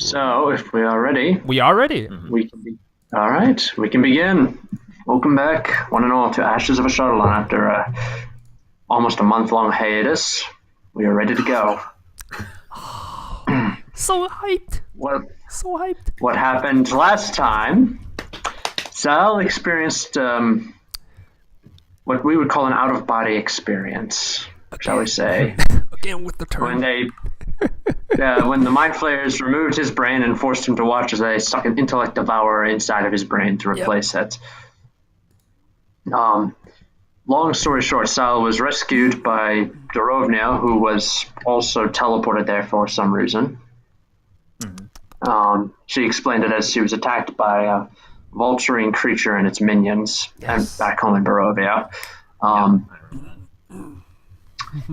So, if we are ready, We are ready. we can be. All right, we can begin. Welcome back, one and all, to Ashes of a Shuttle. After almost a month-long hiatus, we are ready to go. So hyped. What So hyped. what happened last time? Sal experienced what we would call an out-of-body experience, shall we say? Again with the When term. they when the mind flayers removed his brain and forced him to watch as they stuck an intellect devourer inside of his brain to replace it. Long story short, Sal was rescued by Dorovnia, who was also teleported there for some reason. She explained it as she was attacked by a vulturine creature and its minions, and back home in Barovia.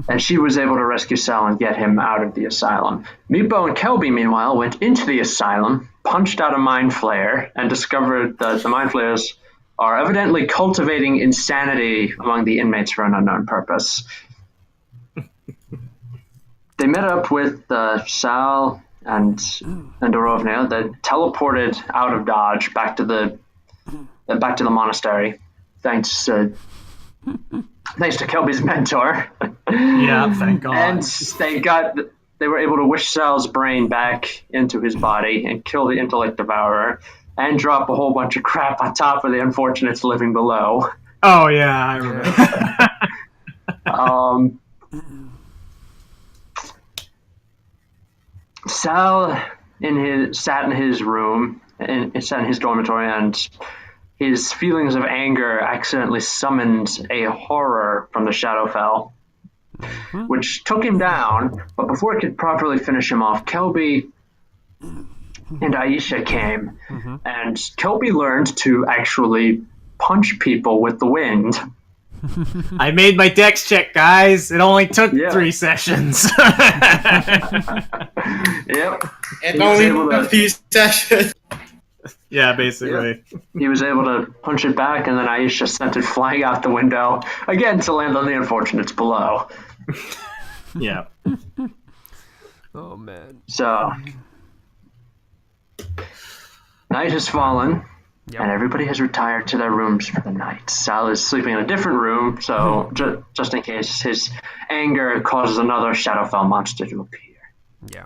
And she was able to rescue Sal and get him out of the asylum. Meepo and Kelby, meanwhile, went into the asylum, punched out a mind flayer, and discovered that the mind flayers are evidently cultivating insanity among the inmates for an unknown purpose. They met up with Sal and Dorovnia. They teleported out of Dodge back to the monastery, thanks to Kelby's mentor. Yeah, thank God. And they were able to wish Sal's brain back into his body and kill the intellect devourer and drop a whole bunch of crap on top of the unfortunates living below. Oh yeah, I remember. Sal sat in his room and sat in his dormitory, and his feelings of anger accidentally summoned a horror from the Shadowfell, which took him down. But before it could properly finish him off, Kelby and Aisha came, and Kelby learned to actually punch people with the wind. I made my dex check, guys. It only took Yeah. 3 sessions. Yep. And He was able only a to- few sessions. Yeah, basically. He was able to punch it back, and then Aisha sent it flying out the window, again to land on the unfortunates below. Yeah. Oh man. So, night has fallen, Yep. and everybody has retired to their rooms for the night. Sal is sleeping in a different room, so just in case his anger causes another Shadowfell monster to appear. Yeah.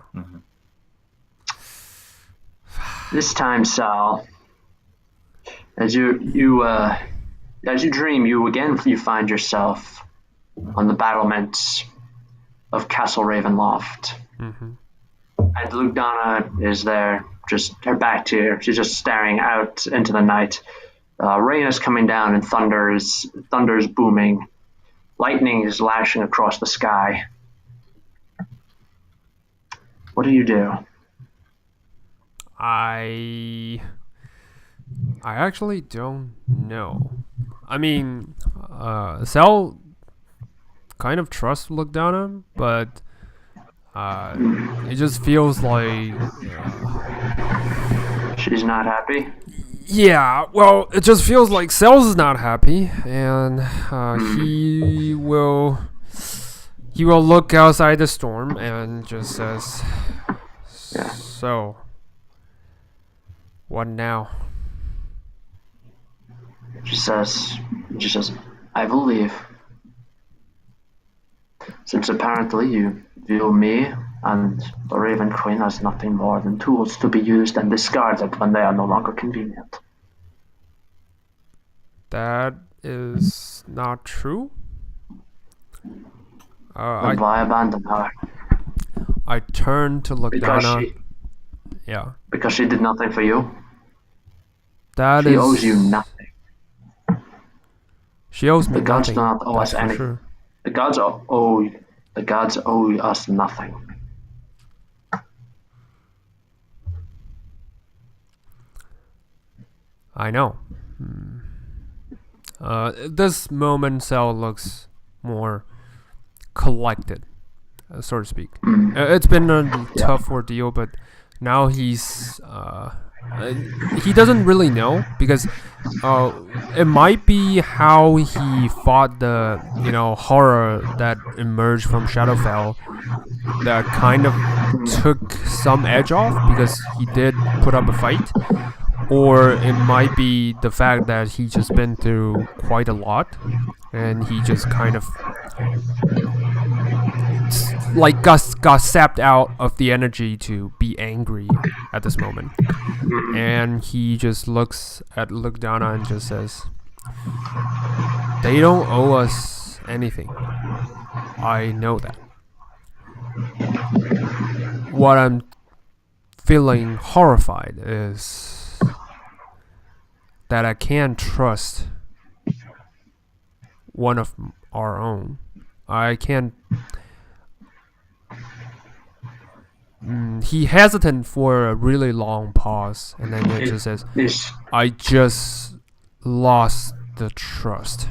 This time, Sal, as you dream, you find yourself on the battlements of Castle Ravenloft. And Lugdana is there, just her back to you. She's just staring out into the night. Rain is coming down and thunder is booming. Lightning is lashing across the sky. What do you do? I actually don't know. I mean, Sal kind of trusts Lugdana, but it just feels like She's not happy. yeah. Well, it just feels like Sal's not happy, and he will look outside the storm and just says, Yeah. "So, what now?" She says, I will leave. Since apparently you view me and the Raven Queen as nothing more than tools to be used and discarded when they are no longer convenient. That is not true. Then why abandon her? I turned to Lugdana. Yeah, Because she did nothing for you? that She is. owes you nothing. She owes me The gods nothing. do not owe us that's for anything. sure. The gods owe us nothing. I know. This moment, Sal looks more collected, so to speak. It's been a tough ordeal, but now he's he doesn't really know because it might be how he fought the horror that emerged from Shadowfell that kind of took some edge off because he did put up a fight, or it might be the fact that he just been through quite a lot and he just kind of like got sapped out of the energy to be angry at this moment, and he just looks down and just says, "They don't owe us anything. I know that. What I'm feeling horrified is that I can't trust one of our own. I can't." He hesitant for a really long pause, and then it just says, "I just lost the trust."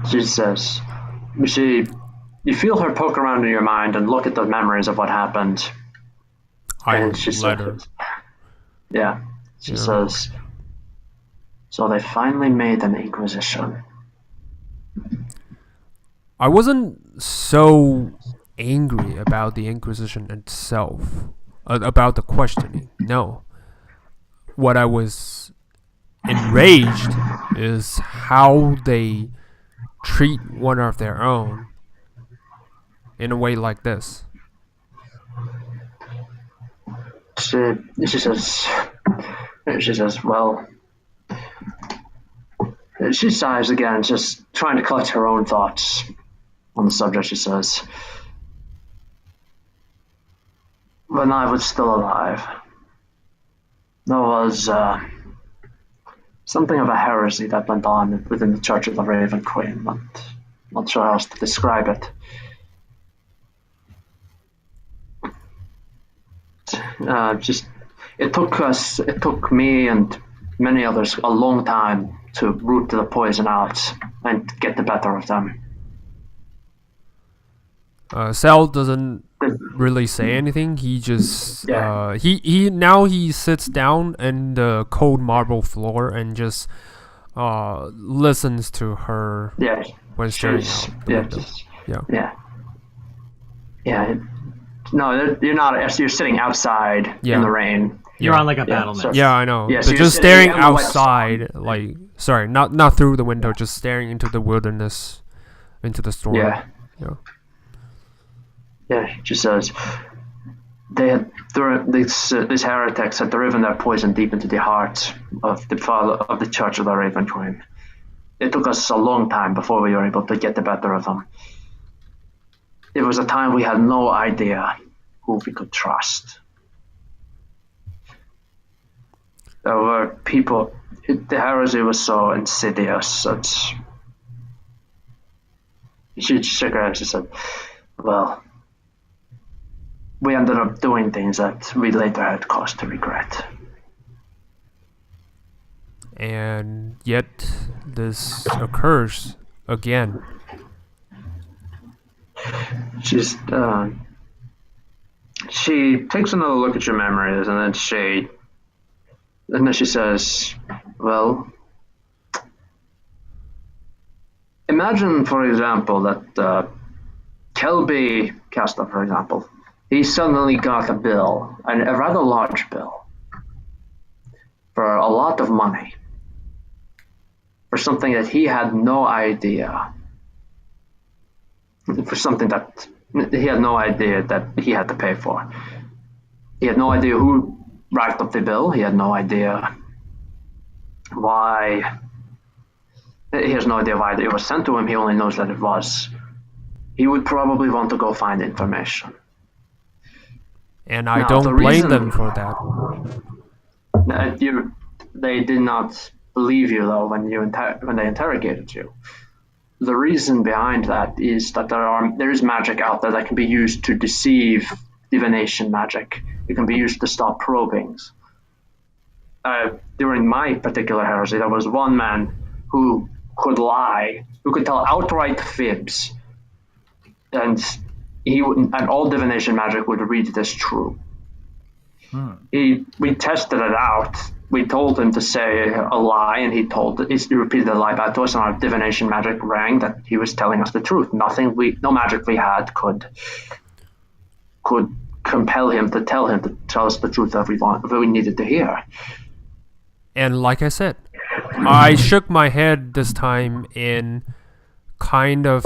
She says, you feel her poke around in your mind and look at the memories of what happened. And she says, yeah, she says, so they finally made an Inquisition. I wasn't so angry about the Inquisition itself, about the questioning. No. What I was enraged is how they treat one of their own in a way like this. She says, well, she sighs again, just trying to collect her own thoughts on the subject. She says, when I was still alive, there was something of a heresy that went on within the Church of the Raven Queen. Not sure how else to describe it. It took me and many others a long time to root the poison out and get the better of them. Sal doesn't really say anything. He just he sits down in the cold marble floor and just listens to her when staring out the window. No, you're not. You're sitting outside in the rain. You're on like a battlement. Yeah, I know. So but just staring outside, like sorry, not through the window, just staring into the wilderness, into the storm. Yeah. She says these heretics had driven their poison deep into the heart of the Church of the Raven Queen. It took us a long time before we were able to get the better of them. It was a time we had no idea who we could trust. There were people. The heresy was so insidious that she shook her head. She said, "Well, we ended up doing things that we later had cause to regret." And yet, this occurs again. She takes another look at your memories, and then she says, "Well, imagine, for example, that Kelby Casta, for example, he suddenly got a bill, a rather large bill, for a lot of money, for something that he had no idea, for something that he had no idea that he had to pay for. He had no idea who racked up the bill. He had no idea why. He has no idea why it was sent to him. He only knows that it was. He would probably want to go find information. And I don't blame them for that. They did not believe you, though, when they interrogated you. The reason behind that is that there is magic out there that can be used to deceive divination magic. It can be used to stop probings. During my particular heresy, there was one man who could lie, who could tell outright fibs, and all divination magic would read it as true. We tested it out. We told him to say a lie, and he repeated the lie back to us, and our divination magic rang that he was telling us the truth. No magic we had could compel him to tell us the truth that we needed to hear. And like I said, I shook my head this time in kind of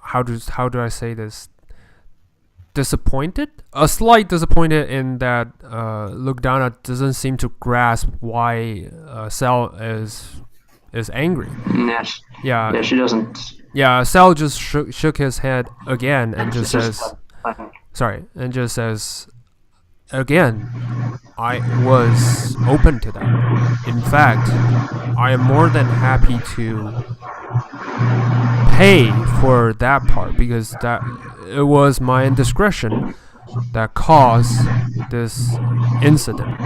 how do I say this? Disappointed? A slight disappointed in that Lugdana doesn't seem to grasp why Sal is angry. Yes. Yeah, she doesn't. Yeah, Sal just shook his head again and just says, again, I was open to that. In fact, I am more than happy to pay for that part because it was my indiscretion that caused this incident.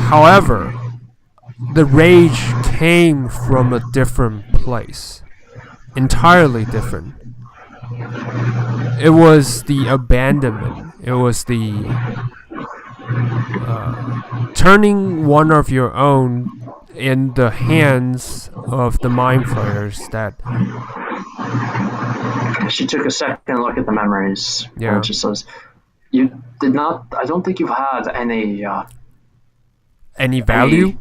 However, the rage came from a different place. Entirely different. It was the abandonment. It was the turning one of your own in the hands of the mind flayers that... She took a second look at the memories. Yeah. And she says, "You did not. I don't think you've had any. Any value?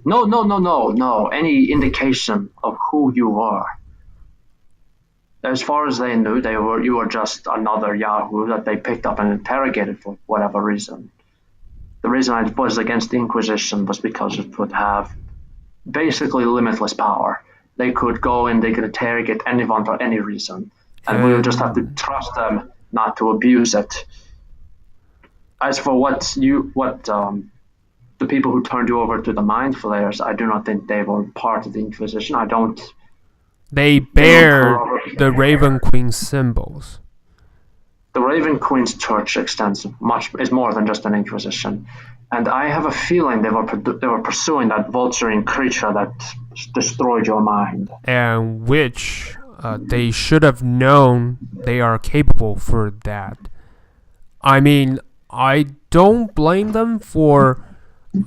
No. Any indication of who you are. As far as they knew, you were just another Yahoo that they picked up and interrogated for whatever reason. The reason I was against the Inquisition was because it would have basically limitless power. They could go and they could interrogate anyone for any reason, and we would just have to trust them not to abuse it. As for the people who turned you over to the Mind Flayers, I do not think they were part of the Inquisition. They bear the Raven Queen symbols. The Raven Queen's church is more than just an Inquisition, and I have a feeling they were pursuing that vulturine creature that destroyed your mind. And which they should have known they are capable for that. I mean, I don't blame them for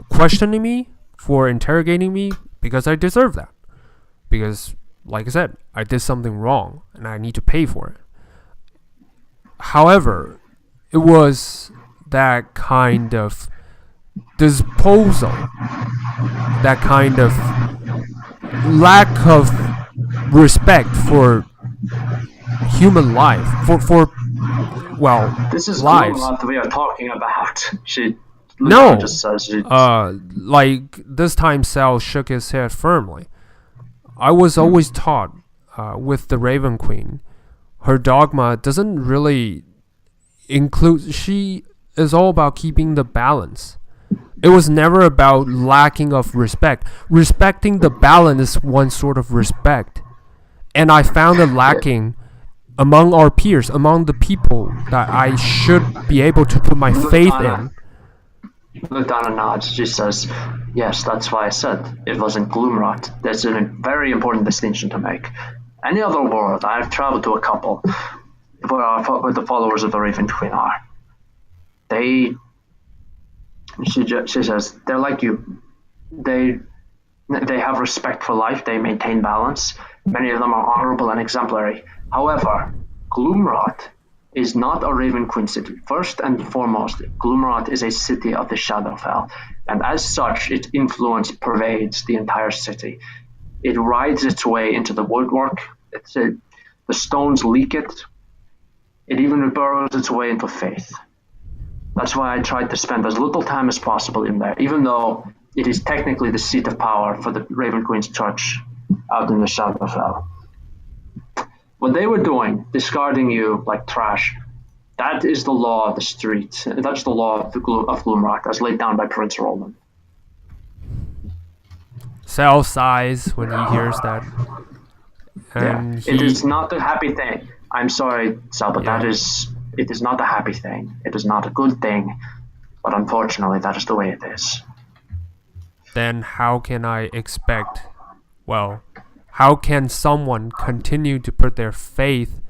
questioning me, for interrogating me, because I deserve that. Because, like I said, I did something wrong, and I need to pay for it. However, it was that kind of disposal, that kind of lack of respect for human life, for this is lives. What we are talking about. No, just says like this time Sal shook his head firmly. I was always taught with the Raven Queen, her dogma doesn't really include, she is all about keeping the balance. It was never about lacking of respect. Respecting the balance is one sort of respect. And I found it lacking among our peers, among the people that I should be able to put my faith in. Lugdana nods. She says, "Yes, that's why I said it wasn't Gloomrot. There's a very important distinction to make. Any other world, I've traveled to a couple where the followers of the Raven Queen are. She says, they're like you. They have respect for life. They maintain balance. Many of them are honorable and exemplary. However, Gloomrot is not a Raven Queen city. First and foremost, Gloomrot is a city of the Shadowfell, and as such, its influence pervades the entire city. It rides its way into the woodwork. The stones leak it. It even burrows its way into faith. That's why I tried to spend as little time as possible in there, even though it is technically the seat of power for the Raven Queen's church out in the Shadowfell. What they were doing, discarding you like trash, that is the law of the street. That's the law of Gloomrock, as laid down by Prince Roland." Sal sighs when he hears that. And it is not a happy thing. I'm sorry, Sal, but it is not a happy thing. It is not a good thing, but unfortunately, that is the way it is. Then how can I expect, how can someone continue to put their faith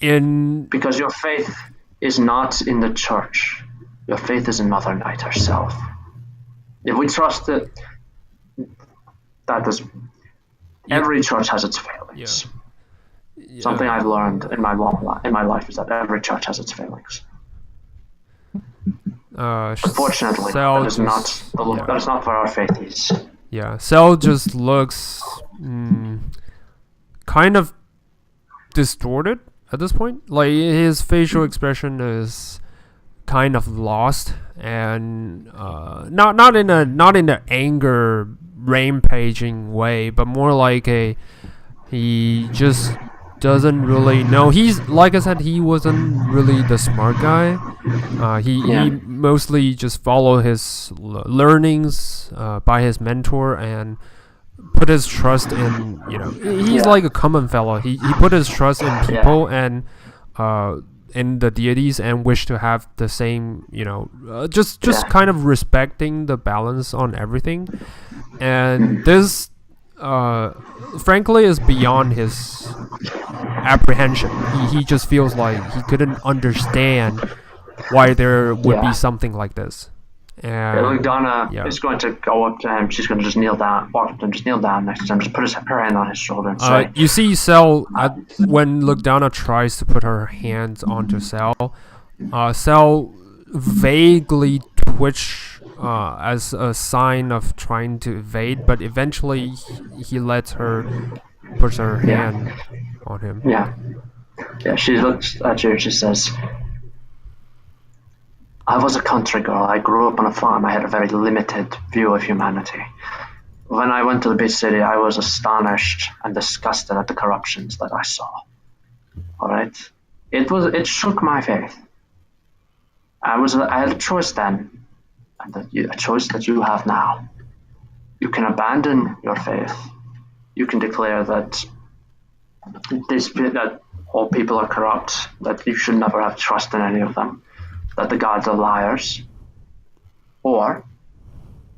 in Because your faith is not in the church. Your faith is in Mother Night herself. If we trust it, that is. Every church has its failings. Something I've learned in my life is that every church has its failings. Unfortunately, that is not where our faith is. Yeah, Cell just looks kind of distorted at this point. Like his facial expression is kind of lost, and not in an anger rampaging way, but more like he just doesn't really know. He's, like I said, he wasn't really the smart guy. He mostly just followed his learnings by his mentor and put his trust in, he's like a common fellow. He put his trust in people and in the deities, and wished to have the same, just kind of respecting the balance on everything. And this frankly is beyond his apprehension. He just feels like he couldn't understand why there would be something like this. And Lugdana is going to go up to him. She's going to just kneel down, walk up to him, just kneel down next to him, just put her hand on his shoulder and say, you see Cell, when Lugdana tries to put her hands onto Cell, Cell vaguely twitch as a sign of trying to evade, but eventually he lets her put her hand on him. Yeah, she looks at you and she says, I was a country girl. I grew up on a farm. I had a very limited view of humanity. When I went to the big city, I was astonished and disgusted at the corruptions that I saw. All right? It shook my faith. I had a choice then, and a choice that you have now. You can abandon your faith. You can declare that all people are corrupt, that you should never have trust in any of them, that the gods are liars. Or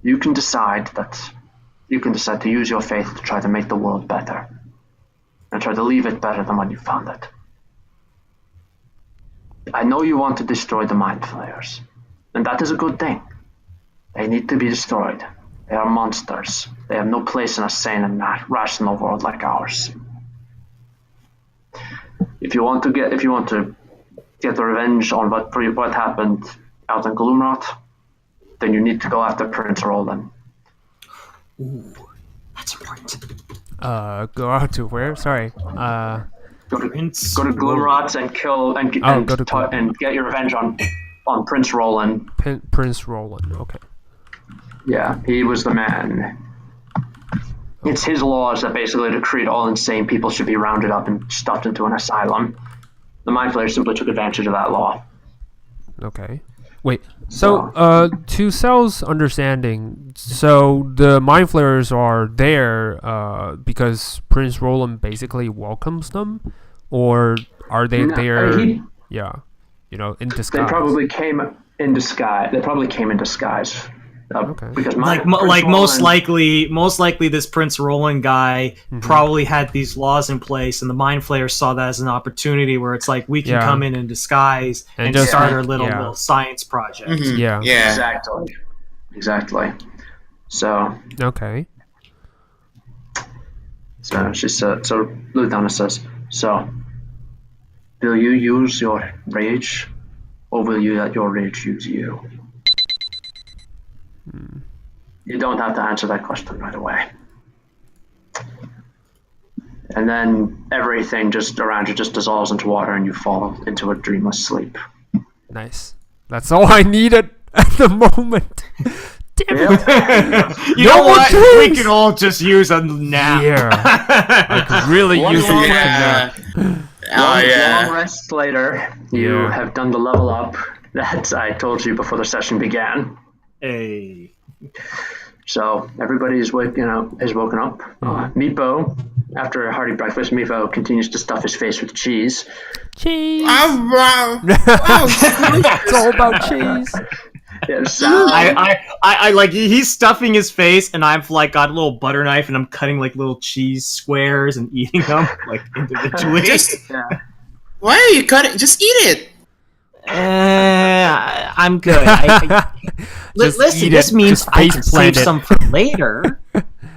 you can decide to use your faith to try to make the world better and try to leave it better than when you found it. I know you want to destroy the Mind Flayers, and that is a good thing. They need to be destroyed. They are monsters. They have no place in a sane and rational world like ours. If you want to get the revenge on what happened out in Gloomrot, then you need to go after Prince Roland. Ooh, that's important. Go out to where? Sorry. Go to Gloomrot and kill and get your revenge on Prince Roland. Prince Roland. Okay. Yeah, he was the man. It's his laws that basically decreed all insane people should be rounded up and stuffed into an asylum. The Mind Flayers simply took advantage of that law. Okay. Wait. So, to Cell's understanding, so the Mind Flayers are there because Prince Roland basically welcomes them, or are they there? In disguise. They probably came in disguise. Okay. Because most likely this Prince Roland guy probably had these laws in place, and the Mind Flayers saw that as an opportunity where it's like, we can come in disguise and just start our little science project. Mm-hmm. Yeah. Exactly. So. Okay. So she said. So Lugdana says. So. Will you use your rage, or will you let your rage use you? You don't have to answer that question right away. And then everything just around you just dissolves into water and you fall into a dreamless sleep. Nice. That's all I needed at the moment. Damn it. You know what? We can all just use a nap. Yeah. I could really use a fucking nap. Long rest later, you have done the level up that I told you before the session began. Hey. So everybody is woken up. Meepo, after a hearty breakfast, Meepo continues to stuff his face with cheese. Cheese. It's It's all about cheese. Yes. I like, he's stuffing his face, and I've like got a little butter knife, and I'm cutting like little cheese squares and eating them like individually. Why are you cutting? Just eat it. I'm good. Listen, eat this it. means Just I can face save plant it. some for later.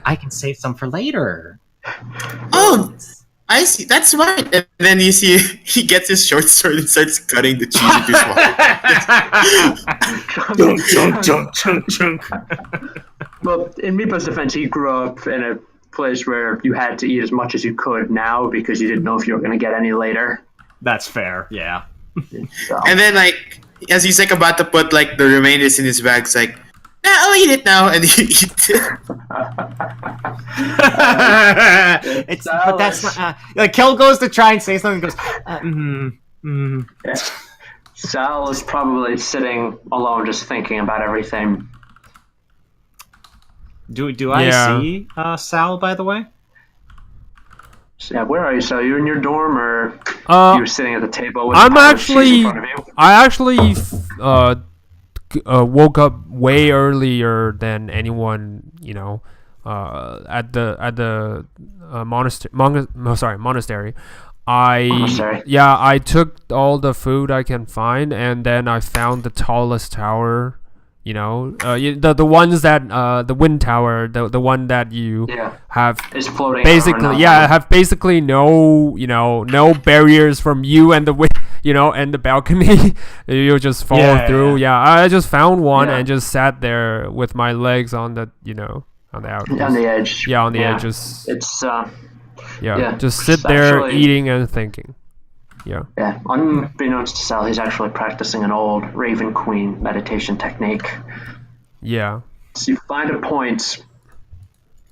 I can save some for later. Oh, I see. That's smart. And then you see he gets his short sword and starts cutting the cheese into small. Chunk, chunk, chunk. Well, in Meepo's defense, he grew up in a place where you had to eat as much as you could now because you didn't know if you were going to get any later. That's fair. Yeah. So. And then, like, as he's like about to put like the remainders in his bag, it's like, nah, I'll eat it now, and he eats it. But that's not. Like Kel goes to try and say something, and goes, Yeah. Sal is probably sitting alone, just thinking about everything. Do I see Sal, by the way? So, yeah, where are you? So you in your dorm, or you're sitting at the table with I'm a pile of cheese actually. in front of you? I actually woke up way earlier than anyone. At the monastery. Monastery. I took all the food I can find, and then I found the tallest tower. The ones that the wind tower, the one that you have is floating basically have basically no barriers from you and the wind, and the balcony. You just fall through. I just found one and just sat there with my legs on the on the outpost. On the edge. Yeah, on the edge. Just just sit there eating and thinking. Yeah. Unbeknownst to Sal, he's actually practicing an old Raven Queen meditation technique. Yeah. So you find a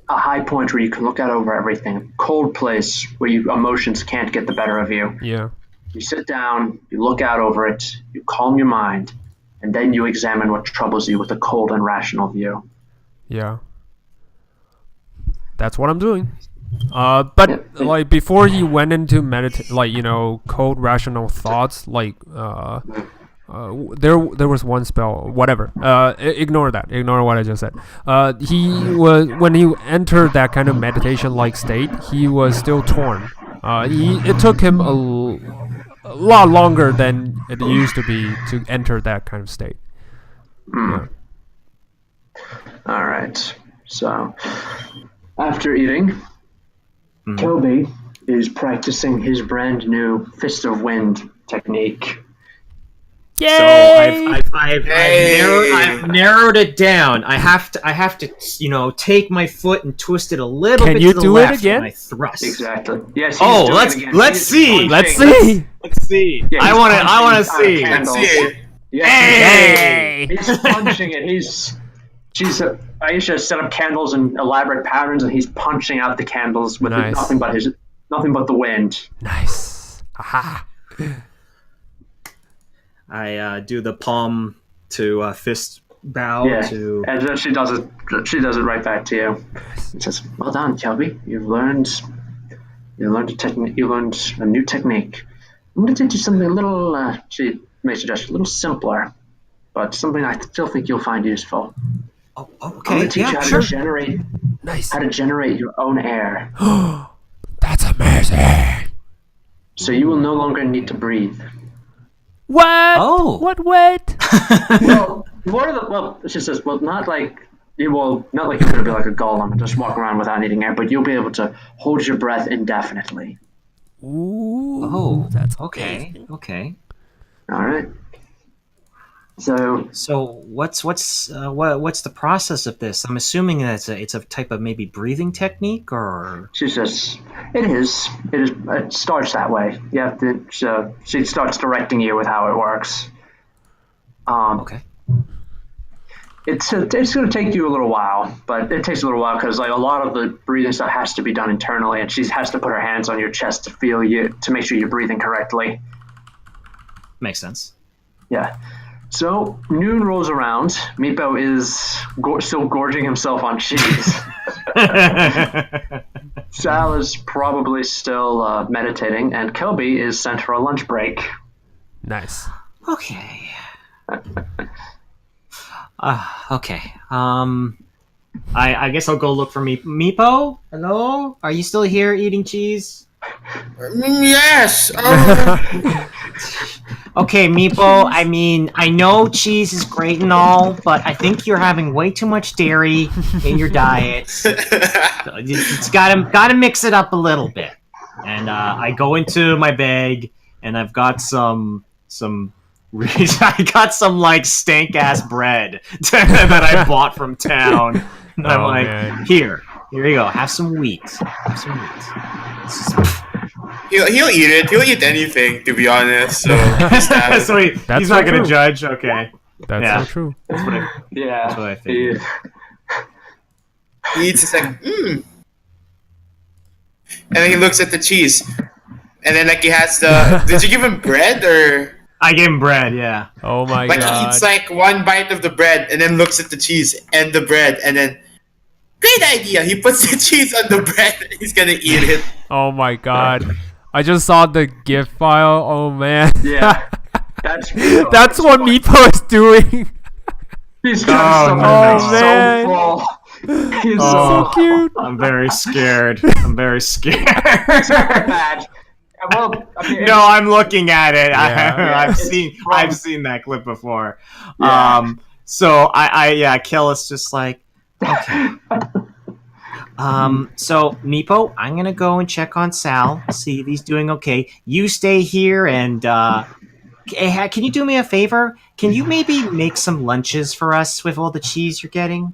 high point where you can look out over everything, a cold place where your emotions can't get the better of you. Yeah. You sit down, you look out over it, you calm your mind, and then you examine what troubles you with a cold and rational view. Yeah. That's what I'm doing. But like before he went into cold rational thoughts, there was one spell, whatever. Ignore that. Ignore what I just said. When he entered that kind of meditation like state, he was still torn. It took him a lot longer than it used to be to enter that kind of state. Yeah. All right. So after eating, Kelby is practicing his brand new Fist of Wind technique. Yay! So I've narrowed it down. I have to take my foot and twist it a little bit to the left. Can you do it again? I thrust. Exactly. Yes. Oh, let's see. Let's see. Yeah, I want to see. Let's see. Hey! He's punching it. Aisha set up candles in elaborate patterns, and he's punching out the candles with nothing but the wind. Nice. Aha. I do the palm to fist bow to, and then she does it. She does it right back to you. She says, "Well done, Kelby. You learned a technique. You learned a new technique. I'm going to teach you something a little." She makes a gesture, a little simpler, but something I still think you'll find useful. Oh, I'm okay. going to teach you how to generate your own air. That's amazing. So you will no longer need to breathe. What? Oh. What? She says, not like you're going to be like a golem and just walk around without needing air, but you'll be able to hold your breath indefinitely. Ooh. Oh, that's okay. amazing. Okay. All right. So what's the process of this? I'm assuming that it's a type of maybe breathing technique, or she says it is. It starts that way. You have to. She starts directing you with how it works. Okay. It's going to take you a little while, but it takes a little while because a lot of the breathing stuff has to be done internally, and she has to put her hands on your chest to feel you to make sure you're breathing correctly. Makes sense. Yeah. So noon rolls around. Meepo is still gorging himself on cheese. Sal is probably still meditating, and Kelby is sent for a lunch break. Nice. Okay. Okay. I guess I'll go look for Meepo. Hello? Are you still here eating cheese? Yes. Okay, Meepo, I mean, I know cheese is great and all, but I think you're having way too much dairy in your diet. It's gotta mix it up a little bit. And I go into my bag, and I've got I got some like stank ass bread that I bought from town. And I'm like, man. here you go, have some wheat. Have some wheat. He'll eat it. He'll eat anything, to be honest. So, just have it. So That's he's not so gonna true. judge. Okay, That's Yeah. so true. Yeah. That's what I figured. He eats. It's like, And then he looks at the cheese, and then like he has the. Did you give him bread or? I gave him bread. Yeah. Oh my Like he god. eats like one bite of the bread, and then looks at the cheese and the bread, and then. Great idea! He puts the cheese on the bread. And he's gonna eat it. Oh my god. I just saw the GIF file. Oh man. Yeah. That's That's what Meepo is doing. He's got Oh, man. so full. He's So cute. I'm very scared. I'm very scared. bad. Well, I mean, No, I'm looking at it. Yeah. I've seen that clip before. Yeah. So Kellis just like, okay. So Meepo, I'm gonna go and check on Sal, see if he's doing okay. You stay here, and can you do me a favor? Can you maybe make some lunches for us with all the cheese you're getting?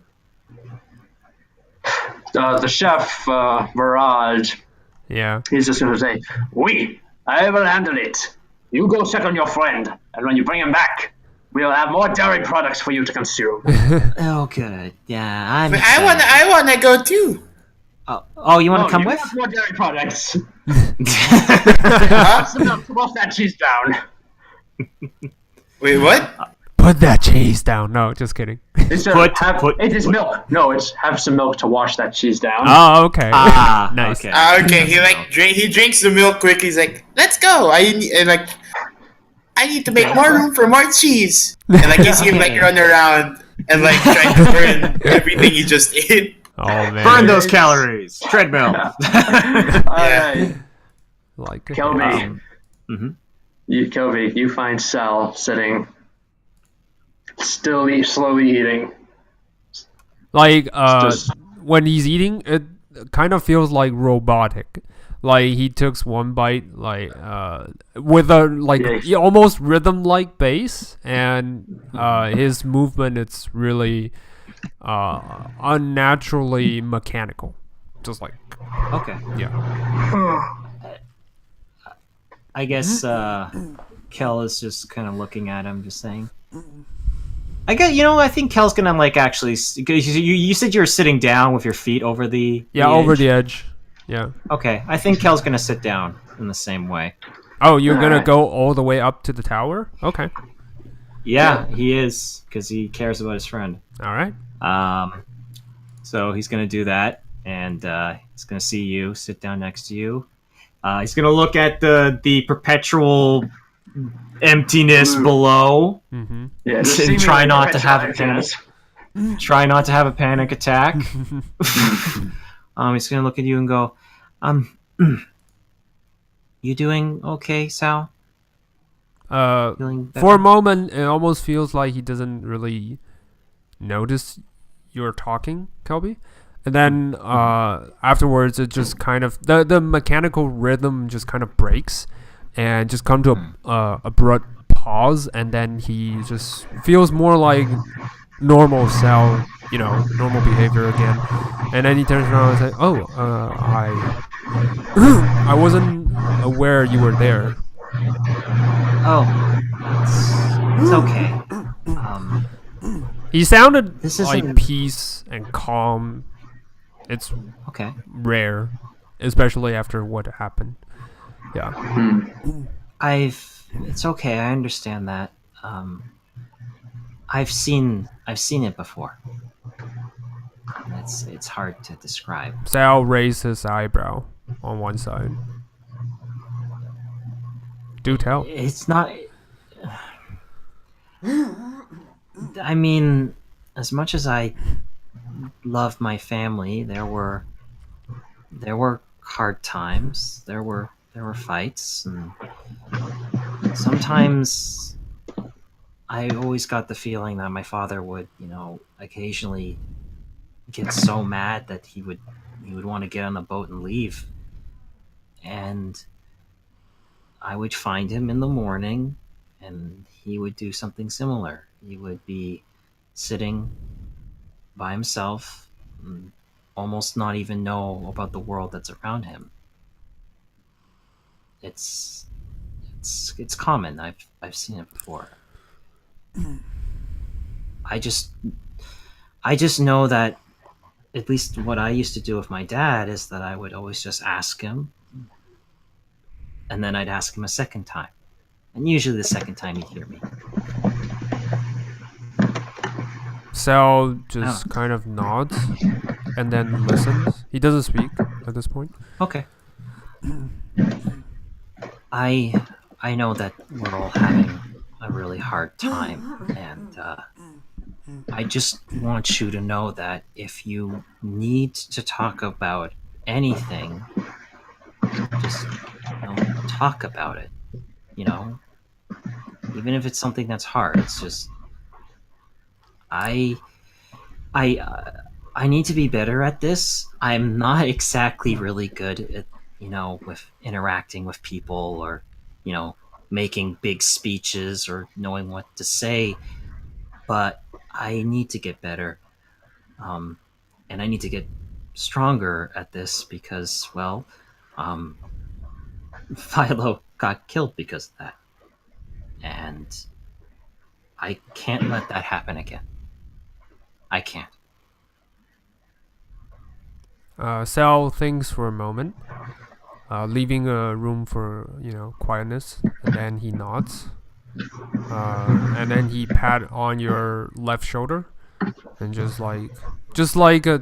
the chef, Viraj, Yeah. he's just gonna say, "Oui, I will handle it. You go check on your friend, and when you bring him back, we'll have more dairy products for you to consume." Oh, good. Yeah, I'm. I excited. wanna go too. Oh, you want to Oh, come you with? want more dairy products. That's enough to wash that cheese down. Wait, what? Put that cheese down. No, just kidding. It's Put- it is milk. No, it's have some milk to wash that cheese down. Oh, okay. Nice. Okay. Okay, he drinks the milk quick. He's like, "Let's go." I need to make more room for more cheese. And like you see him like run around and like trying to burn everything he just ate. Oh man. Burn those calories. Treadmill. Alright, Like Kelby. Mhm. Kelby, you find Sal sitting, slowly eating. Like Just- when he's eating, it kind of feels like robotic. Like he took one bite, like with a Yeah. almost rhythm-like bass, and his movement it's really unnaturally mechanical, just like Okay. yeah. I guess Kel is just kind of looking at him, just saying. I think Kel's gonna like actually. Cause you said you were sitting down with your feet over the. Yeah, over the edge. Yeah. Okay, I think Kel's gonna sit down in the same way. Oh, you're gonna Alright. go all the way up to the tower? Okay. Yeah, he is because he cares about his friend. All right. So he's gonna do that, and he's gonna see you, sit down next to you. He's gonna look at the perpetual emptiness below. Mm-hmm. Yeah, And just try seemingly not to have a petrified. Try not to have a panic attack. He's gonna look at you and go, you doing okay, Sal? Feeling better? For a moment, it almost feels like he doesn't really notice you're talking, Kelby. And then afterwards, it just kind of the mechanical rhythm just kind of breaks, and just come to a abrupt pause, and then he just feels more like normal Sal, normal behavior again. And then he turns around and says, "Oh, I wasn't aware you were there." Oh, it's okay. He sounded This like isn't- peace and calm. It's Okay. rare, especially after what happened. Yeah. It's okay. I understand that. I've seen it before. It's hard to describe. Sal raised his eyebrow on one side. Do tell. It's not. I mean, as much as I love my family, there were hard times. There were fights, and sometimes I always got the feeling that my father would, occasionally get so mad that he would want to get on a boat and leave. And I would find him in the morning, and he would do something similar. He would be sitting by himself, and almost not even know about the world that's around him. It's common. I've seen it before. I just know that at least what I used to do with my dad is that I would always just ask him, and then I'd ask him a second time. And usually the second time he'd hear me. Sal just kind of nods and then listens. He doesn't speak at this point. Okay. I know that we're all having a really hard time, and I just want you to know that if you need to talk about anything, just talk about it. Even if it's something that's hard, it's just I need to be better at this. I'm not exactly really good at with interacting with people, or making big speeches, or knowing what to say, but I need to get better, and I need to get stronger at this because, well, Philo got killed because of that, and I can't let that happen again. I can't. Sal thinks for a moment, leaving a room for quietness, and then he nods, and then he pat on your left shoulder, and just like a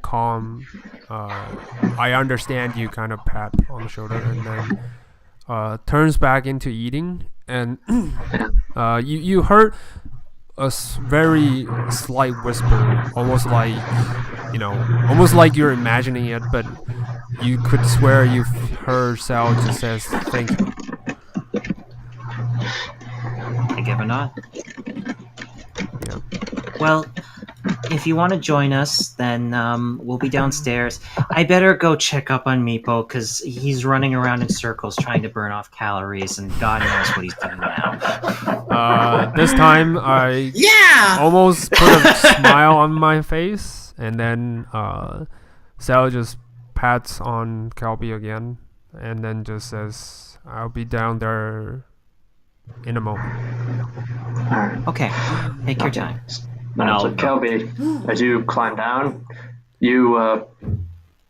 calm, I understand you kind of pat on the shoulder, and then turns back into eating, and you heard a very slight whisper, almost like you're imagining it, but you could swear you've heard Sal just says thank you. I give a nod. Yeah. Well, if you want to join us, then we'll be downstairs. I better go check up on Meepo, because he's running around in circles trying to burn off calories, and God knows what he's doing now. This time I almost put a smile on my face, and then Sal just pats on Kelby again, and then just says, "I'll be down there in a moment." Okay, take your time. So Kelby, as you climb down, you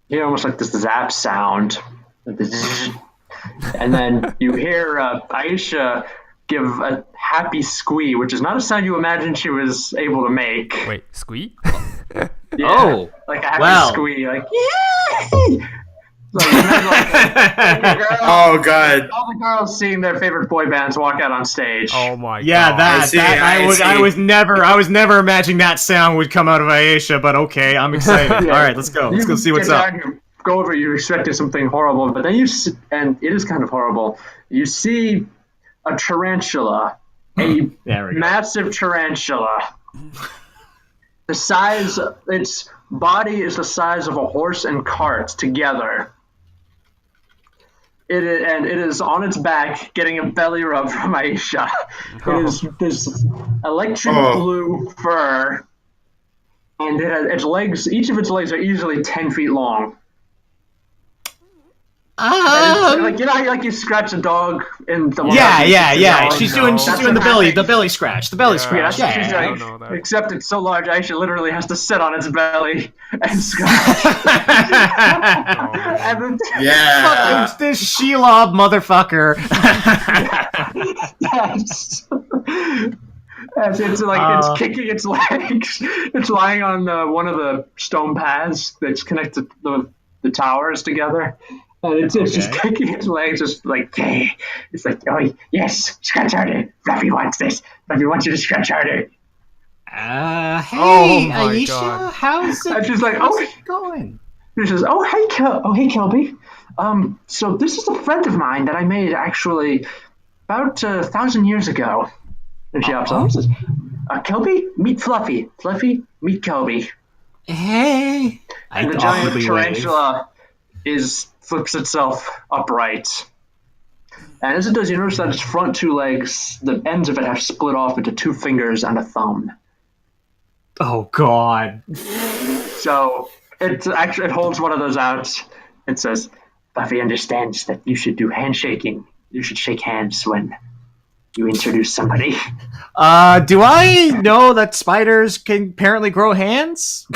hear almost like this zap sound, and then you hear Aisha give a happy squee, which is not a sound you imagine she was able to make. Wait, squee? Yeah, oh, like a happy squee, like yay! Oh god! All the girls seeing their favorite boy bands walk out on stage. Oh my god! I was never imagining that sound would come out of Aisha, but okay, I'm excited. Yeah. All right, let's go. Let's go see what's up. Go over. You expected something horrible, but then and it is kind of horrible. You see a tarantula, massive tarantula. Its body is the size of a horse and cart together. It is on its back, getting a belly rub from Aisha. It is this electric blue fur, and it has its legs. Each of its legs are easily 10 feet long. Like you scratch a dog in the yeah. She's doing the belly scratch. The belly scratch. Yeah. I don't know that. Except it's so large, Aisha literally has to sit on its belly and scratch. Yeah. Fuck this Shelob motherfucker. Yes. It's kicking its legs. It's lying on one of the stone paths that's connected the towers together. And it's just kicking its legs, just like, hey. It's like, oh, yes, scratch harder. Fluffy wants this. Fluffy wants you to scratch harder. Hey, Aisha, God. how's it? I'm just like, how's it going? He says, hey, Kelby. So this is a friend of mine that I made actually about 1,000 years ago. And she hops up and says, Kelby, meet Fluffy. Fluffy, meet Kelby. Hey. And the giant tarantula flips itself upright. And as it does, you notice that its front two legs, the ends of it have split off into 2 fingers and a thumb. Oh, God. So it holds one of those out and says, Buffy understands that you should do handshaking. You should shake hands when you introduce somebody. Do I know that spiders can apparently grow hands?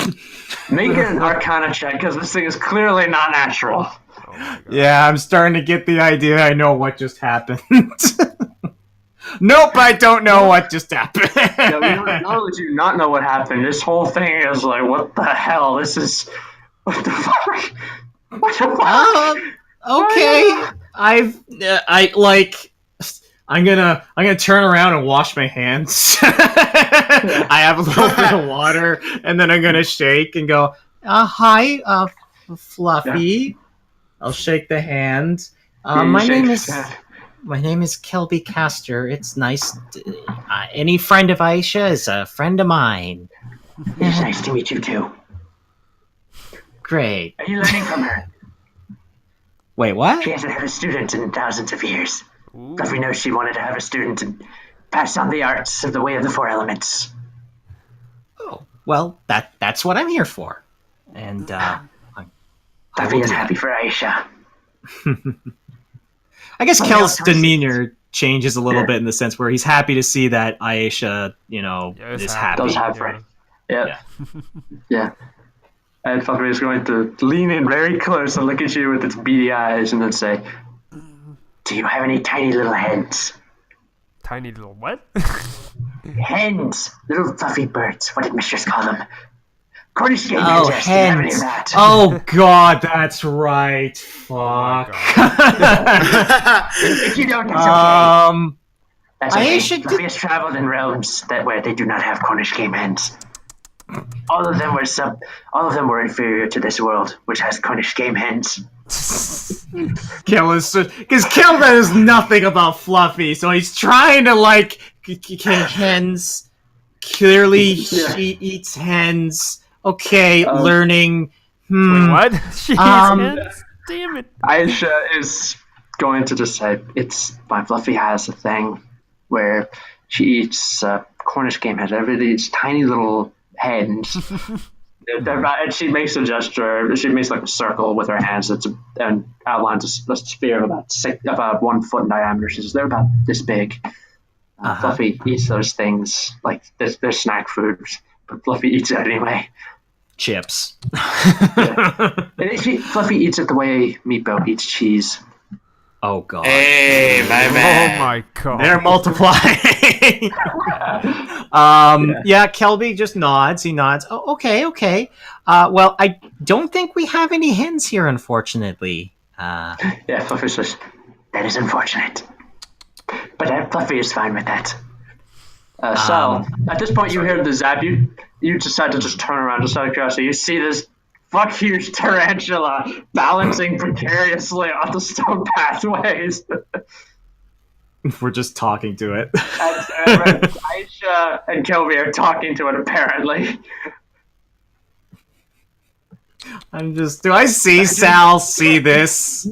Make an Arcana check, because this thing is clearly not natural. Yeah, I'm starting to get the idea. I know what just happened. Nope, I don't know what just happened. No, not only do you not know what happened, this whole thing is like, what the hell? This is... What the fuck? What the fuck? Okay. I'm gonna turn around and wash my hands. I have a little bit of water, and then I'm gonna shake and go, hi, Fluffy. Yeah. I'll shake the hand. My name is Kelby Castor. It's nice. Any friend of Aisha is a friend of mine. It's nice to meet you too. Great. Are you learning from her? Wait, what? She hasn't had a student in thousands of years. Fluffy knows she wanted to have a student and pass on the arts of the Way of the Four Elements. Oh, well, that's what I'm here for. And, Fluffy is happy for Aisha. I guess Kel's demeanor changes a little bit in the sense where he's happy to see that Aisha, is happy. Does have her. Yeah. Yeah. And Fluffy is going to lean in very close and look at you with its beady eyes and then say, do you have any tiny little hens? Tiny little what? Hens. Little fluffy birds. What did Mistress call them? Cornish game hens. Do you have any of that? Oh, God, that's right. Fuck. If you don't, that's okay. That's okay. Aisha Fluffy has traveled in realms where they do not have Cornish game hens. All of them were inferior to this world, which has Cornish game hens. Because Kel knows nothing about Fluffy, so he's trying to can hens. Clearly, she eats hens. Okay, learning. Wait, what? She eats hens? Damn it! Aisha is going to just say my Fluffy has a thing where she eats Cornish game hens. Every these tiny little hens. And she makes a gesture. She makes a circle with her hands and outlines a sphere of about 1 foot in diameter. She says they're about this big. Fluffy eats those things they're snack foods, but Fluffy eats it anyway. Chips. Fluffy eats it the way Meatball eats cheese. Oh, God. Hey, my man. Oh, my God. They're multiplying. Yeah, Kelby just nods. He nods. Oh, okay. Well, I don't think we have any hens here, unfortunately. Yeah, Fluffy says, that is unfortunate. But Fluffy is fine with that. So, at this point, you hear the zap. You decide to just turn around just out of curiosity. You see this huge tarantula balancing precariously on the stone pathways. We're just talking to it. And Aisha and Kelby are talking to it, apparently. Do I see Sal see this?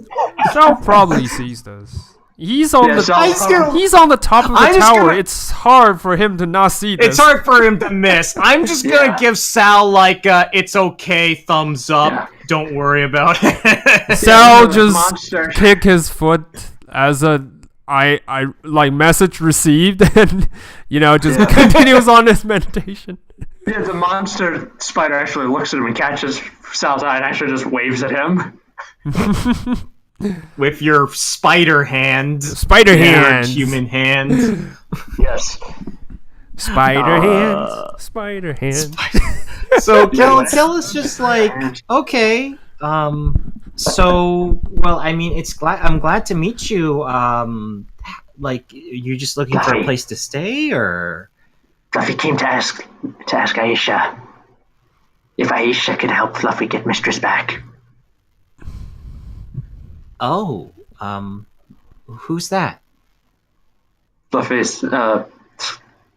Sal probably sees this. He's on the top of the tower. It's hard for him to not see this. It's hard for him to miss. I'm just gonna give Sal it's okay thumbs up. Yeah. Don't worry about it. Sal just kick his foot as a message received, and just continues on his meditation. Yeah, the monster spider actually looks at him and catches Sal's eye and actually just waves at him. With your spider hand. Human hand. Yes. Spider hand. So Kel is just okay. So, well, I mean, I'm glad to meet you. You're just looking for a place to stay, or? Fluffy came to ask Aisha if Aisha could help Fluffy get Mistress back. Oh, who's that? Fluffy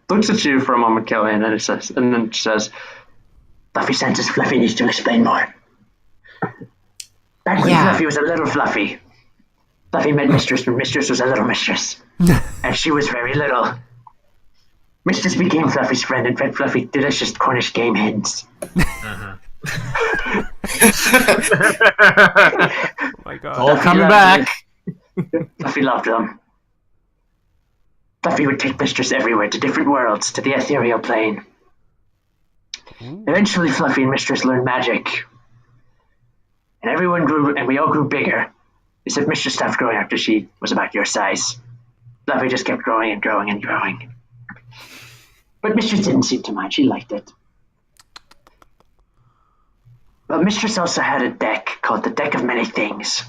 looks at you for a moment, Kelly, and then says, Fluffy senses Fluffy needs to explain more. Back when Fluffy was a little Fluffy, Fluffy met Mistress when Mistress was a little Mistress. And she was very little. Mistress became Fluffy's friend and fed Fluffy delicious Cornish game hens. Oh my god. All coming back. Fluffy loved them. Fluffy would take Mistress everywhere, to different worlds, to the ethereal plane. Eventually, Fluffy and Mistress learned magic. And everyone grew, and we all grew bigger. Except Mistress stopped growing after she was about your size. Fluffy just kept growing and growing and growing. But Mistress didn't seem to mind. She liked it. But Mistress also had a deck called the Deck of Many Things.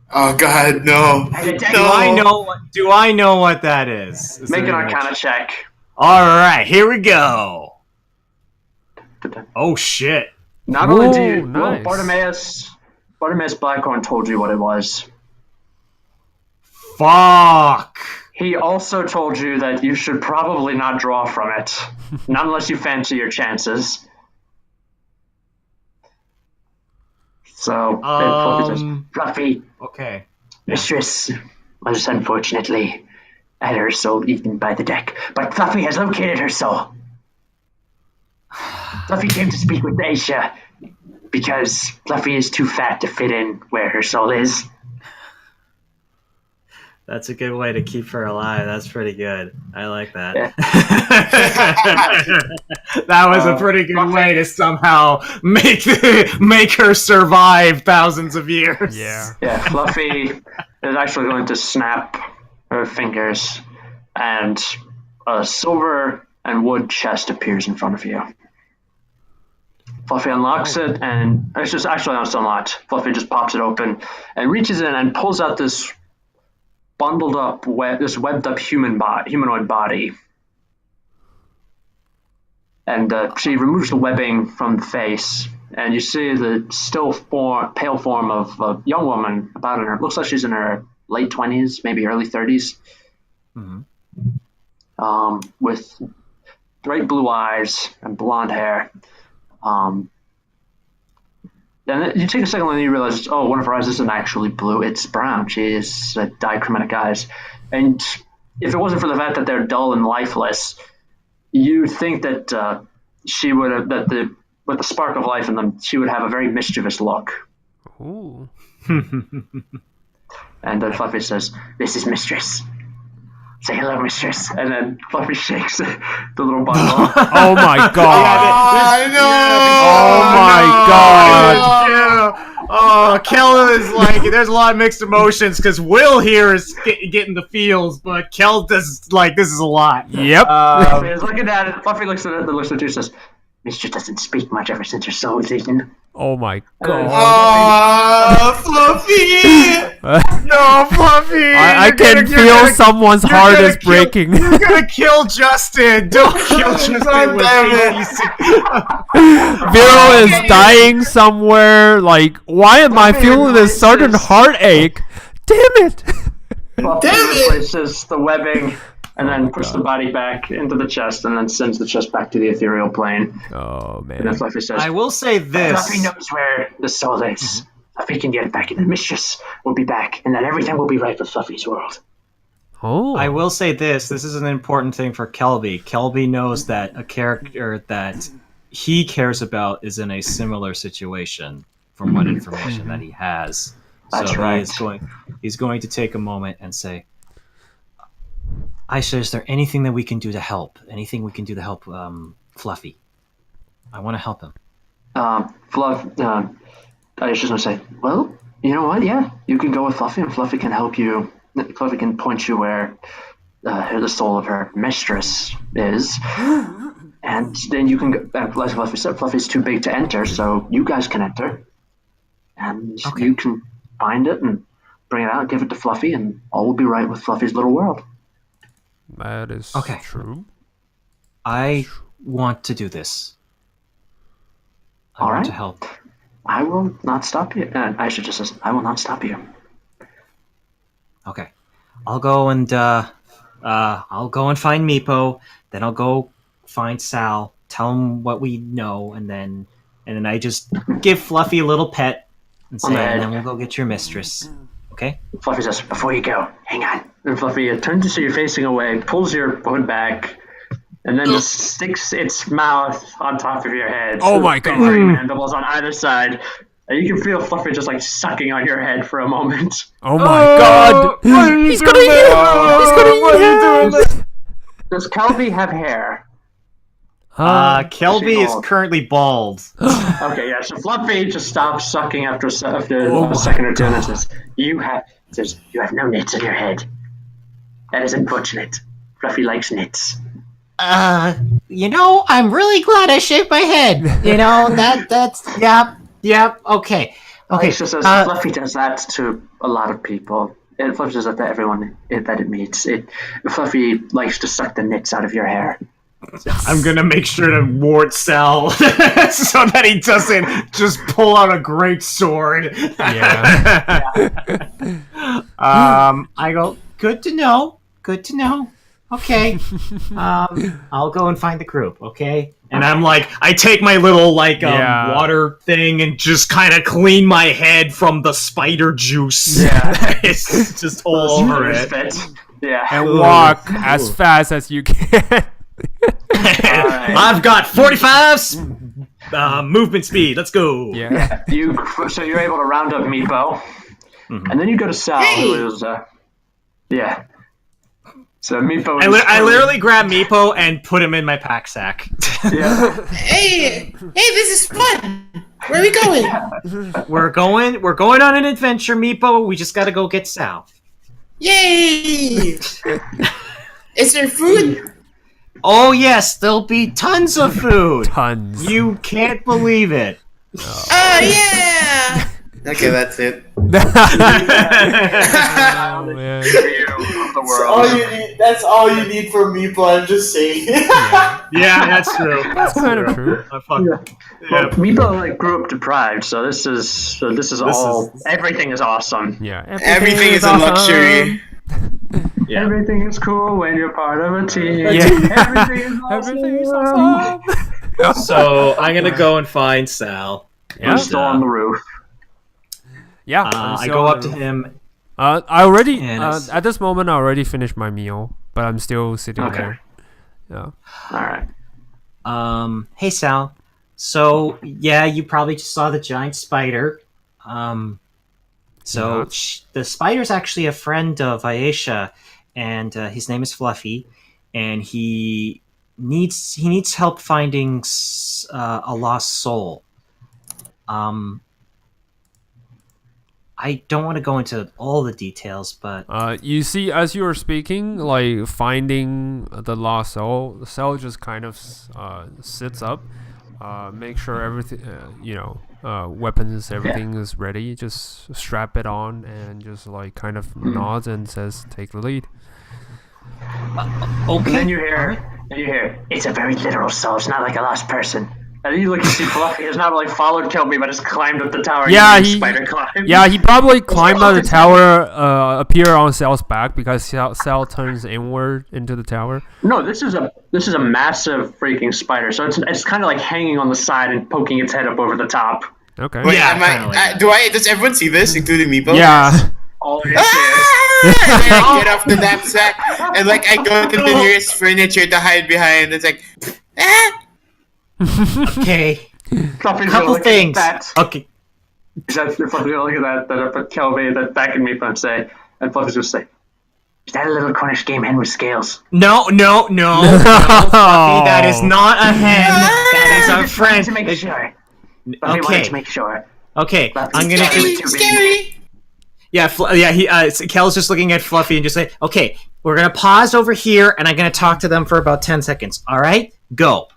Oh God, no! Do I know what that is? Make an Arcana check. All right, here we go. Oh shit! Not only do you, nice. Bartimaeus Blackhorn told you what it was. Fuck. He also told you that you should probably not draw from it, not unless you fancy your chances. So, Fluffy, Okay. Mistress was unfortunately had her soul eaten by the deck, but Fluffy has located her soul. Fluffy came to speak with Aisha because Fluffy is too fat to fit in where her soul is. That's a good way to keep her alive. That's pretty good. I like that. Yeah. That was a pretty good way to somehow make her survive thousands of years. Yeah. Yeah, Fluffy is actually going to snap her fingers, and a silver and wood chest appears in front of you. Fluffy unlocks it, and it's just actually not unlocked. Fluffy just pops it open and reaches in and pulls out this bundled up, this webbed up humanoid body. And she removes the webbing from the face, and you see the still pale form of a young woman, looks like she's in her late 20s, maybe early 30s, with bright blue eyes and blonde hair. And you take a second and you realize, oh, one of her eyes isn't actually blue, it's brown. She has dichromatic eyes. And if it wasn't for the fact that they're dull and lifeless, you'd think that she would have, with the spark of life in them, she would have a very mischievous look. Ooh. And then Fluffy says, "This is Mistress. Say hello, Mistress." And then Fluffy shakes the little bundle. Oh my god. I know. Oh my god. Yeah. Oh, Kel is like, there's a lot of mixed emotions because Will here is getting the feels, but Kel does like, this is a lot. Yep. Fluffy is looking at it. Fluffy looks at it and looks at you and says, "Mistress doesn't speak much ever since her soul was eaten." Oh my And then god. Fluffy! No, Fluffy! I can feel someone's heart is breaking. You're gonna kill Justin! Don't kill Justin God with damn it. ABC. Vero is dying somewhere. Like, why am I feeling this sudden heartache? Damn it! Fluffy Damn it! replaces the webbing and then puts the body back into the chest and then sends the chest back to the ethereal plane. Oh And then man. Fluffy says, I will say this. Fluffy knows where the soul is. Fluffy can get it back, and the Mistress will be back, and then everything will be right with Fluffy's world. Oh. I will say this. This is an important thing for Kelby. Kelby knows that a character that he cares about is in a similar situation from what information that he has. That's so right. He's going to take a moment and say, Aisha, is there anything that we can do to help? Anything we can do to help Fluffy? I want to help him. I was just going to say, well, you know what? Yeah, you can go with Fluffy, and Fluffy can help you. Fluffy can point you where the soul of her mistress is. And then you can go. Like Fluffy said, Fluffy's too big to enter, so you guys can enter. And you can find it and bring it out, give it to Fluffy, and all will be right with Fluffy's little world. That is Okay. true. I want to do this. I All want right. to help. I will not stop you. Aisha just says, "I will not stop you." Okay. I'll go and find Meepo. Then I'll go find Sal. Tell him what we know, and then I just give Fluffy a little pet and say, and then we'll go get your mistress. Okay. Fluffy says, "Before you go, hang on." And Fluffy turns to see you facing away, pulls your hood back, and then just sticks its mouth on top of your head. Oh my god! Mandibles on either side. And you can feel Fluffy just like sucking on your head for a moment. Oh my god! He's gonna eat him! He's gonna eat him! Does Kelby have hair? Kelby is currently bald. Okay, yeah. So Fluffy just stops sucking after a second or two, and says, "You have no nits on your head. That is unfortunate. Fluffy likes nits." I'm really glad I shaved my head. That's yep. Okay. So says Fluffy does that to a lot of people. And Fluffy does that to everyone that it meets. Fluffy likes to suck the nits out of your hair. I'm gonna make sure to ward Sal so that he doesn't just pull out a great sword. Yeah. I go, good to know. Okay. I'll go and find the group, okay? And I'm like, I take my little water thing and just kind of clean my head from the spider juice. Yeah. It's just all over it. Yeah. And walk as fast as you can. I've got 45 movement speed. Let's go. Yeah. So you're able to round up Meepo, and then you go to Sal, who is So Meepo. I literally grab Meepo and put him in my pack sack. Yeah. Hey, this is fun. Where are we going? We're going on an adventure, Meepo. We just gotta go get Sal. Yay! Is there food? Oh yes, there'll be tons of food. Tons. You can't believe it. Oh yeah! Okay, that's it. Oh, man. That's all you need from Meepo, I'm just saying. Yeah, that's true. That's kind of true. Well, Meepo grew up deprived, so this is everything is awesome. Yeah. Everything is a luxury. Yeah. Everything is cool when you're part of a team. Yeah. Everything is awesome. So I'm gonna go and find Sal. I'm still on the roof. Yeah. I go up to him. I already And at this moment I already finished my meal, but I'm still sitting there. Yeah. All right. Hey Sal. So yeah, you probably just saw the giant spider. The spider's actually a friend of Aisha, and his name is Fluffy, and he needs help finding a lost soul. I don't want to go into all the details, but You see, as you were speaking, finding the lost soul, the cell just kind of sits up, make sure everything, weapons, everything is ready. Just strap it on and just kind of nods and says, "Take the lead." okay. And then you hear, it's a very literal soul. It's not like a lost person. And then you look and see Fluffy has not only followed Kelby, but has climbed up the tower. Yeah, spider climb. Yeah, he probably climbed up the tower, appear on Sal's back because Sal turns inward into the tower. No, this is a massive freaking spider. So it's kind of like hanging on the side and poking its head up over the top. Okay. Wait, Yeah, does everyone see this, including Meepo? Yeah. All of you see it. And then I get off the knapsack and I go to the nearest furniture to hide behind. It's like, Okay. Fluffy's Couple gonna look things. At that. Okay. Fluffy's gonna look at that up at Kelby, that back in Meepo and say, and Fluffy's gonna say, "Is that a little Cornish game hen with scales?" No, Fluffy, that is not a hen. That is our friend. To make sure. Fluffy wanted to make sure. Okay. I'm gonna scary. Yeah, Kel's just looking at Fluffy and just say, "Okay, we're gonna pause over here, and I'm gonna talk to them for about 10 seconds. All right, go."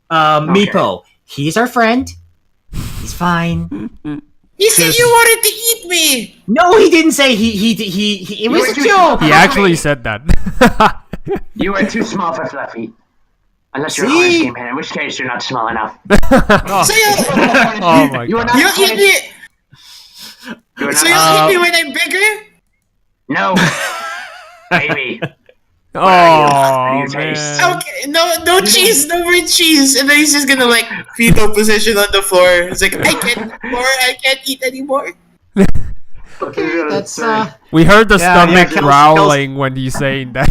Meepo, he's our friend. He's fine. You said you wanted to eat me. No, he didn't say he it was a joke. He actually said that. You are too small for Fluffy. Unless you're a See? Cornish game hen, in which case you're not small enough. So Oh my You are god. not you'll eat me. You are So not you'll eat me when I'm bigger. No, baby. Oh you taste? man. Okay, no cheese, no more cheese, and then he's just gonna like fetal position on the floor. It's like I can't eat anymore. Okay, that's We heard the Yeah, stomach Kel's- growling when he's saying that.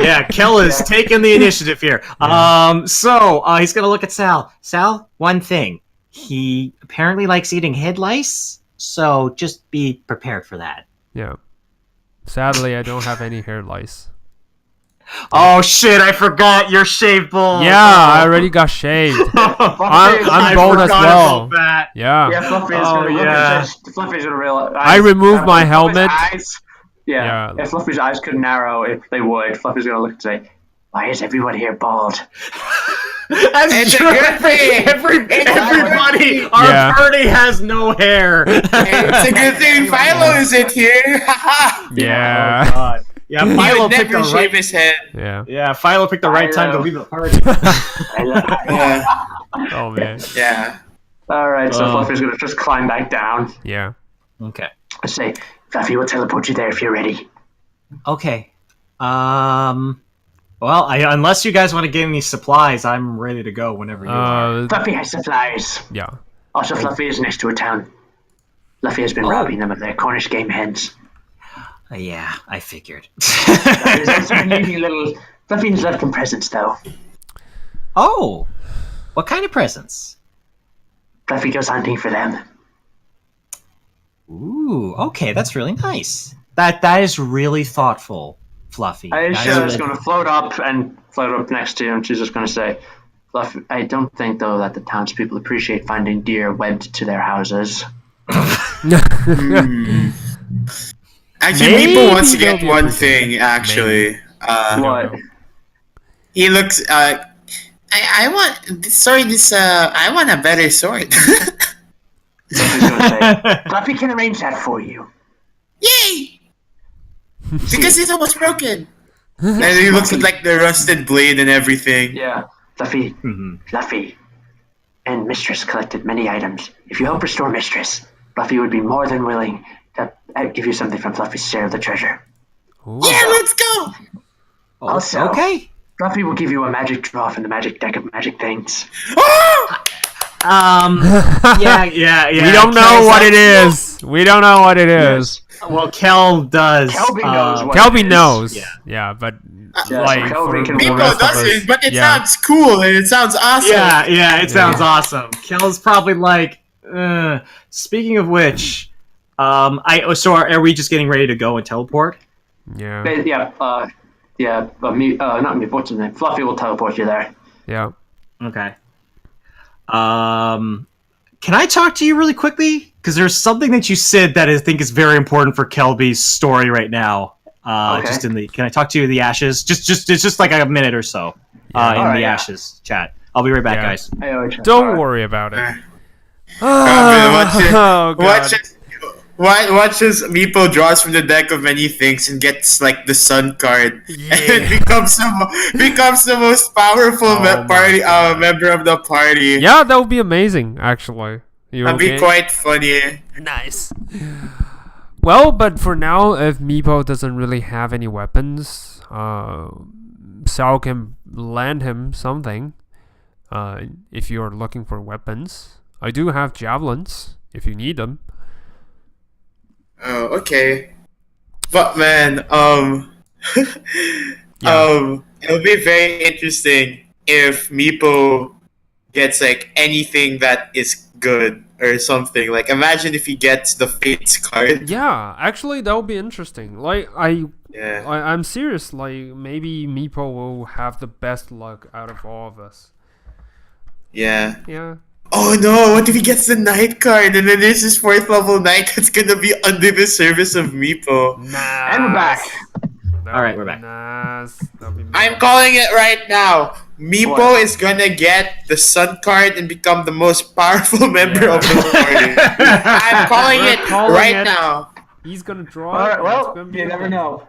Yeah, Kel is taking the initiative here. So he's gonna look at Sal. Sal, one thing. He apparently likes eating head lice, so just be prepared for that. Yeah. Sadly, I don't have any hair lice. Oh shit! I forgot you're shaved bald. Yeah, I already got shaved. I'm bald as forgot well. about that. Yeah. Yeah, Fluffy's Oh, gonna look yeah. at Fluffy's gonna realize. I removed my Fluffy's helmet. Eyes, Yeah. if Fluffy's eyes could narrow, if they would, Fluffy's gonna look and say, "Why is everyone here bald?" That's It's a true. good thing. Everybody, our Yeah. party has no hair. It's a good thing Philo isn't here. Haha. Oh, Yeah. God. Yeah, He Philo would picked the never shave right. his head. Yeah. Yeah, Philo picked the right time to Philo. leave the party. Yeah. Oh man. Yeah. All right, so Oh. Fluffy's gonna just climb back down. Yeah. Okay. I say, Fluffy will teleport you there if you're ready. Okay. Well, unless you guys want to get any supplies, I'm ready to go whenever you are. Fluffy has supplies. Yeah. Also, Fluffy is next to a town. Fluffy has been robbing them of their Cornish game hens. Yeah, I figured. He's also been leaving little. Fluffy's left them presents, though. Oh, what kind of presents? Fluffy goes hunting for them. Ooh, okay, that's really nice. That is really thoughtful, Fluffy. That is Aisha is really- going to float up and float up next to you, and she's just going to say, Fluffy, I don't think, though, that the townspeople appreciate finding deer webbed to their houses. Actually, Maybe people wants to they'll get be one able to. thing. Actually, What? he looks. I want. Sorry, this. I want a better sword. Fluffy's going to say, Fluffy can arrange that for you. Yay! Because it's almost broken. And he looks at like the rusted blade and everything. Yeah. Fluffy, Fluffy, and Mistress collected many items. If you help restore Mistress, Fluffy would be more than willing to give you something from Fluffy's share of the treasure. Ooh. Yeah, let's go. Also, Okay. Fluffy will give you a magic draw from the magic deck of magic things. Oh! Yeah. We don't know what it is. We don't know what it is. Well, Kel does. Kelby knows what Kelby it is. knows. Yeah. Yeah, but Yeah, like so for Kelby can the People rest of us, doesn't, but it yeah. sounds cool and it sounds awesome. Yeah, it sounds awesome. Kel's probably like. Speaking of which, so are we just getting ready to go and teleport? Yeah. Not me, what's his name? Fluffy will teleport you there. Yeah. Okay. Can I talk to you really quickly? Because there's something that you said that I think is very important for Kelby's story right now. Okay. Just in the. Can I talk to you in the ashes? It's just like a minute or so. In Alright, the yeah. ashes chat. I'll be right back, Yeah. guys. Don't worry about it. God, Oh, watch God. it. Watch as Meepo draws from the deck of many things and gets like the sun card and becomes the most powerful Oh my party God. member of the party. Yeah, that would be amazing, actually. You That'd okay? be quite funny. Nice. Well, but for now, if Meepo doesn't really have any weapons, Sal can lend him something. If you're looking for weapons, I do have javelins if you need them. Oh, okay. But man, it'll be very interesting if Meepo gets like anything that is good or something. Like imagine if he gets the Fates card. Yeah, actually, that would be interesting. Like Yeah. I'm serious. Like maybe Meepo will have the best luck out of all of us. Yeah. Yeah. Oh no, what if he gets the Knight card and then there's this 4th level Knight that's gonna be under the service of Meepo? Nice. And we're back. All right, we're back. Nice. That'll be I'm calling it right now. Meepo What? is gonna get the Sun card and become the most powerful member Yeah. of the party. I'm calling We're it calling right it. now. He's gonna draw. All right, it, well, it's gonna be you never amazing. know.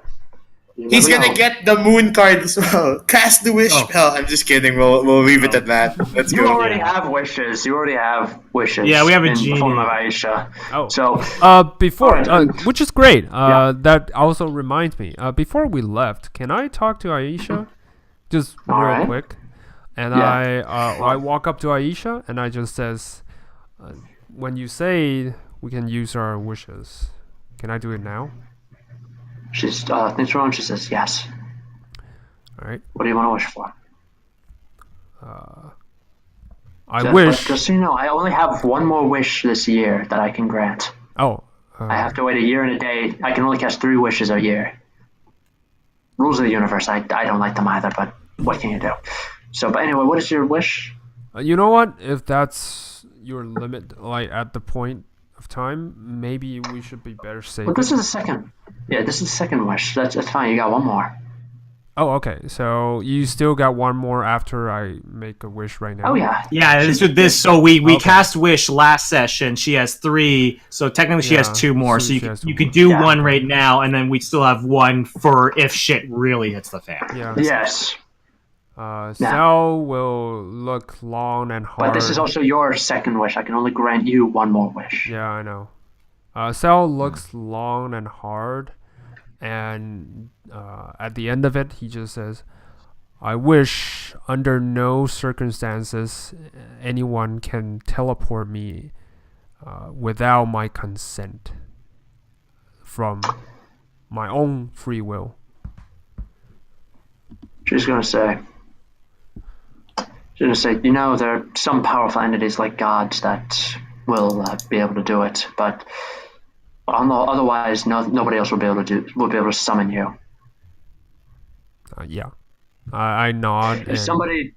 He's gonna get the moon card as well. Cast the wish spell. I'm just kidding. We'll leave it at that. Let's You go. already have wishes. You already have wishes. Yeah, we have a in the genie. form of Aisha. Oh. So Before, Alright. which is great. That also reminds me. Before we left, can I talk to Aisha, just real Alright. quick? And Yeah. I walk up to Aisha and I just says, when you say we can use our wishes, can I do it now? she's thinks around. She says yes. All right. What do you want to wish for? I But wish. just so you know, I only have one more wish this year that I can grant. Oh. I have to wait a year and a day. I can only cast 3 wishes a year. Rules of the universe. I don't like them either, but what can you do? So, but anyway, what is your wish? You know what? If that's your limit, like at the point of time, maybe we should be better safe. Well, this is the second. Yeah, this is the second wish. That's fine. You got one more. Oh, okay. So you still got one more after I make a wish right now. Oh yeah. Yeah, this. So we Okay. cast wish last session. She has 3, so technically she has Yeah, 2 more. so So she has 2 you could more. do Yeah. one right now, and then we still have one for if shit really hits the fan. Yeah. Yes. Sal will look long and hard. But this is also your second wish. I can only grant you one more wish. Yeah, I know. Sal looks long and hard, and at the end of it, he just says, I wish under no circumstances anyone can teleport me without my consent from my own free will. She's gonna say, you know, there are some powerful entities like gods that will be able to do it, but otherwise, nobody else will be able to summon you. Yeah. I nod. If And, somebody,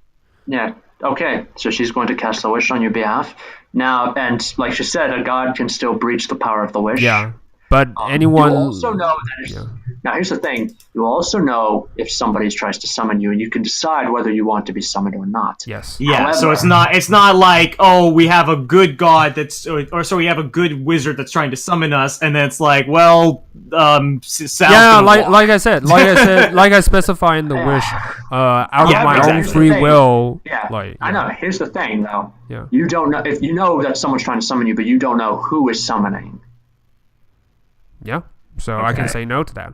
yeah, okay. So she's going to cast the wish on your behalf now, and like she said, a god can still breach the power of the wish. yeah. But anyone. You also know that. Yeah. Now, here's the thing: you also know if somebody tries to summon you, and you can decide whether you want to be summoned or not. Yes. Yeah, so However- it's not like, oh, we have a good god that's or so we have a good wizard that's trying to summon us, and then it's like, well, Sal's Yeah, gonna walk. like I said, like I specify in the wish, out Yeah, of my exactly. own Here's the free thing. will. Yeah, Like, I know. Here's the thing, though. Yeah. You don't know if you know that someone's trying to summon you, but you don't know who is summoning. Yeah. So I can Okay. say no to that,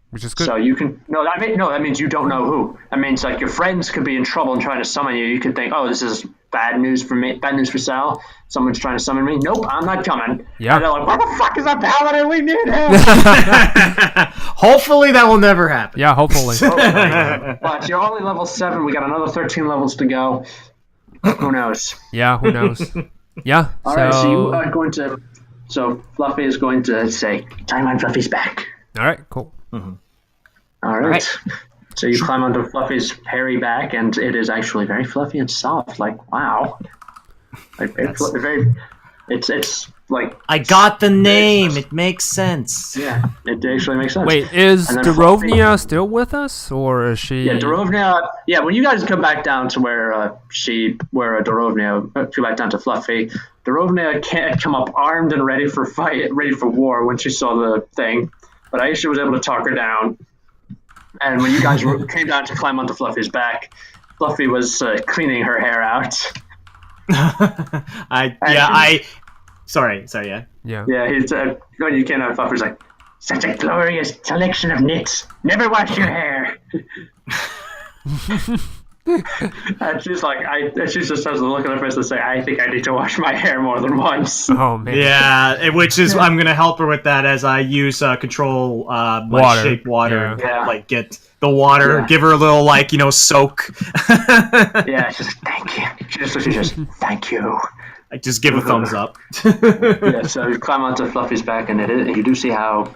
which is good. So you can that means you don't know who. That means like your friends could be in trouble and trying to summon you. You could think, oh, this is bad news for me. Bad news for Sal. Someone's trying to summon me. Nope, I'm not coming. Yeah. And they're like, what the fuck is that paladin? We need him. Hopefully that will never happen. Yeah, hopefully. But you're only level 7. We got another 13 levels to go. Who knows? Yeah, who knows? Yeah. All right, so you are going to. So Fluffy is going to say, "Time on Fluffy's back." All right, cool. All right. So you climb onto Fluffy's hairy back, and it is actually very fluffy and soft. Like wow, like it's like I got the name. It makes sense. yeah, it actually makes sense. Wait, is And then Darovnia still with us, or is she? Yeah, Darovnia. Yeah, when you guys come back down to where Darovnia, go back down to Fluffy, Darovnia can't come up armed and ready for fight, ready for war when she saw the thing, but Aisha was able to talk her down. And when you guys came down to climb onto Fluffy's back, Fluffy was cleaning her hair out. Sorry, yeah. Yeah. Yeah, he's when you came out, Fluffy's like, such a glorious collection of knits. Never wash your hair. And she's like, she just has a look on her face and say, I think I need to wash my hair more than once. Oh man. Yeah, which is I'm gonna help her with that as I use control my Water. shape water, Yeah. like get the water, Yeah. give her a little soak. Yeah, she's like, thank you. She just thank you. I just give a thumbs up. Yeah, so you climb onto Fluffy's back, and you do see how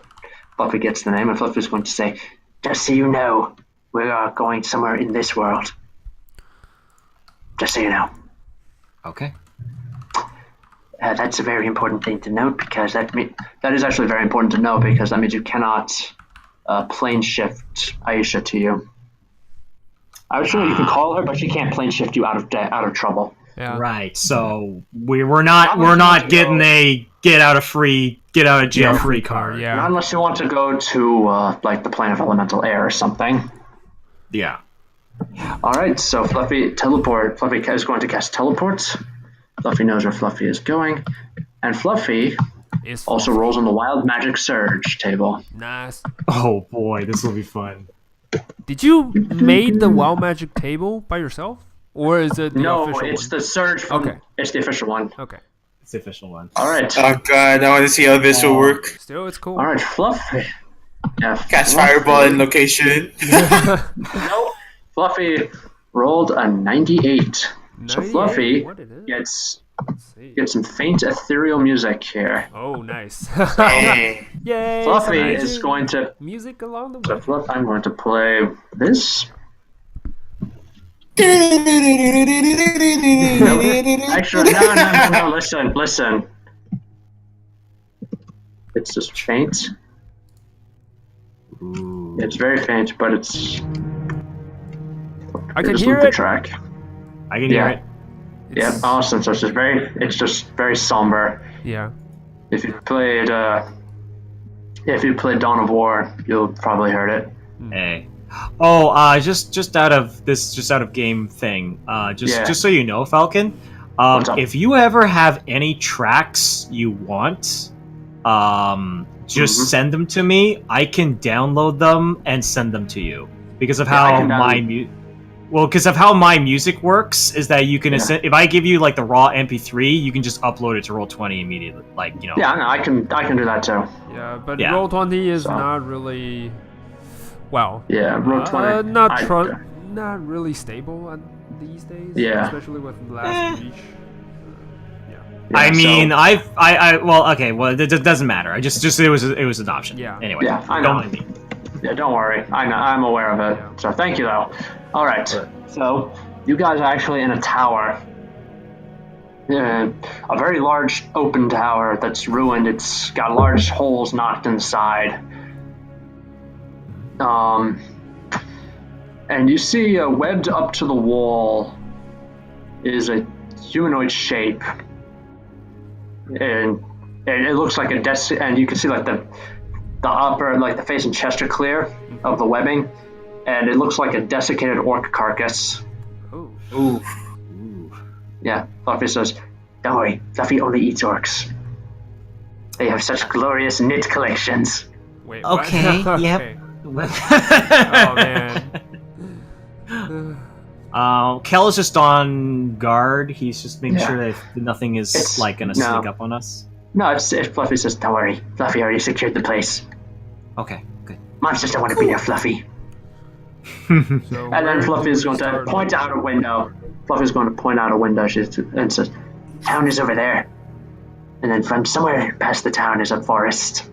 Fluffy gets the name, and Fluffy's going to say, just so you know, we are going somewhere in this world. Just so you know. Okay. That's a very important thing to note, because that is actually very important to know, because that means you cannot plane shift Aisha to you. I was sure you can call her, but she can't plane shift you out of trouble. Yeah. Right. So we're not getting a get out of jail free card. Yeah. Not unless you want to go to like the plane of elemental air or something. Yeah. All right. So Fluffy is going to cast teleport. Fluffy knows where Fluffy is going, and Fluffy It's also rolls on the Wild Magic Surge table. nice. Oh boy, this will be fun. Did you made the Wild Magic table by yourself, or is it the No, official it's one? the Surge from. Okay. It's the official one. Okay. It's the official one. All right. Oh god, I want to see how this will work. Still, it's cool. All right, Fluffy. Yeah, Cast Fluffy- fireball in location. No, Fluffy rolled a 98. So 98, Fluffy what it is? gets Let's see. some faint ethereal music here. Oh, nice. Hey. Yay! Fluffy some is music. going to. music along the So way. Fluff, I'm going to play this. Actually, no. Listen. It's just faint. Ooh. It's very faint, but it's. I can Just hear loop the it. track. I can hear Yeah. it. Yeah, It's- awesome. So it's just very somber. Yeah. If you played Dawn of War, you'll probably heard it. Hey. Oh, just out of game thing. Yeah. Just so you know, Falcon. What's up? If you ever have any tracks you want, just Mhm. send them to me. I can download them and send them to you because of Yeah, I how can because of how my music works is that you can Yeah. if I give you like the raw MP3, you can just upload it to Roll20 immediately. Like Yeah, I can do that too. Yeah, but Yeah. Roll20 is So- not really. Well. Yeah, Roll20. Not really stable these days. Yeah. Especially with Last Reach. I Yeah, mean, so- it doesn't matter. I just it was an option. Yeah. Anyway, Yeah, I don't know. mind me. Yeah, don't worry. I'm aware of it. Yeah. So thank you though. All right. So you guys are actually in a tower. A very large open tower that's ruined. It's got large holes knocked in the side. And you see webbed up to the wall is a humanoid shape, and it looks like a desk. And you can see like the upper, like the face and chest are clear of the webbing, and it looks like a desiccated orc carcass. Oh. Ooh. Yeah, Fluffy says, "Don't worry, Fluffy only eats orcs. They have such glorious knit collections." Wait. what? Okay, yep. Okay. Oh man. Kel is just on guard. He's just making Yeah. sure that nothing is It's- like gonna no. sneak up on us. No, it's Fluffy says, "Don't worry, Fluffy already secured the place. Okay, good. Monsters don't want to be near Fluffy." So And where then do Fluffy is we going to start? point out a window. Fluffy's going to point out a window and says, "Town is over there. And then from somewhere past the town is a forest."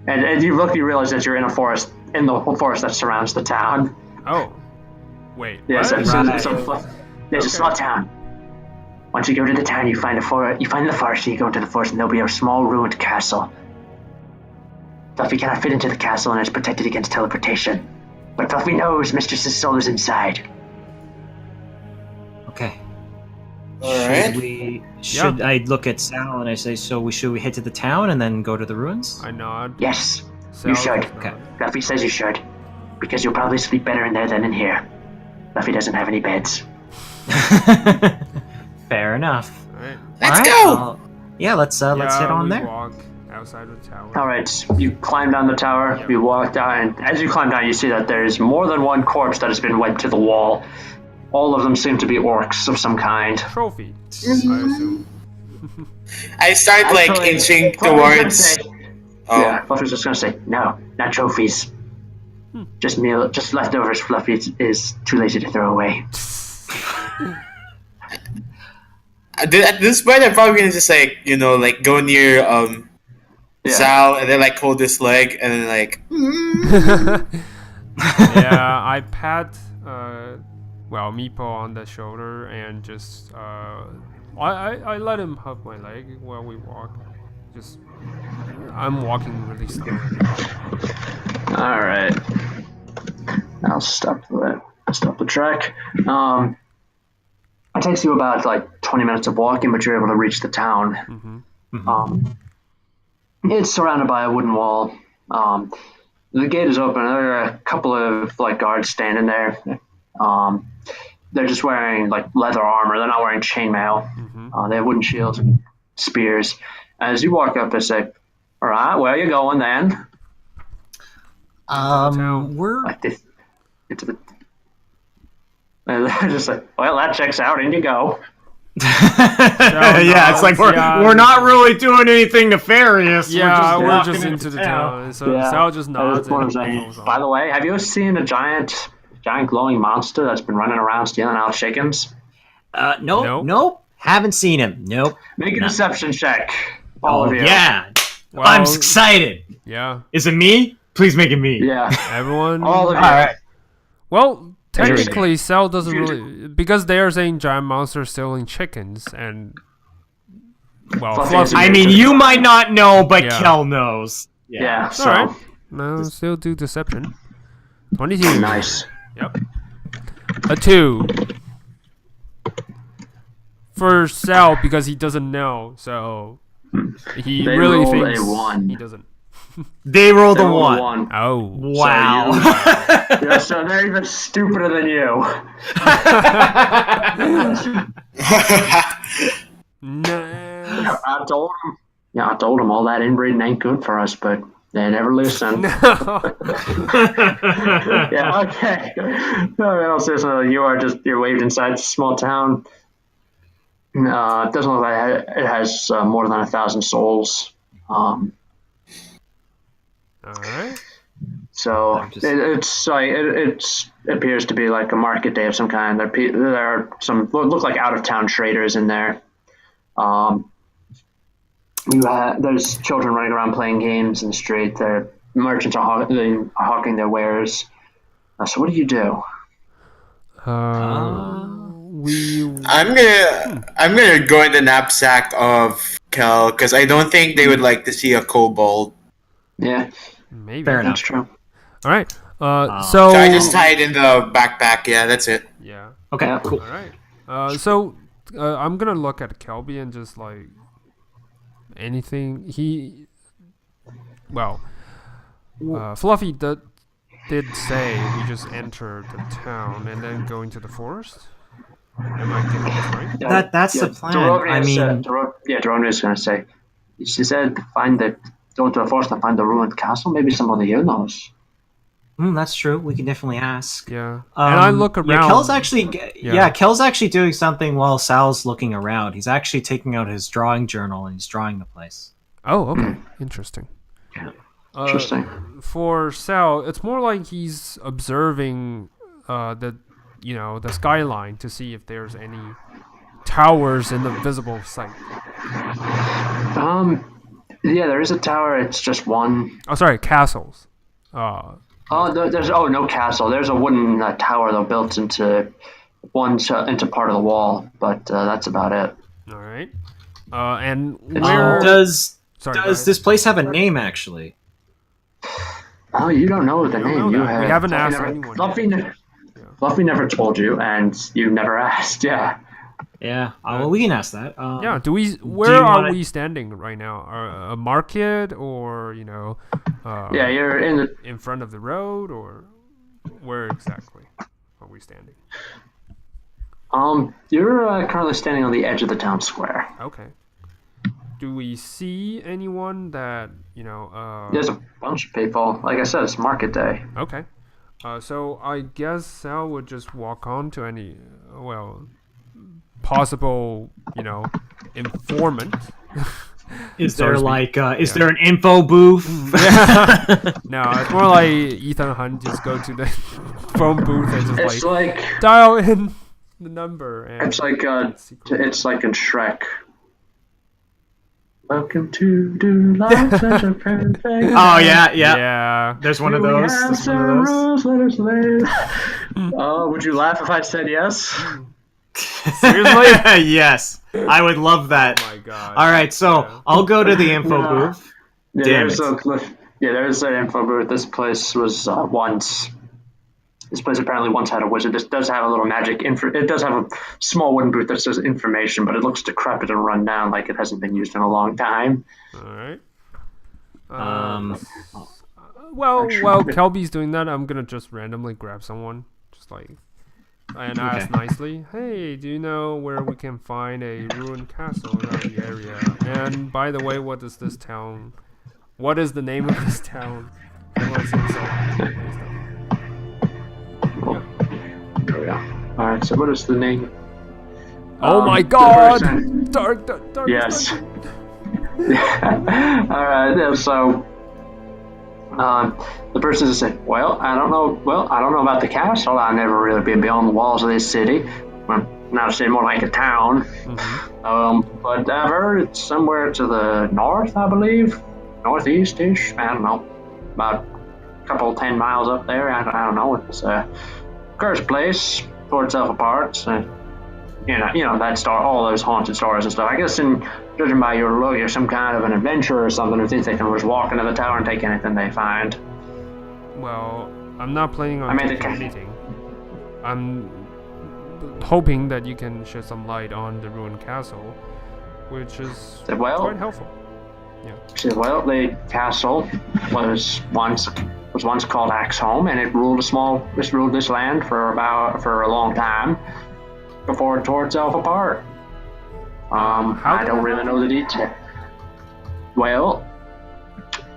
And you realize that you're in a forest, in the whole forest that surrounds the town. Oh. Wait. Yeah, what? so Right. there's a Okay. small town. Once you go to the town, you find the forest, and you go into the forest, and there'll be a small ruined castle. Fluffy cannot fit into the castle and is protected against teleportation. But Fluffy knows Mistress's soul is inside. Okay. Alright. Should I look at Sal and I say, should we head to the town and then go to the ruins? I nod. Yes, Sal you should. just Okay. nods. Fluffy says you should. Because you'll probably sleep better in there than in here. Fluffy doesn't have any beds. Fair enough. Alright. Let's Alright, go! well, yeah, let's head on we there. walk outside the tower. Alright, you climb down the tower, Yep. you walk down, and as you climb down, you see that there's more than one corpse that has been webbed to the wall. All of them seem to be orcs of some kind. Trophy. I assume. I start like Actually, inching Fluffy's gonna towards. say- Oh, Yeah, Fluffy's just gonna say, no, not trophies. Just leftovers Fluffy is too lazy to throw away. at this point, I'm probably gonna just like like go near Yeah. Zal and then like hold his leg and then like. Yeah, I pat Meepo on the shoulder and just I let him hug my leg while we walk. Just I'm walking really slowly. Alright. I'll stop the track. It takes you about like 20 minutes of walking, but you're able to reach the town. It's surrounded by a wooden wall. The gate is open. There are a couple of like guards standing there. They're just wearing like leather armor. They're not wearing chainmail. They have wooden shields and spears. As you walk up, they say, "All right, where are you going then?" We're Like this, into the. And they're just like, "Well, that checks out. In you go." Yeah, it's like we're not really doing anything nefarious. Yeah, we're we're just just walking into the town. So Yeah. Sal just nods. One And was like, goes on. by the way, have you ever seen a giant glowing monster that's been running around stealing Al chickens? nope. Haven't seen him. Nope. Make a deception check. All of you. Yeah, Well, I'm excited. Yeah, Is it me? Please make it me. Yeah. everyone. All of you. All right. Well, Interesting. technically, Sal doesn't really, because they are saying giant monsters stealing chickens, and well, Fluffy Fluffy. is I mean, you might not know, but Yeah. Kel knows. Yeah. So All right. No, still do deception. 22. nice. Yep. A 2. For Sal, because he doesn't know, so he They really rolled a thinks 1. he doesn't. They rolled They a rolled one. Oh. Wow. Yeah, so they're even stupider than you. No. I told them. Yeah, I told them all that inbreeding ain't good for us, but they never listen. Yeah, okay. No, so you're waved inside a small town. It doesn't look like it has more than 1,000 souls. All right. So it's like it appears to be like a market day of some kind. There are some look like out of town traders in there. There's children running around playing games in the street. Their merchants are hawking their wares. So what do you do? I'm gonna go in the knapsack of Kel because I don't think they would like to see a kobold. Yeah, Maybe. Fair enough. that's true. All right. So So I just tie it in the backpack. Yeah, that's it. yeah. Okay, Yeah. cool. All right. So I'm gonna look at Kelby and just like anything Fluffy did say we just enter the town and then go into the forest. Am I getting this right? Yeah, That's the plan. I mean, Dorone is going to say. She said, go to the forest and find the ruined castle. Maybe somebody here knows. that's true. We can definitely ask. Yeah. And I look around. Yeah, Kel's actually doing something while Sal's looking around. He's actually taking out his drawing journal and he's drawing the place. Oh, okay. Interesting. Interesting. For Sal, it's more like he's observing the skyline to see if there's any towers in the visible sight. Yeah, there is a tower. It's just one. Oh, sorry, castles. There's no castle. There's a wooden tower though built into into part of the wall, but that's about it. All right. And where Does Sorry, go ahead. this place have a name actually? Oh, you don't know the name. know You that. We haven't asked anyone Fluffy never told you, and you never asked. Yeah. Yeah. Well, we can ask that. Yeah. Where you are wanna- we standing right now? A market, or Yeah, you're in front of the road, or where exactly are we standing? You're currently standing on the edge of the town square. Okay. Do we see anyone that There's a bunch of people. Like I said, it's market day. Okay. So I guess Sal would just walk on to any possible informant. Is So there to speak. like is there an info booth? No, it's more like Ethan Hunt just go to the phone booth and just It's like dial in the number. And it's like in Shrek. Welcome to Do Life Such a Perfect. Oh yeah. yeah. There's one of We those. have There's one some of those. rules, let us live. Would you laugh if I said yes? Seriously? Yes, I would love that. Oh my god. All right, so I'll go to the info Yeah. booth. Yeah, Damn there's an info booth. This place was once This place apparently once had a wizard. This does have a little magic it does have a small wooden booth that says information, but it looks decrepit and run down like it hasn't been used in a long time. Alright. While Kelby's doing that, I'm gonna just randomly grab someone. Just like and ask nicely, hey, do you know where we can find a ruined castle around the area? And by the way, what is this town? What is the name of this town? There we go. Alright, so what is the name? Oh my god! Dark. Yes. Alright, so the person just said, well, I don't know about the castle. I've never really been beyond the walls of this city. Well, not a city, more like a town. Mm-hmm. But I've heard it's somewhere to the north, I believe. Northeast-ish. I don't know. About a couple 10 miles up there. I don't know. It's a cursed place. Tore itself apart. So, you know that all those haunted stories and stuff. I guess judging by your look, you're some kind of an adventurer or something who thinks they can just walk into the tower and take anything they find. Well, I'm not planning on taking anything. I'm hoping that you can shed some light on the ruined castle, which is quite helpful. Yeah. She said, well, the castle was once called Axholm, and it ruled this land for a long time before it tore itself apart. I don't really know the detail. Well,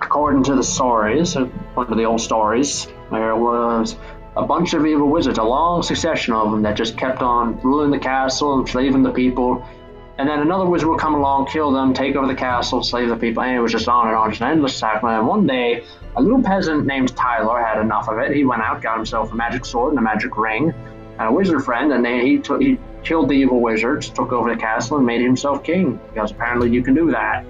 according to the stories, one of the old stories, there was a bunch of evil wizards, a long succession of them that just kept on ruling the castle and enslaving the people. And then another wizard would come along, kill them, take over the castle, slave the people, and it was just on and on, just an endless cycle. And one day, a little peasant named Tyler had enough of it. He went out, got himself a magic sword and a magic ring, and a wizard friend, and he killed the evil wizards, took over the castle, and made himself king, because apparently you can do that.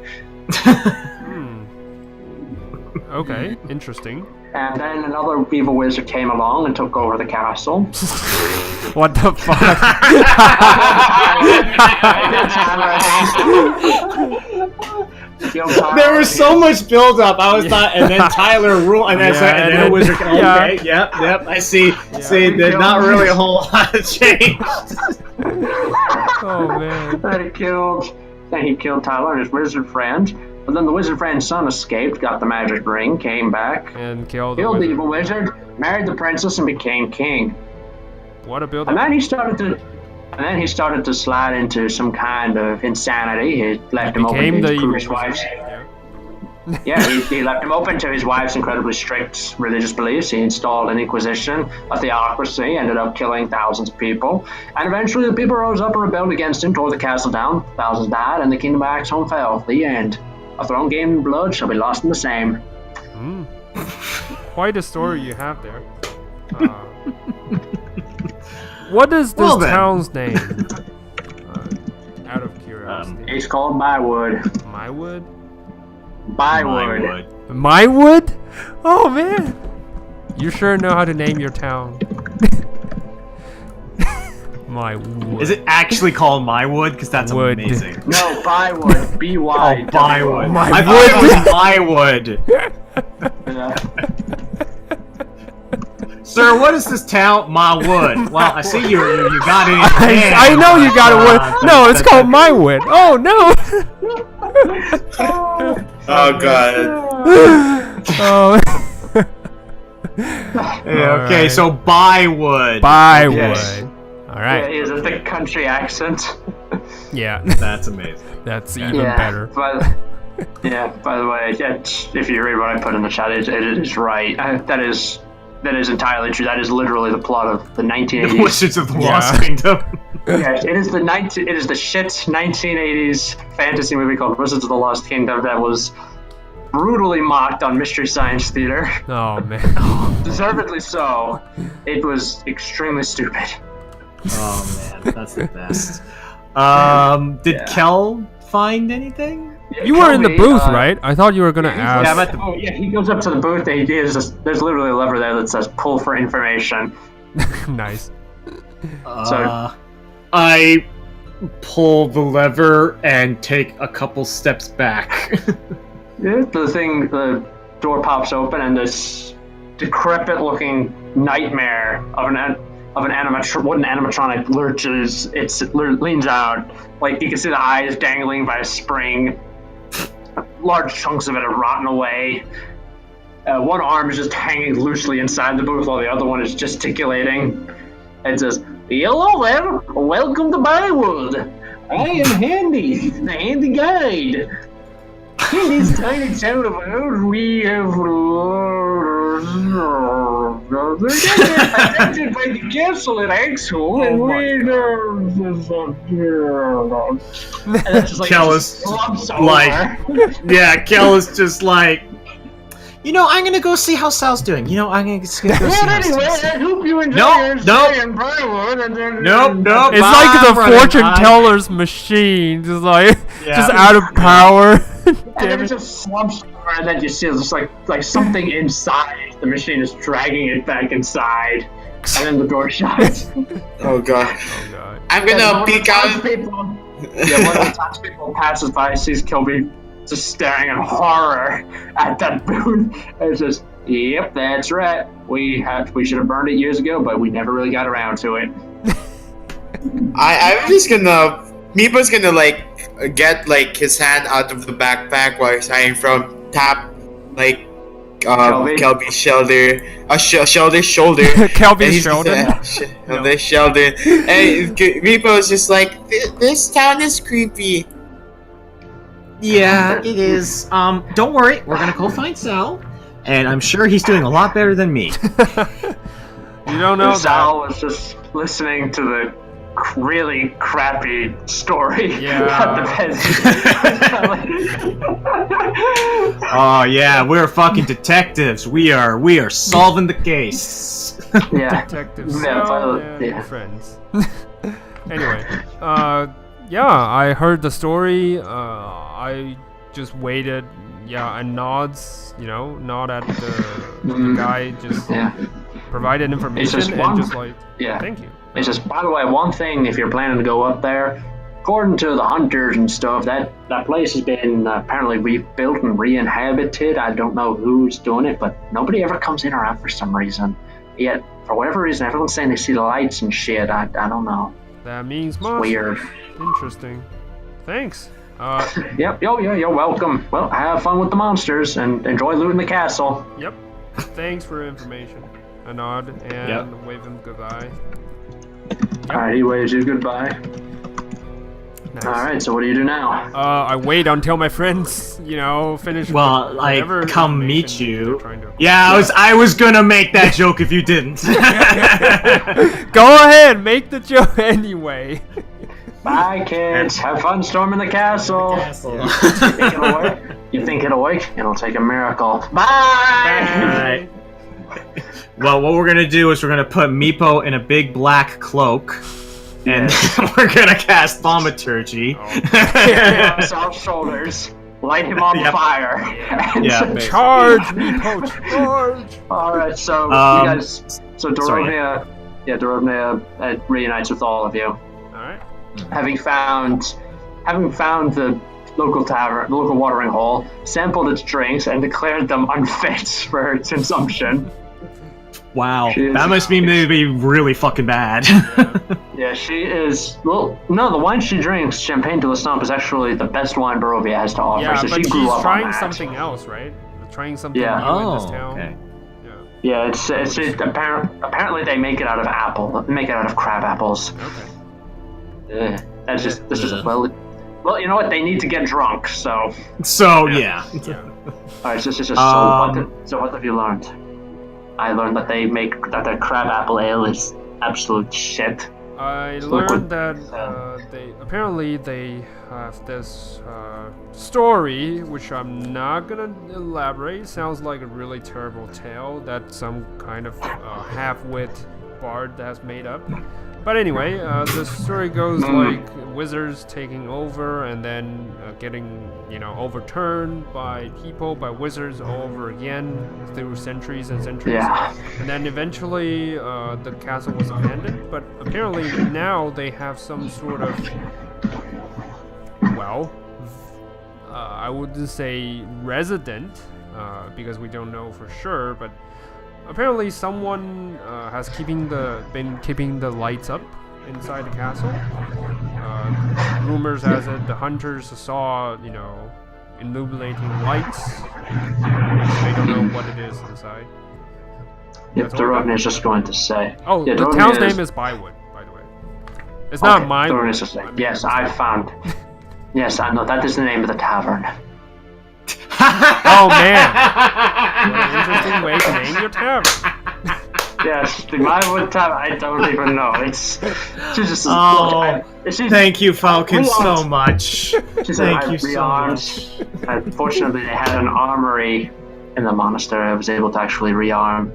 Okay, interesting. And then another evil wizard came along and took over the castle. What the fuck? There was so much build-up. I was thought, and then Tyler ruled, and then a wizard. Okay, yep. I see. Yeah. See, there's not really a whole lot of change. Oh man. Then he killed Tyler and his wizard friend. But then the wizard friend's son escaped, got the magic ring, came back, and killed the evil wizard, married the princess, and became king. What a build-up. And then he started to slide into some kind of insanity. He left him open to his wife's. He left him open to his wife's incredibly strict religious beliefs. He installed an inquisition, a theocracy, ended up killing thousands of people. And eventually the people rose up and rebelled against him, tore the castle down, thousands died, and the kingdom of Axholm fell. The end. A throne gained in blood shall be lost in the same. Quite a story you have there. What is this town's name? Out of curiosity. It's called Bywood. Mywood? Bywood. Mywood? Oh man! You sure know how to name your town. Mywood. Is it actually called Mywood? Because that's amazing. No, Bywood. B-Y. Oh, Bywood. My I thought it was Mywood. Sir, what is this town? Mywood. Well, I see you got it in your hand. I know you got a wood. No, it's called Mywood. Oh no! Oh god. Oh. Okay, right. So Bywood. Bywood. Yes. All right. Is it the country accent? Yeah. That's amazing. That's even better. By the way, if you read what I put in the chat, it is right. That is entirely true. That is literally the plot of the 1980s. The Wizards of the Lost Kingdom. Yes, it is the shit 1980s fantasy movie called Wizards of the Lost Kingdom that was brutally mocked on Mystery Science Theater. Oh man. Deservedly so. It was extremely stupid. Oh man, that's the best. Did Kel find anything? You were in the booth, right? I thought you were gonna ask. Yeah, I'm at the booth. Yeah, he goes up to the booth. There's literally a lever there that says "pull for information." Nice. I pull the lever and take a couple steps back. The door pops open, and this decrepit-looking nightmare of an wooden animatronic lurches. It leans out, like you can see the eyes dangling by a spring. Large chunks of it have rotten away. One arm is just hanging loosely inside the booth, while the other one is gesticulating. It says, "Hello there, welcome to Bywood. I am Handy, the handy guide. In this tiny town of ours, we have protected by the castle at Axel, and and it's just like, Kel is like, yeah, Kel is just like, I'm gonna go see how Sal's doing. I'm just gonna go see how Sal's doing. I hope you enjoy your stay in Briarwood. And then, Nope. It's like the fortune teller's machine, just out of power. And then it just slumps over, and then you see it's just like something inside the machine is dragging it back inside, and then the door shuts. Oh god. Oh god. I'm gonna peek out. One of the townspeople passes by, sees Kilby just staring in horror at that booth. And it's just, yep, that's right. We should have burned it years ago, but we never really got around to it. I'm just gonna. Meepo's gonna get his hand out of the backpack while he's hiding from tap Kelby's shoulder. Kelby's shoulder. Kelby's shoulder. Kelby's shoulder. And Meepo's just like, this town is creepy. Yeah, it is. Don't worry, we're gonna go find Sal, and I'm sure he's doing a lot better than me. You don't know Sal was just listening to the really crappy story. Yeah. Oh yeah, we're fucking detectives. We are solving the case. Yeah. Detectives. Yeah. Friends. Anyway, yeah, I heard the story. I just waited. Yeah, and nods. Nod at the guy. Just provided information and just like, thank you. It's just, by the way, one thing, if you're planning to go up there, according to the hunters and stuff, that place has been apparently rebuilt and re-inhabited. I don't know who's doing it, but nobody ever comes in or out for some reason. Yet, for whatever reason, everyone's saying they see the lights and shit. I don't know. That means much. Weird. Interesting. Thanks. Yep, you're welcome. Well, have fun with the monsters and enjoy looting the castle. Yep. Thanks for information. I nod and wave him goodbye. Alright, he waves you goodbye. Nice. Alright, so what do you do now? I wait until my friends, finish. Well, whatever come meet information you. they're trying to- Yeah, I was gonna make that joke if you didn't. Go ahead, make the joke anyway. Bye, kids. Have fun storming the castle. You think it'll work? It'll take a miracle. Bye! Bye. Well, what we're gonna do is we're gonna put Meepo in a big black cloak, and we're gonna cast Thaumaturgy. On Sal's shoulders. Light him on fire. Charge, Meepo, charge! Alright, so you guys... So Dorovnia... Yeah, Dorovnia reunites with all of you. Alright. Having found the local tavern, the local watering hole, sampled its drinks, and declared them unfit for consumption. Wow, that must mean they'd be really fucking bad. Yeah, she is. Well, no, the wine she drinks, Champagne de la Stomp, is actually the best wine Barovia has to offer. Yeah, so but she she's grew up trying on that. something else, right? Trying something new Yeah. in this town. Okay. Yeah, it's apparently they make it out of apple. They make it out of crab apples. Okay. That's just this is well, you know what? They need to get drunk, so. So yeah. Yeah. All right, so what have you learned? I learned that their crab apple ale is absolute shit. I learned that they have this story, which I'm not gonna elaborate. Sounds like a really terrible tale that some kind of half-wit bard has made up. But anyway, the story goes like wizards taking over and then getting, overturned by people, by wizards all over again through centuries and centuries. Yeah. And then eventually the castle was abandoned, but apparently now they have some sort of, I wouldn't say resident, because we don't know for sure, but apparently someone has been keeping the lights up inside the castle. Rumors has it the hunters saw, illuminating lights. They don't know what it is inside. Yep, Doron is just going to say. Oh, yeah, the Doron town's name is Bywood, by the way. It's not mine. Doron is just saying. Yes, I found. Yes, I know. That is the name of the tavern. Oh man! What an interesting way to name your tavern. Yes, the Bywood Tavern. I don't even know. It's just. Thank you, Falcon, so much. Thank you so much. Unfortunately, they had an armory in the monastery. I was able to actually rearm.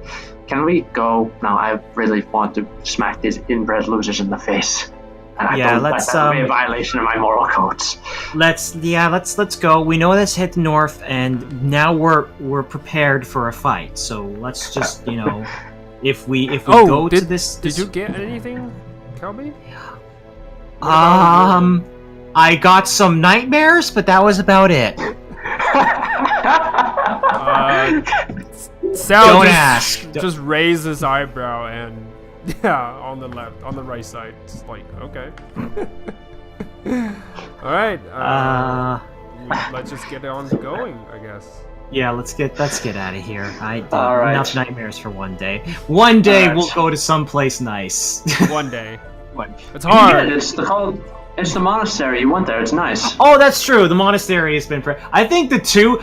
Can we go now? I really want to smack these inbred losers in the face. And let's. That would be a violation of my moral codes. Let's go. We know this hit north, and now we're prepared for a fight. So let's just, if we go to this. Did you get anything, Kelby? I got some nightmares, but that was about it. Sal just raised his eyebrow and on the right side, it's like okay. All right. Let's just get on going, I guess. Yeah, let's get out of here. Enough nightmares for one day. One day we'll go to someplace nice. One day. It's hard. Yeah, it's the monastery. You went there. It's nice. Oh, that's true. The monastery has been. I think the two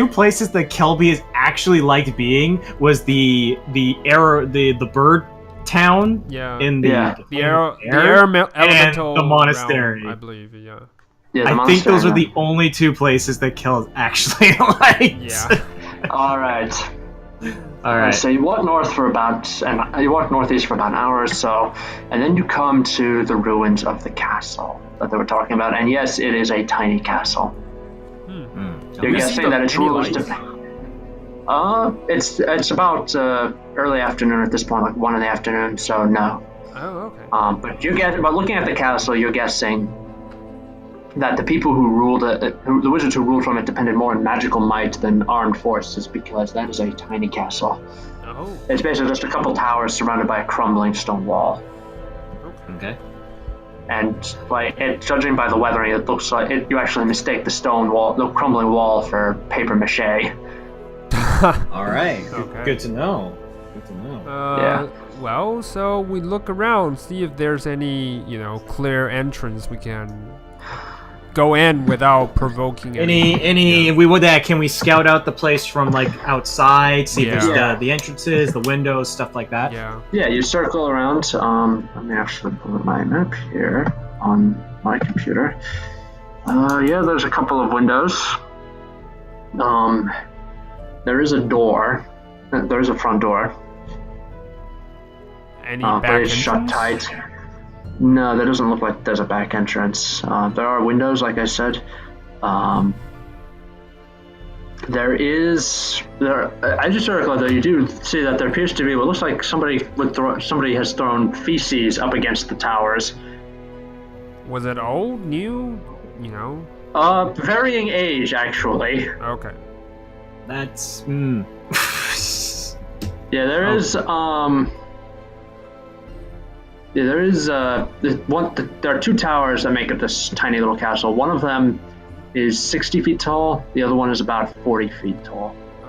places that Kelby has actually liked being was the bird town. Yeah. In the elemental and the monastery. Realm, I believe. Yeah. I think those are the only two places that Kel actually liked. Yeah. All right. So you walk northeast for about an hour or so, and then you come to the ruins of the castle that they were talking about. And yes, it is a tiny castle. You're guessing that its rulers. It's about early afternoon at this point, like 1 in the afternoon. So no. Oh, okay. But looking at the castle, you're guessing that the people who ruled it, the wizards who ruled from it, depended more on magical might than armed forces, because that is a tiny castle. Oh. It's basically just a couple towers surrounded by a crumbling stone wall. Okay. And judging by the weathering, it looks like you actually mistake the crumbling wall for paper mache. All right. Okay. Good to know. Yeah. Well, so we look around, see if there's any, clear entrance we can go in without provoking can we scout out the place from outside, see if there's the entrances, the windows, stuff like that? Yeah, you circle around. Let me actually pull up my map here on my computer. There's a couple of windows. There is a door. There is a front door. Any back but it's entrance? shut tight. No, that doesn't look like there's a back entrance. There are windows, like I said. As you circle, though, you do see that there appears to be what looks like somebody has thrown feces up against the towers. Was it old, new, Varying age, actually. Okay. That's there is there are two towers that make up this tiny little castle. One of them is 60 feet tall. The other one is about 40 feet tall. Oh,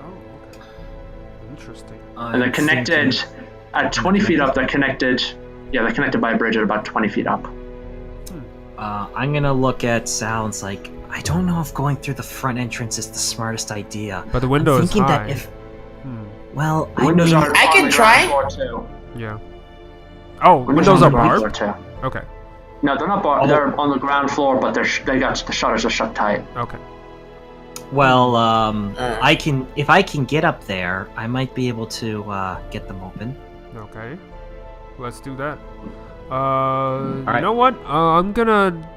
okay. Interesting. And they're connected at 20 feet up. They're connected by a bridge at about 20 feet up. I'm gonna look at Sal and it's like, I don't know if going through the front entrance is the smartest idea. But the window is high. That if, well, I Windows mean, are I on can the try. ground floor, too. Yeah. Oh, windows are barred? Too. Okay. No, they're not barred. They're on the ground floor, but the shutters are shut tight. Okay. Well, if I can get up there, I might be able to get them open. Okay. Let's do that. right. You know what? I'm gonna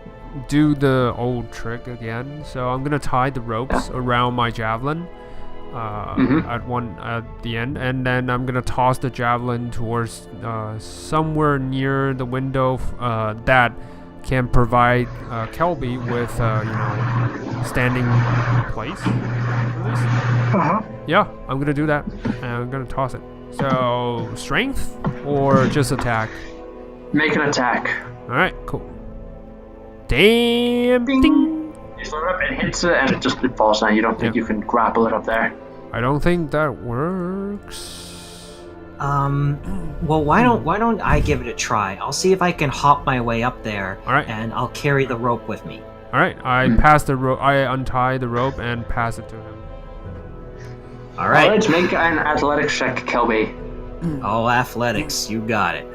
do the old trick again. So I'm gonna tie the ropes around my javelin at the end, and then I'm gonna toss the javelin towards somewhere near the window that can provide Kelby with standing place. At least. Yeah, I'm gonna do that, and I'm gonna toss it. So strength or just attack? Make an attack. All right, cool. Damn. Ding. You throw it up, it hits it, and it falls down. You don't think you can grapple it up there? I don't think that works. Well, why don't I give it a try? I'll see if I can hop my way up there. All right. And I'll carry the rope with me. All right, I pass the rope. I untie the rope and pass it to him. All right. Alright, make an athletics check, Kelby. Oh, athletics, you got it.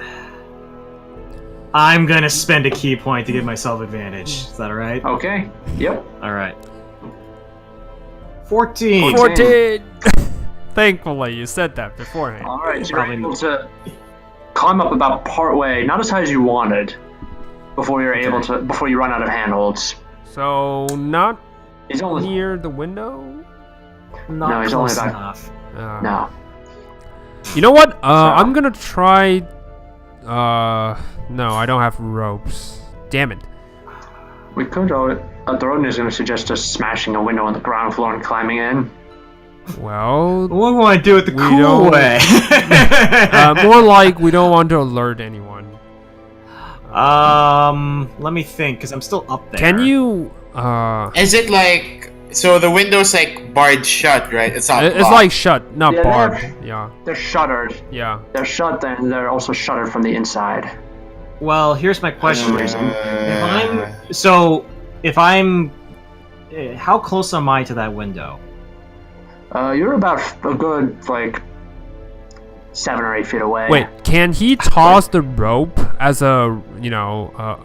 I'm gonna spend a key point to give myself advantage. Is that alright? Okay. Yep. Alright. 14. 14. Thankfully, you said that beforehand. Alright, so you're able to climb up about part way, not as high as you wanted, before you run out of handholds. So not He's only near the window. Not he's close only enough. no. You know what? I'm gonna try. No, I don't have ropes. Damn it. We could. Thorodin is going to suggest us smashing a window on the ground floor and climbing in. Well, What do we want to do it the We cool don't- way? more like we don't want to alert anyone. Let me think, because I'm still up there. Can you? Is it like so? The window's like barred shut, right? It's not. It's locked. like shut, not Yeah, barred. Yeah, They're shuttered. yeah. They're shut, and they're also shuttered from the inside. Well, here's my question. Uh, If I'm, how close am I to that window? You're about a good 7 or 8 feet away. Wait, can he toss the rope as a Well,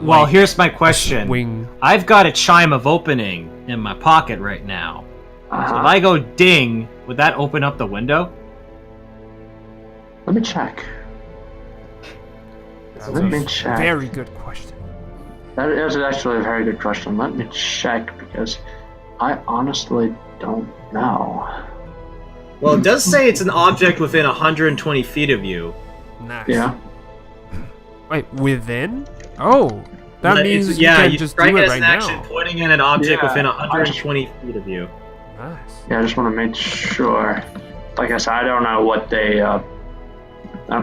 like here's my question. wing? I've got a chime of opening in my pocket right now. So if Uh-huh. I go ding, would that open up the window? Let me check. That's Let me a check. very good question. That is actually a very good question. Let me check because I honestly don't know. Well, it does say it's an object within 120 feet of you. Nice. Yeah. Wait, within? Oh, that But means it's- you can you just strike do it it as right an action, now. pointing at an object Yeah, within I 120 feet of you. Nice. Yeah, I just want to make sure. Like I said, I don't know what they.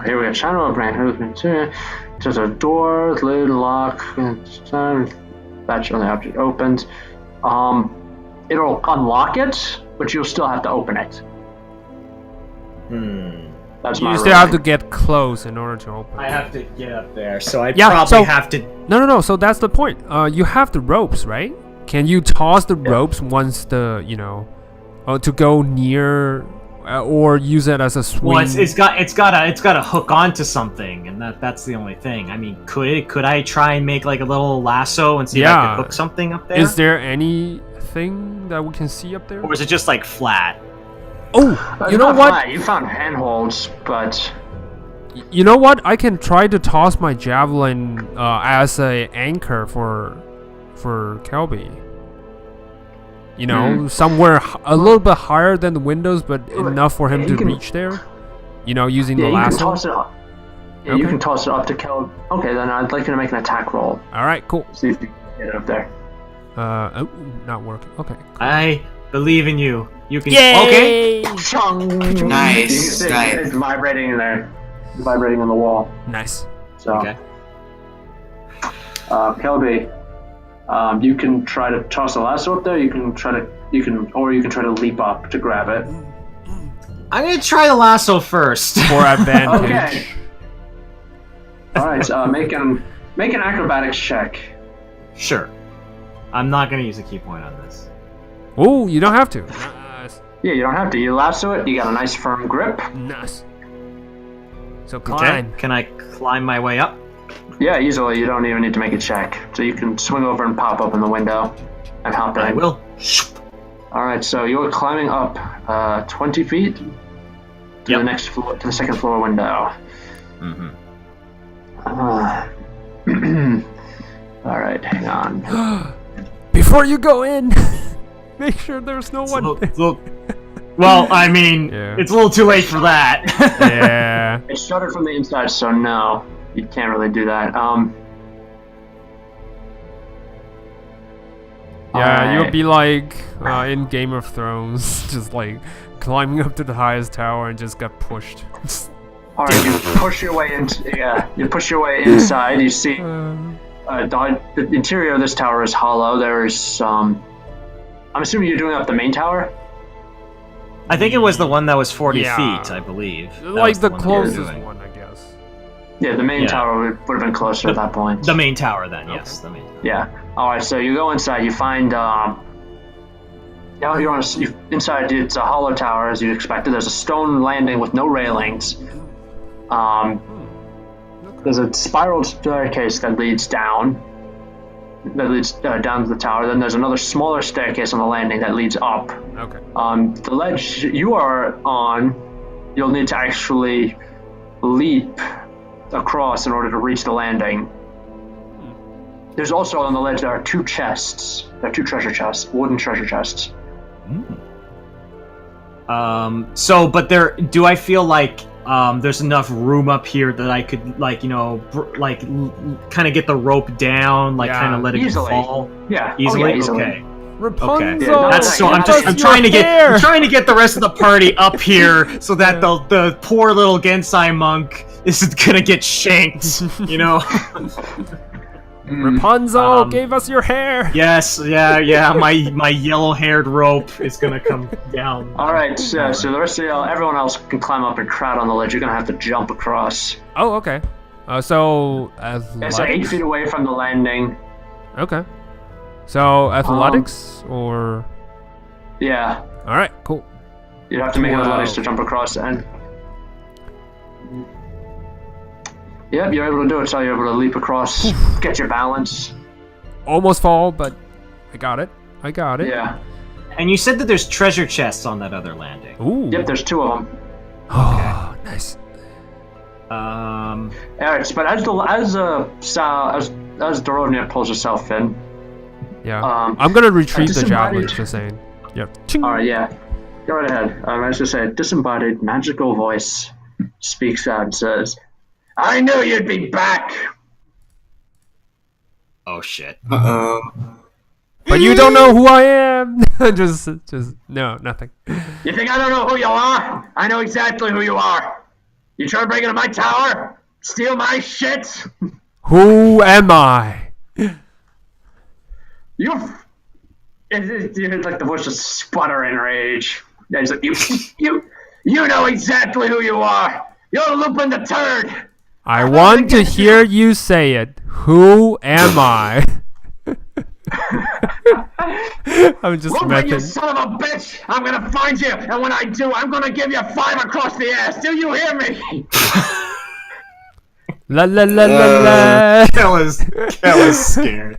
Here we have Shadow of Brand. There's a door, lid, lock, batch on the object opens. It'll unlock it, but you'll still have to open it. That's my You still have to get close in order to open. I have to get up there, so I Yeah, probably so- have to. No. So that's the point. You have the ropes, right? Can you toss the ropes once the to go near, or use it as a swing? Well, it's got to hook onto something, and that's the only thing. I mean, could I try and make like a little lasso and see if I Yeah. could hook something up there? Is there anything that we can see up there? Or is it just like flat? Oh, you know what? You found handholds, but You know what? I can try to toss my javelin as a anchor for Kelby. Somewhere a little bit higher than the windows, but enough for him Yeah, to you can- reach there. Using the you can lasso. toss it up. Yeah, you Okay. can toss it up to Kel. Okay, then I'd like you to make an attack roll. All right, cool. See if you can get it up there. Not working. Okay. I believe in you. You can. Yay! Okay. Nice, It's nice. vibrating in there. It's vibrating on the wall. Nice. So, Okay. Kelby, you can try to toss the lasso up there. You can try to leap up to grab it. I'm gonna try the lasso first. For advantage. Okay. All right. Make an acrobatics check. Sure. I'm not gonna use a key point on this. Oh, you don't have to. Nice. Yeah, you don't have to. You lasso it. You got a nice firm grip. Nice. So Okay. climb. Can I climb my way up? Yeah, easily. You don't even need to make a check. So you can swing over and pop up in the window and hop in. I will. All right. So you're climbing up 20 feet to the Yep. next floor, to the second floor window. Mm-hmm. All right. Hang on. Before you go in, make sure there's no one. Well, I mean, Yeah. it's a little too late for that. Yeah. It's shuttered from the inside, so no, you can't really do that. Yeah, you'll Alright. be like in Game of Thrones, just like climbing up to the highest tower and just got pushed. All right, you push your way into. Yeah, you push your way inside. You see, the interior of this tower is hollow. There's I'm assuming you're doing up the main tower. I think it was the one that was 40 Yeah. feet, I believe. That Like was the one we were closest doing. one, I guess. Yeah, the main Yeah. tower would have been closer at that point. The main tower, then, yes. The main tower. Yeah. All right. So you go inside. You find. You're on inside. It's a hollow tower as you'd expected. There's a stone landing with no railings. There's a spiral staircase that leads down. Down to the tower. Then there's another smaller staircase on the landing that leads up. Okay. The ledge you are on, you'll need to actually leap across in order to reach the landing. There's also on the ledge, there are two chests. There are two treasure chests, wooden treasure chests. So, but do I feel like there's enough room up here that I could, like, kind of get the rope down, like, Yeah. kind of let it Easily. fall? Yeah. Easily? Oh, yeah, easily. Okay. Rapunzel, Okay. Yeah, That's so. I'm Give us trying to your hair. I'm trying to get the rest of the party up here so that the poor little Gensai monk isn't gonna get shanked. You know. Rapunzel, give us your hair. Yes. Yeah. My yellow-haired rope is gonna come down. All right, so the rest of y'all, everyone else can climb up and crowd on the ledge. You're gonna have to jump across. Oh, okay. So It's 8 feet away from the landing. Okay. So athletics or Yeah, all right, cool. you'd have to make Wow. athletics to jump across and. Yep, you're able to do it. So you're able to leap across, get your balance. Almost fall, but I got it. Yeah. And you said that there's treasure chests on that other landing. Ooh. Yep, there's 2 of them. Oh, nice. Alright, but as Dorovnia pulls herself in. Yeah. Um, I'm gonna retrieve the disembodied- javelin. Just saying. Yep. Ching. Alright, yeah. Go right ahead. I was just say, a disembodied magical voice speaks out and says, "I knew you'd be back." Oh shit. But you don't know who I am. just no, nothing. You think I don't know who you are? I know exactly who you are. You try to break into my tower, steal my shit. Who am I? You hear like the voice just sputter in rage. Yeah, he's like, you know exactly who you are. You're Lupin the Turd. I want to hear you say it. Who am I? I'm just Lupin, you messing. son of a bitch. I'm gonna find you, and when I do, I'm gonna give you 5 across the ass. Do you hear me? La la la la la. Kella's scared.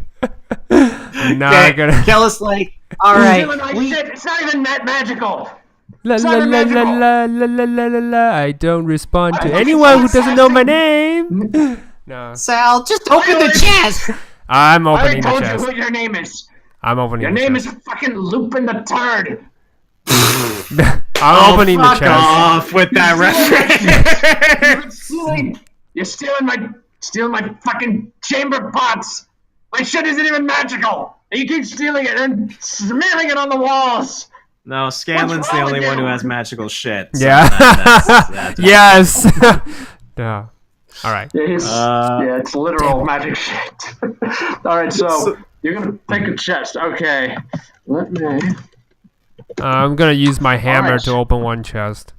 Not gonna. Kella's like, all You're right. stealing my shit. It's not even that magical. La la Simon la la Magical. la la la la la la. I don't respond to I anyone who fucking doesn't know my name. No, Sal, just open the chest. I'm I already opening the told you chest. who your name is. I'm opening Your the name is chest. fucking Lupin the Turd. I'm opening the Fuck chest. off with that reference. You're stealing my fucking chamber pots. My shit isn't even magical. And you keep stealing it and smearing it on the walls. No, Scanlan's What's the wrong only with one you? who has magical shit. So Yeah. that's Yes. Yeah. All right. Yeah, it's literal magic shit. All right, so you're gonna pick a chest. Okay, let me. I'm gonna use my hammer Alright. to open one chest,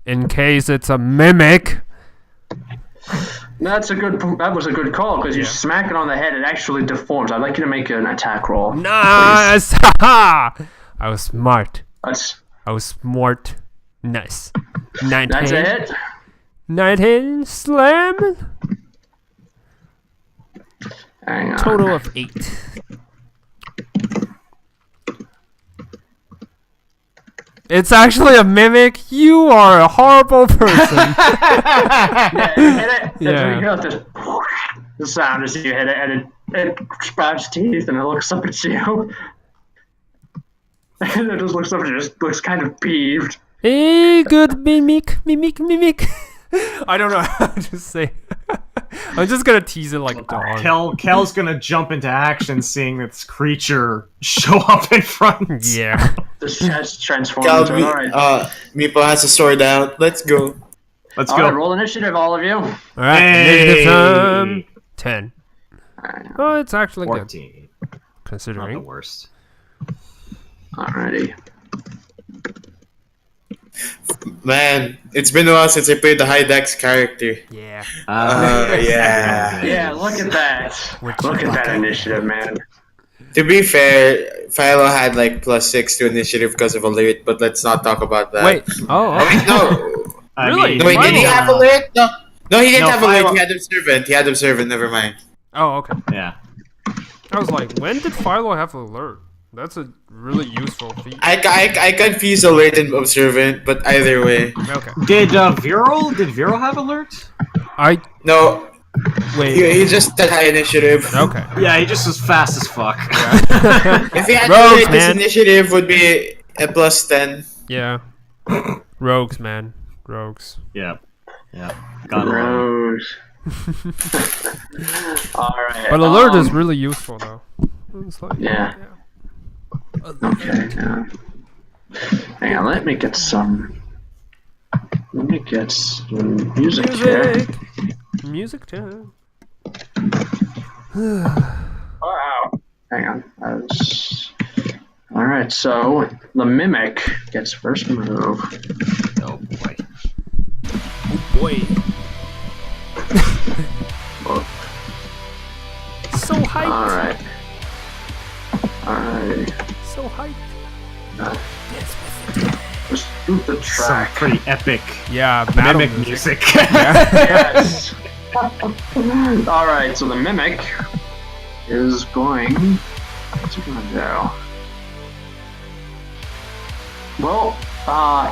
in case it's a mimic. That was a good call because you smack it on the head, it actually deforms. I'd like you to make an attack roll. Nice. Ha! I was smart. That's I was smart. Nice. 19. that's a hit. 19 slam. Hang on. Total of 8. It's actually a mimic. You are a horrible person. Yeah, you hit it. Yeah. You hear this the sound as you hit it, and it sprouts teeth, and it looks up at you. And it just looks up and just looks kind of peeved. Hey, good mimic. I don't know how to say. I'm just gonna tease it like a dog. Kel's gonna jump into action seeing this creature show up in front. Yeah. The chest transforms. Cal, Alright. Meepo has a sword out. Let's go. Let's All go. right, roll initiative, all of you. All right. Hey! Initiative time. 10. Oh, it's actually good 14. Not the considering. worst. Alrighty. Man, it's been a while since I played the high dex character. Yeah. Yeah. Yeah, look at that. Look at that initiative, man. To be fair, Philo had like +6 to initiative because of alert, but let's not talk about that. Wait. Oh. Wait, no. Really? No, wait, did he Philo- have alert? No, he didn't No, have alert. Philo- He had observant. He had observant. Never mind. Oh, okay. Yeah. I was like, when did Philo have alert? That's a really useful feat. I confuse alert and observant, but either way, Okay. Did Viral have alert? no. Wait. He just had high initiative. Okay. Yeah, he just was fast as fuck. If he had Rogues, alert, his man. initiative would be a +10. Yeah. Rogues, man. Rogues. Yeah. Got it. Rose. Alright. But alert is really useful, though. It's like, Yeah. Okay. Hang on, let me get some music here. Music time. Wow. Hang on. Alright, so the Mimic gets first move. Oh boy. Oh boy. So hyped. Alright. So hyped. Let's do the Some track. pretty epic Yeah, battle mimic music. music. Yes. Alright, so the Mimic is going. What's he gonna do? Well,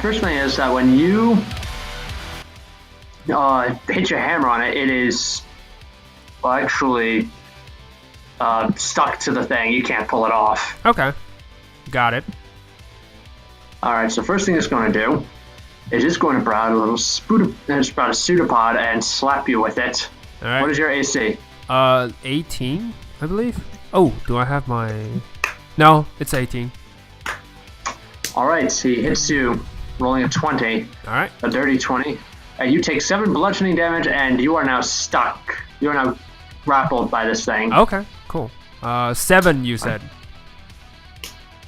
first thing is that when you hit your hammer on it, it is actually stuck to the thing. You can't pull it off. Okay. Got it. Alright, so first thing it's going to do is it's going to sprout a little pseudopod and slap you with it. Alright. What is your AC? 18, I believe. Oh, do I have my... No, it's 18. Alright, so he hits you, rolling a 20, Alright. a dirty 20. And you take 7 bludgeoning damage, and you are now stuck. You are now grappled by this thing. Okay, cool. 7, you said.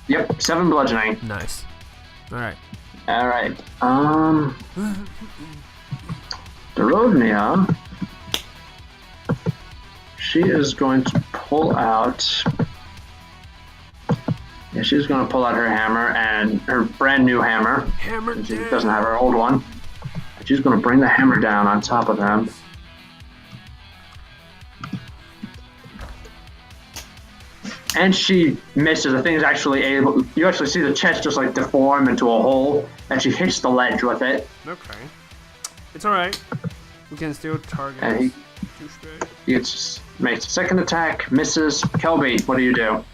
Yep, 7 bludgeoning. Nice. Alright. Alright, Dorodnia, she is going to pull out... Yeah, she's going to pull out her hammer, and her brand new hammer. Hammer She doesn't have her old one. She's going to bring the hammer down on top of him. And she misses. The thing is actually able... You actually see the chest just like deform into a hole, and she hits the ledge with it. Okay. It's alright. We can still target And this he makes a second attack, misses. Kelby, what do you do?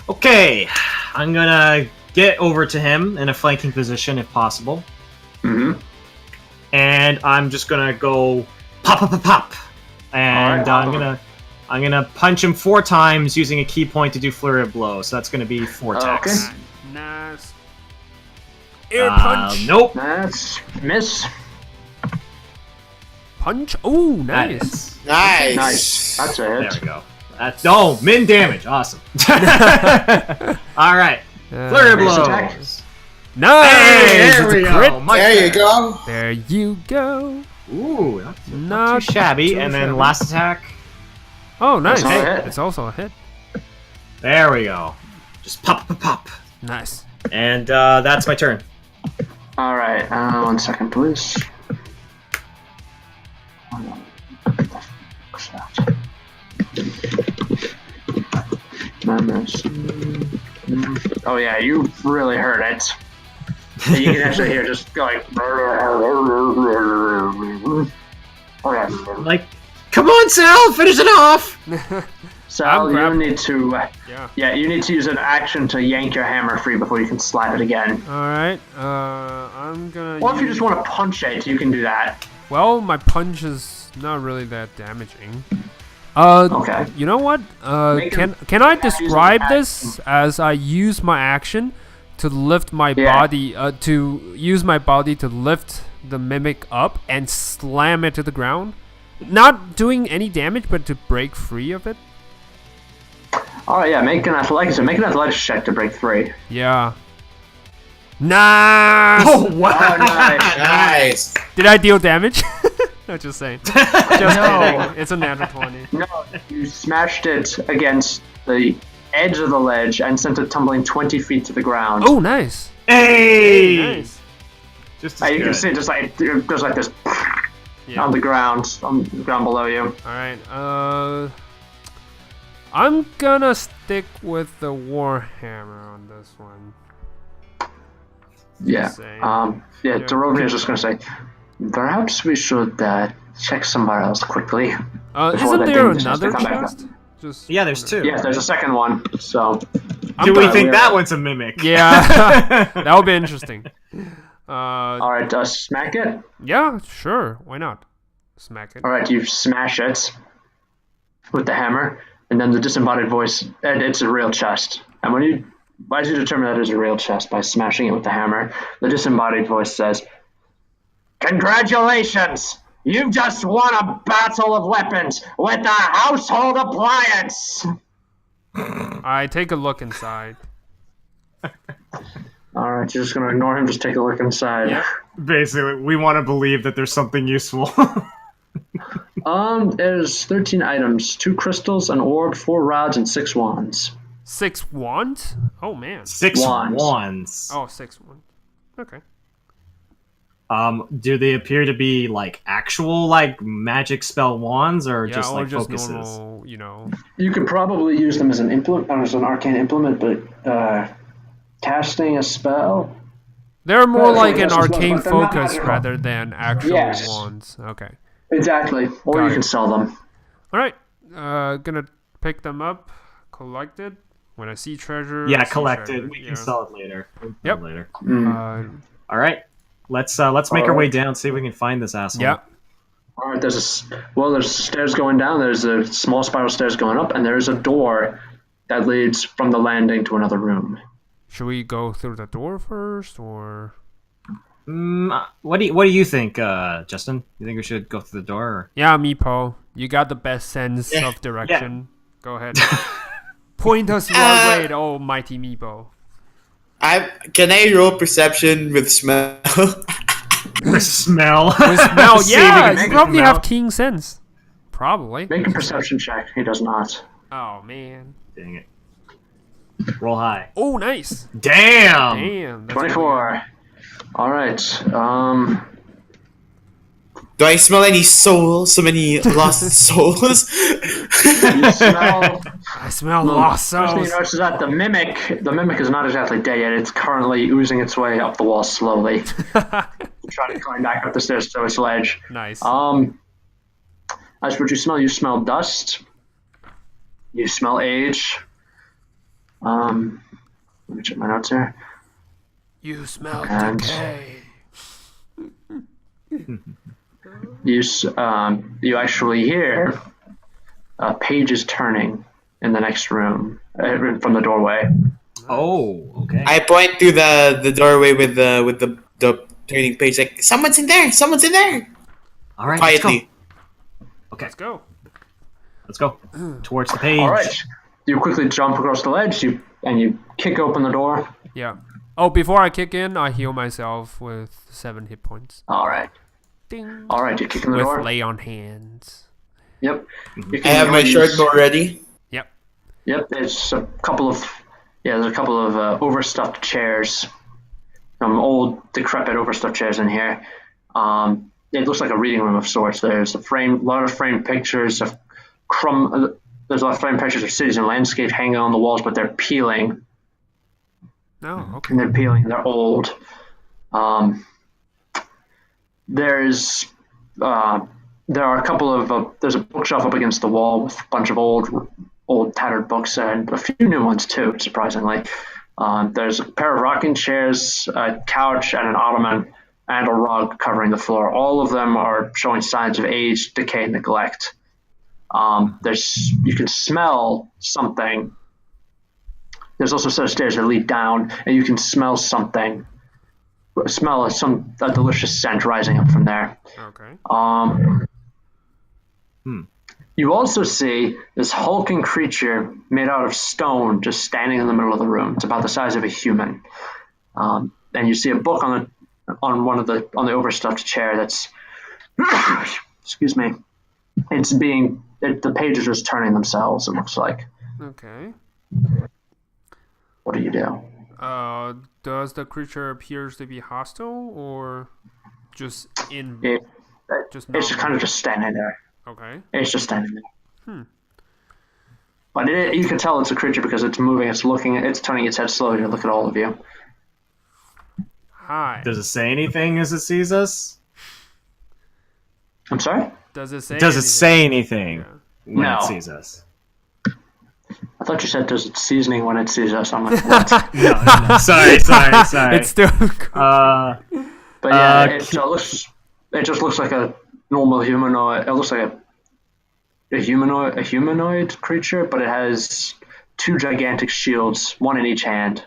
Okay, I'm gonna get over to him in a flanking position if possible, Mm-hmm. and I'm just gonna go pop, pop, pop, pop, and Alright. I'm gonna punch him 4 times using a key point to do flurry of blows. So that's gonna be 4 attacks. Okay. Nice. Air punch. Nope. That's miss. Punch. Oh, nice. Nice. Nice. That's a There hit. we go. That's min damage. Awesome. All right. Flurry of Base blows. attack. Nice. Hey, there It's we a go. crit. Much There you better. go. There you go. Ooh, not Not too shabby. too And then shabby. last attack. Oh, nice. That's also a hit. It's also a hit. There we go. Just pop, pop, pop. Nice. And that's my turn. All right. 1 second, please. What's that? Oh yeah, you really heard it. You can actually hear just going. Like, come on, Sal, finish it off. Sal, you grabbing. need to. Yeah. You need to use an action to yank your hammer free before you can slap it again. All right. I'm gonna. Or if you just want to punch it, you can do that. Well, my punch is it's not really that damaging. Okay. You know what? Can I describe this as I use my action to lift my body, to use my body to lift the mimic up and slam it to the ground? Not doing any damage, but to break free of it? Alright, yeah, make an athletics check to break free. Yeah. Nice! Oh, wow. Oh, nice. Nice. Did I deal damage? No, just saying. Just kidding. It's a natural 20. No, you smashed it against the edge of the ledge and sent it tumbling 20 feet to the ground. Oh, nice. Hey! Nice. Just as You can good. see just like there's like this on the ground below you. Alright, I'm gonna stick with the Warhammer on this one. Yeah. Same. Darovia is just gonna say, perhaps we should check somewhere else quickly. Before Isn't that there thing decides to another come back chest? Just Yeah, there's two. Yes, there's a second one. So Do we done. think that one's a mimic? Yeah, that would be interesting. all right, smack it. Yeah, sure. Why not? Smack it. All right, you smash it with the hammer, and then the disembodied voice. And it's a real chest. And as you determine that it is a real chest by smashing it with the hammer, the disembodied voice says, "Congratulations! You've just won a battle of weapons with a household appliance." I take a look inside. All right, you're just gonna ignore him. Just take a look inside. Yep. Basically, we want to believe that there's something useful. There's 13 items: 2 crystals, an orb, 4 rods, and 6 wands. 6 wands? Oh man. 6 Wands. wands. Oh, 6 wands. Okay. Do they appear to be like actual like magic spell wands, or Yeah, just or like just focuses? normal, you know. You could probably use them as an implement, as an arcane implement, but casting a spell. They're more Well, like an yes, as well, arcane but they're not focus magical. rather than actual Yes. wands. Okay. Exactly. Or Got you it. can sell them. Alright. Gonna pick them up, collect it. When I see treasure. I Yeah, see collect treasure. it. We Yeah. can sell it later. We'll sell Yep. it later. Uh, All right. Let's make our All way right. down. See if we can find this asshole. yeah. All right. There's stairs going down. There's a small spiral stairs going up, and there's a door that leads from the landing to another room. Should we go through the door first, or? What do you think, Justin? You think we should go through the door? Or? Yeah, Meepo. You got the best sense Yeah. of direction. Go ahead. Point us your way, oh mighty Meepo. Can I roll perception with smell? The smell. With smell, See if we yeah, can you make it probably smell. have keen sense. Probably. Make a perception check. He does not. Oh man. Dang it. Roll high. Oh, nice. Damn. Damn. That's 24. All right. Do I smell any souls? So many lost souls? You smell. I smell lost First thing you souls. notice is that the mimic is not exactly dead yet. It's currently oozing its way up the wall slowly, trying to climb back up the stairs to its ledge. Nice. As for what you smell dust. You smell age. Let me check my notes here. You smell And- decay. You actually hear pages turning in the next room from the doorway. Oh, okay. I point to the doorway with the turning page, like, someone's in there! Someone's in there! All right. Quietly. Let's go. Let's go towards the page. All right. You quickly jump across the ledge. You kick open the door. Yeah. Oh, before I kick in, I heal myself with 7 hit points. All right. Ding. All right. You kick in the With door. lay on hands. Yep. You I have my use- short bow ready. Yep. Yep. There's a couple of overstuffed chairs. Old, decrepit, overstuffed chairs in here. It looks like a reading room of sorts. There's a lot of framed pictures of There's a lot of framed pictures of cities and landscape hanging on the walls, but they're peeling. No, okay. And they're peeling. They're old. There's a bookshelf up against the wall with a bunch of old tattered books and a few new ones too, surprisingly. There's a pair of rocking chairs, a couch, and an ottoman, and a rug covering the floor. All of them are showing signs of age, decay, and neglect. You can smell something. There's also a set of stairs that lead down, and you can smell something. Smell a delicious scent rising up from there. Okay. You also see this hulking creature made out of stone just standing in the middle of the room. It's about the size of a human. And you see a book on the overstuffed chair that's excuse me. The pages are just turning themselves, it looks like. Okay. What do you do? Does the creature appears to be hostile or just It's just kind of just standing there. Okay. It's just standing there. But you can tell it's a creature because it's moving, it's turning its head slowly to look at all of you. Hi. Does it say anything as it sees us? I'm sorry? Does it say anything when No. it sees us? I thought you said does it seasoning when it sees us. I'm like, what? No. Sorry. It's still But yeah, it just looks like a normal humanoid. It looks like a humanoid creature, but it has two gigantic shields, one in each hand.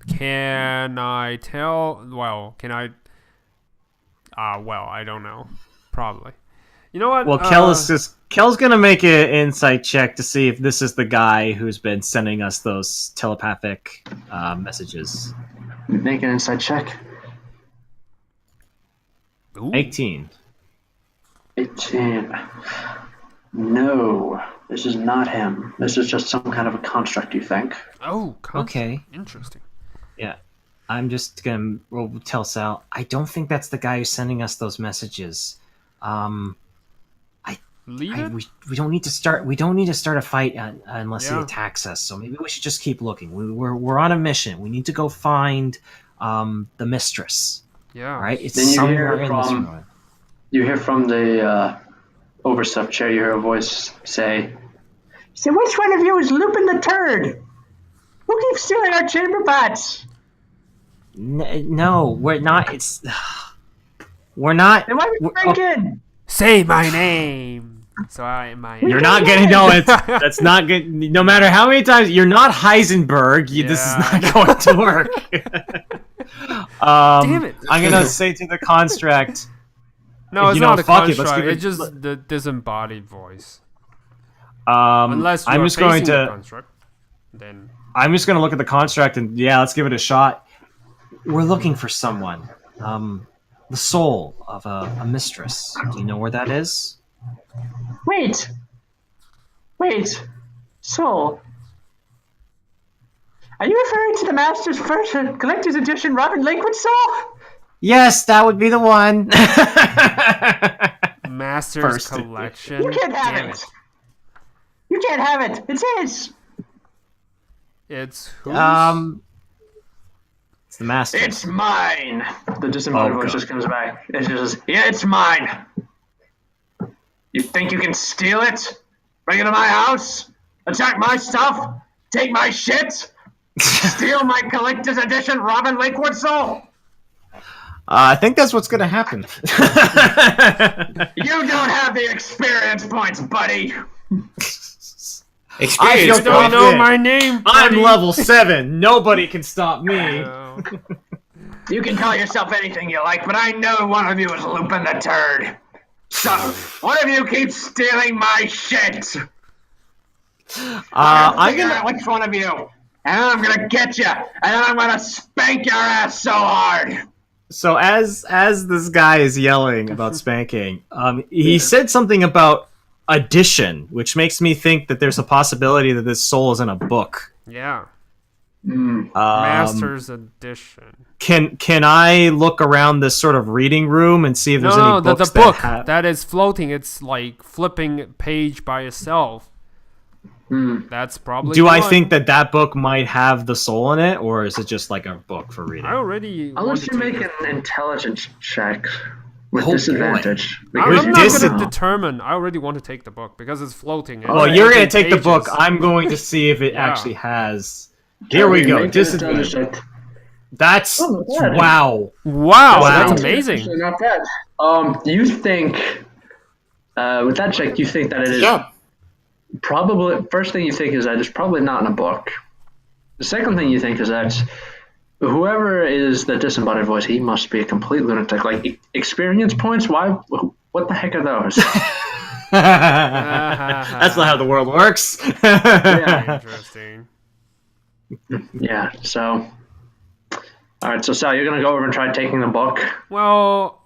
Can I tell? Well, can I? Well, I don't know. Probably. You know what? Well, Kel's gonna make an insight check to see if this is the guy who's been sending us those telepathic messages. Make an insight check. Ooh. 18. 18. No, this is not him. This is just some kind of a construct, you think? Oh, Okay. Interesting. Yeah. I'm just gonna tell Sal. I don't think that's the guy who's sending us those messages. Leave it. We don't need to start. We don't need to start a fight unless he Yeah. attacks us. So maybe we should just keep looking. We're on a mission. We need to go find the mistress. Yeah. All right. It's Then you somewhere hear in this from- room. You hear from the overstuffed chair, you hear a voice say, "So which one of you is Lupin the Turd? Who keeps stealing our chamber pots? No, we're not. It's we're not. Then why would you break in? Say my name. So You're not getting that's not good. No matter how many times you're not Heisenberg, this is Yeah. not going to work. Damn it. I'm gonna say to the construct. No, it's You know, not a fuck it, let's construct. give it- It's just the disembodied voice. Unless Unless you I'm are just going facing the to. construct, then I'm just gonna look at the construct and let's give it a shot. We're looking for someone. The soul of a mistress. Do you know where that is? Wait. Soul. Are you referring to the Master's first collector's edition Robin Lakewood Soul? Yes, that would be the one. Master's First. Collection. You can't have Damn it. You can't have it. It's his. It's who's? It's the master. It's mine. The disembodied Oh, voice God. just comes back. It just says, yeah, it's mine. You think you can steal it? Bring it to my house? Attack my stuff? Take my shit? Steal my collector's edition Robin Lakewood Soul? I think that's what's gonna happen. You don't have the experience points, buddy. Experience. I don't know my name. I'm buddy. level 7. Nobody can stop me. No. You can call yourself anything you like, but I know one of you is Lupin the Turd. So, one of you keeps stealing my shit. I'm Figure gonna. out which one of you. And then I'm gonna get you. And then I'm gonna spank your ass so hard. So as this guy is yelling about spanking, he said something about addition, which makes me think that there's a possibility that this soul is in a book. Yeah. Um, Master's Edition. Can I look around this sort of reading room and see if there's No, any books the book that have... that is floating. It's like flipping page by itself. That's probably. Do I one. think that book might have the soul in it, or is it just like a book for reading? I already. I'll want let to you take make it. an intelligence check with Oh, boy. disadvantage. I'm With not dis- going to determine. I already want to take the book because it's floating. and Well, it's you're gonna flipping take the book. pages. I'm going to see if it Yeah. actually has. Here we go. Make an Disadvantage. intelligence check. That's not bad. wow. Wow, Wow. that's amazing. Actually not bad. You think with that check, you think that it is Yeah. probably first thing you think is that it's probably not in a book. The second thing you think is that whoever is the disembodied voice, he must be a complete lunatic. Like experience points, why? What the heck are those? That's not how the world works. Yeah. Interesting. Yeah. So, all right. So Sal, you're gonna go over and try taking the book. Well,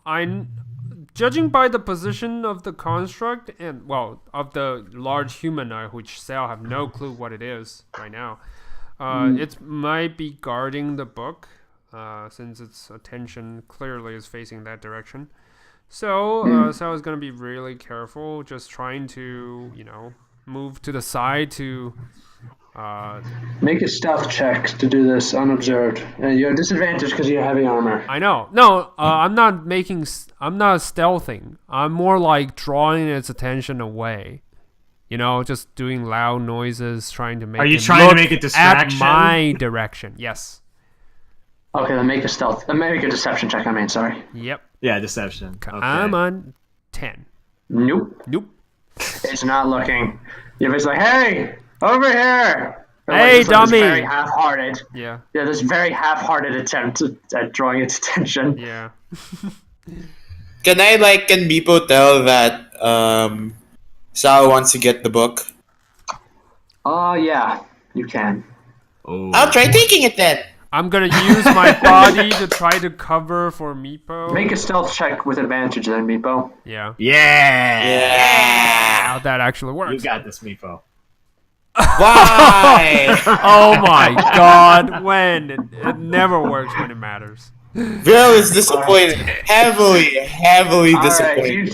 judging by the position of the construct and of the large humanoid, which Sal have no clue what it is right now, it might be guarding the book, since its attention clearly is facing that direction. So Sal is gonna be really careful, just trying to move to the side to. Make a stealth check to do this unobserved. You're disadvantaged because you have heavy armor. I know. No, I'm not stealthing. I'm more like drawing its attention away. Just doing loud noises, trying to make. Are you it trying to look make a distraction? At my direction? Yes. Okay, then make a deception check. I mean, sorry. Yep. Yeah, deception. Okay. I'm on 10. Nope. Nope. It's not looking. You're just like, hey, over here. Hey, dummy. This very half-hearted. Yeah. Yeah, this very half-hearted attempt at drawing its attention. Yeah. Can Meepo tell that Sal wants to get the book? Oh, yeah, you can. Oh. I'll try taking it then. I'm gonna use my body to try to cover for Meepo. Make a stealth check with advantage then, Meepo. Yeah. Yeah. How that actually works. You got this, Meepo. Why? Oh my god, when? It never works when it matters. Bill is disappointed. Heavily All right, disappointed.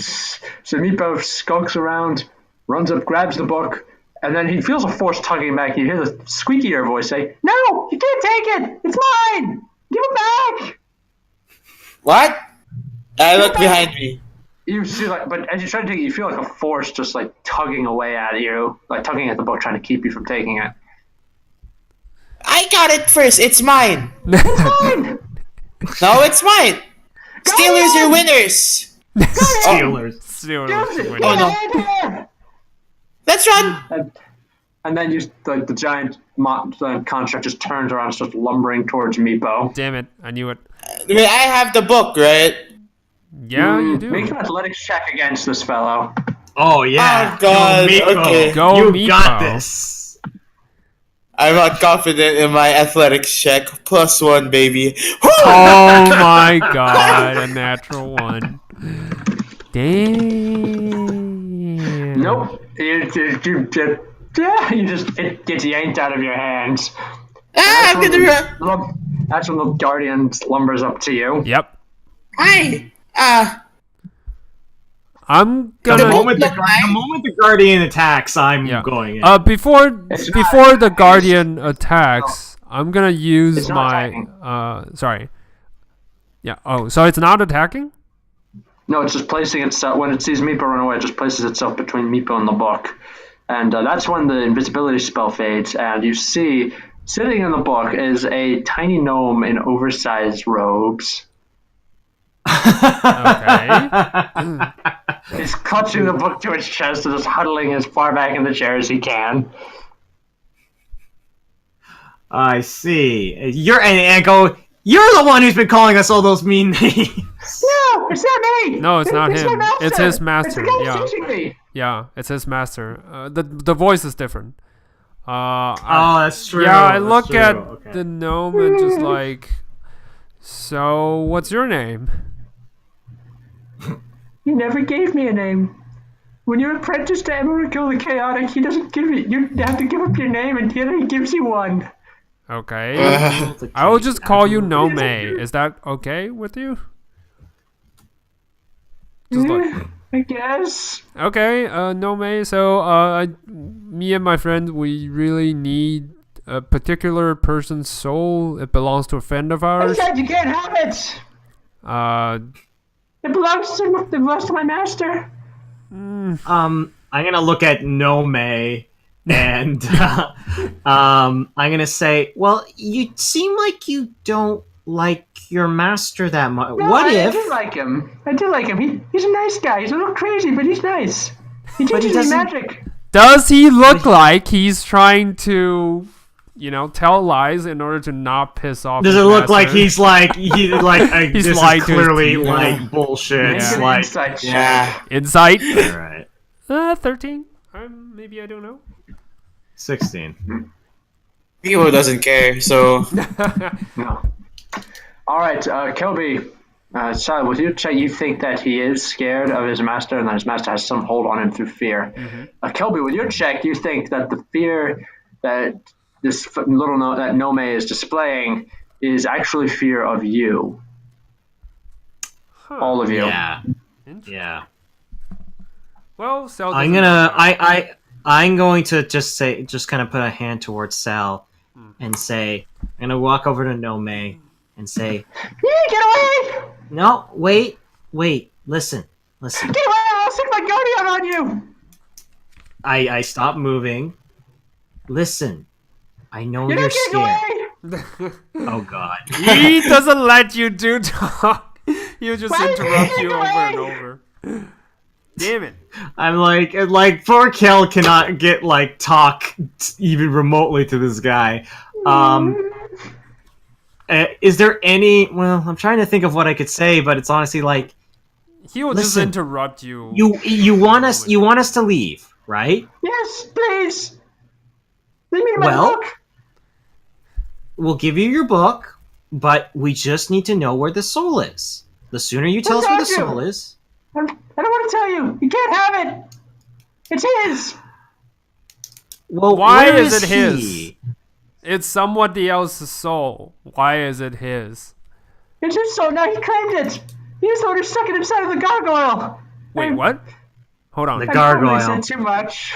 so Meepo skulks around, runs up, grabs the book, and then he feels a force tugging back. You hear the squeaky ear voice say, "No, you can't take it. It's mine. Give it back." What? I look behind me. You see, but as you try to take it, you feel like a force just tugging away at you, tugging at the book, trying to keep you from taking it. I got it first. It's mine. It's mine. No, it's mine. Steelers are winners. Steelers. Oh no. Let's run. And then the giant construct just turns around and starts lumbering towards Meepo. Damn it, I knew it. I have the book, right? Yeah, you do. Make an athletics check against this fellow. Oh yeah. Oh, God. Go, Meepo. Okay. Go, You Meepo. got this. I'm not confident in my athletics check. +1, baby. Oh my god, a natural one. Damn. Nope. It gets yanked out of your hands. I'm gonna run. That's when the guardian lumbers up to you. Yep. Hi. I'm The gonna. moment the Guardian attacks, I'm Yeah. going in. Before It's the Guardian attacks, I'm gonna use It's not my. Sorry. Yeah. Oh, so it's not attacking? No, it's just placing itself, when it sees Meepo run away, it just places itself between Meepo and the book. And that's when the invisibility spell fades, and you see, sitting in the book is a tiny gnome in oversized robes. Okay. He's clutching the book to his chest and just huddling as far back in the chair as he can. I see. You're the one who's been calling us all those mean names. No, it's not me! No, it's not him. my master. It's his master. It's the guy Yeah. teaching me. Yeah, it's his master. The voice is different. Oh, that's true. Yeah, I That's look true. at Okay. the gnome and just like, so what's your name? You never gave me a name. When you're apprenticed to Emerico the Chaotic, he doesn't give you. You have to give up your name, and then he gives you one. Okay. I will just call you Nome. Is that okay with you? Just like, I guess. okay, Nome. So, me and my friend, we really need a particular person's soul. It belongs to a friend of I ours. said you can't have it. It belongs to my master. I'm gonna look at Nome and I'm gonna say, well, you seem like you don't like your master that much. No, What I if? do like him. I do like him. He's a nice guy. He's a little crazy, but he's nice. He But he teaches me doesn't- magic. Does he look like he's trying to, tell lies in order to not piss off? Does his it look like master? he's like He's this lied is to his clearly team. like bullshit? Yeah. Good Like, insight. Yeah. Insight? all right, 13. Maybe I don't know. 16. People doesn't care, so No. All right, Kelby. So with your check, you think that he is scared of his master, and that his master has some hold on him through fear. Kelby, with your check, you think that the fear that this little that Nome is displaying is actually fear of you, all of you. Yeah. Yeah. Well, Cell I'm doesn't gonna know. I'm going to just kind of put a hand towards Sal and say, I'm gonna walk over to Nome and say, Get away! no, wait, listen. Get away! I'll stick my guardian on you. I stop moving. Listen, I know You're you're not scared. getting away. Oh God. He doesn't let you do talk. He'll just Why interrupt is he you getting over and away? over. Damn it. I'm like poor Kel cannot get like talk even remotely to this guy. Is there any? Well, I'm trying to think of what I could say, but it's honestly like He will just Listen, interrupt you. you want us to leave, right? Yes, please. Leave me my Well- book. We'll give you your book, but we just need to know where the soul is. The sooner you tell us where the Without you. soul is. I don't want to tell you. You can't have it. It's his. Well, Why where is it his? he? It's somebody else's soul. Why is it his? It's his soul. Now he claimed it. He's the one who stuck it inside of the gargoyle. Wait, what? Hold on. The I probably gargoyle. said too much.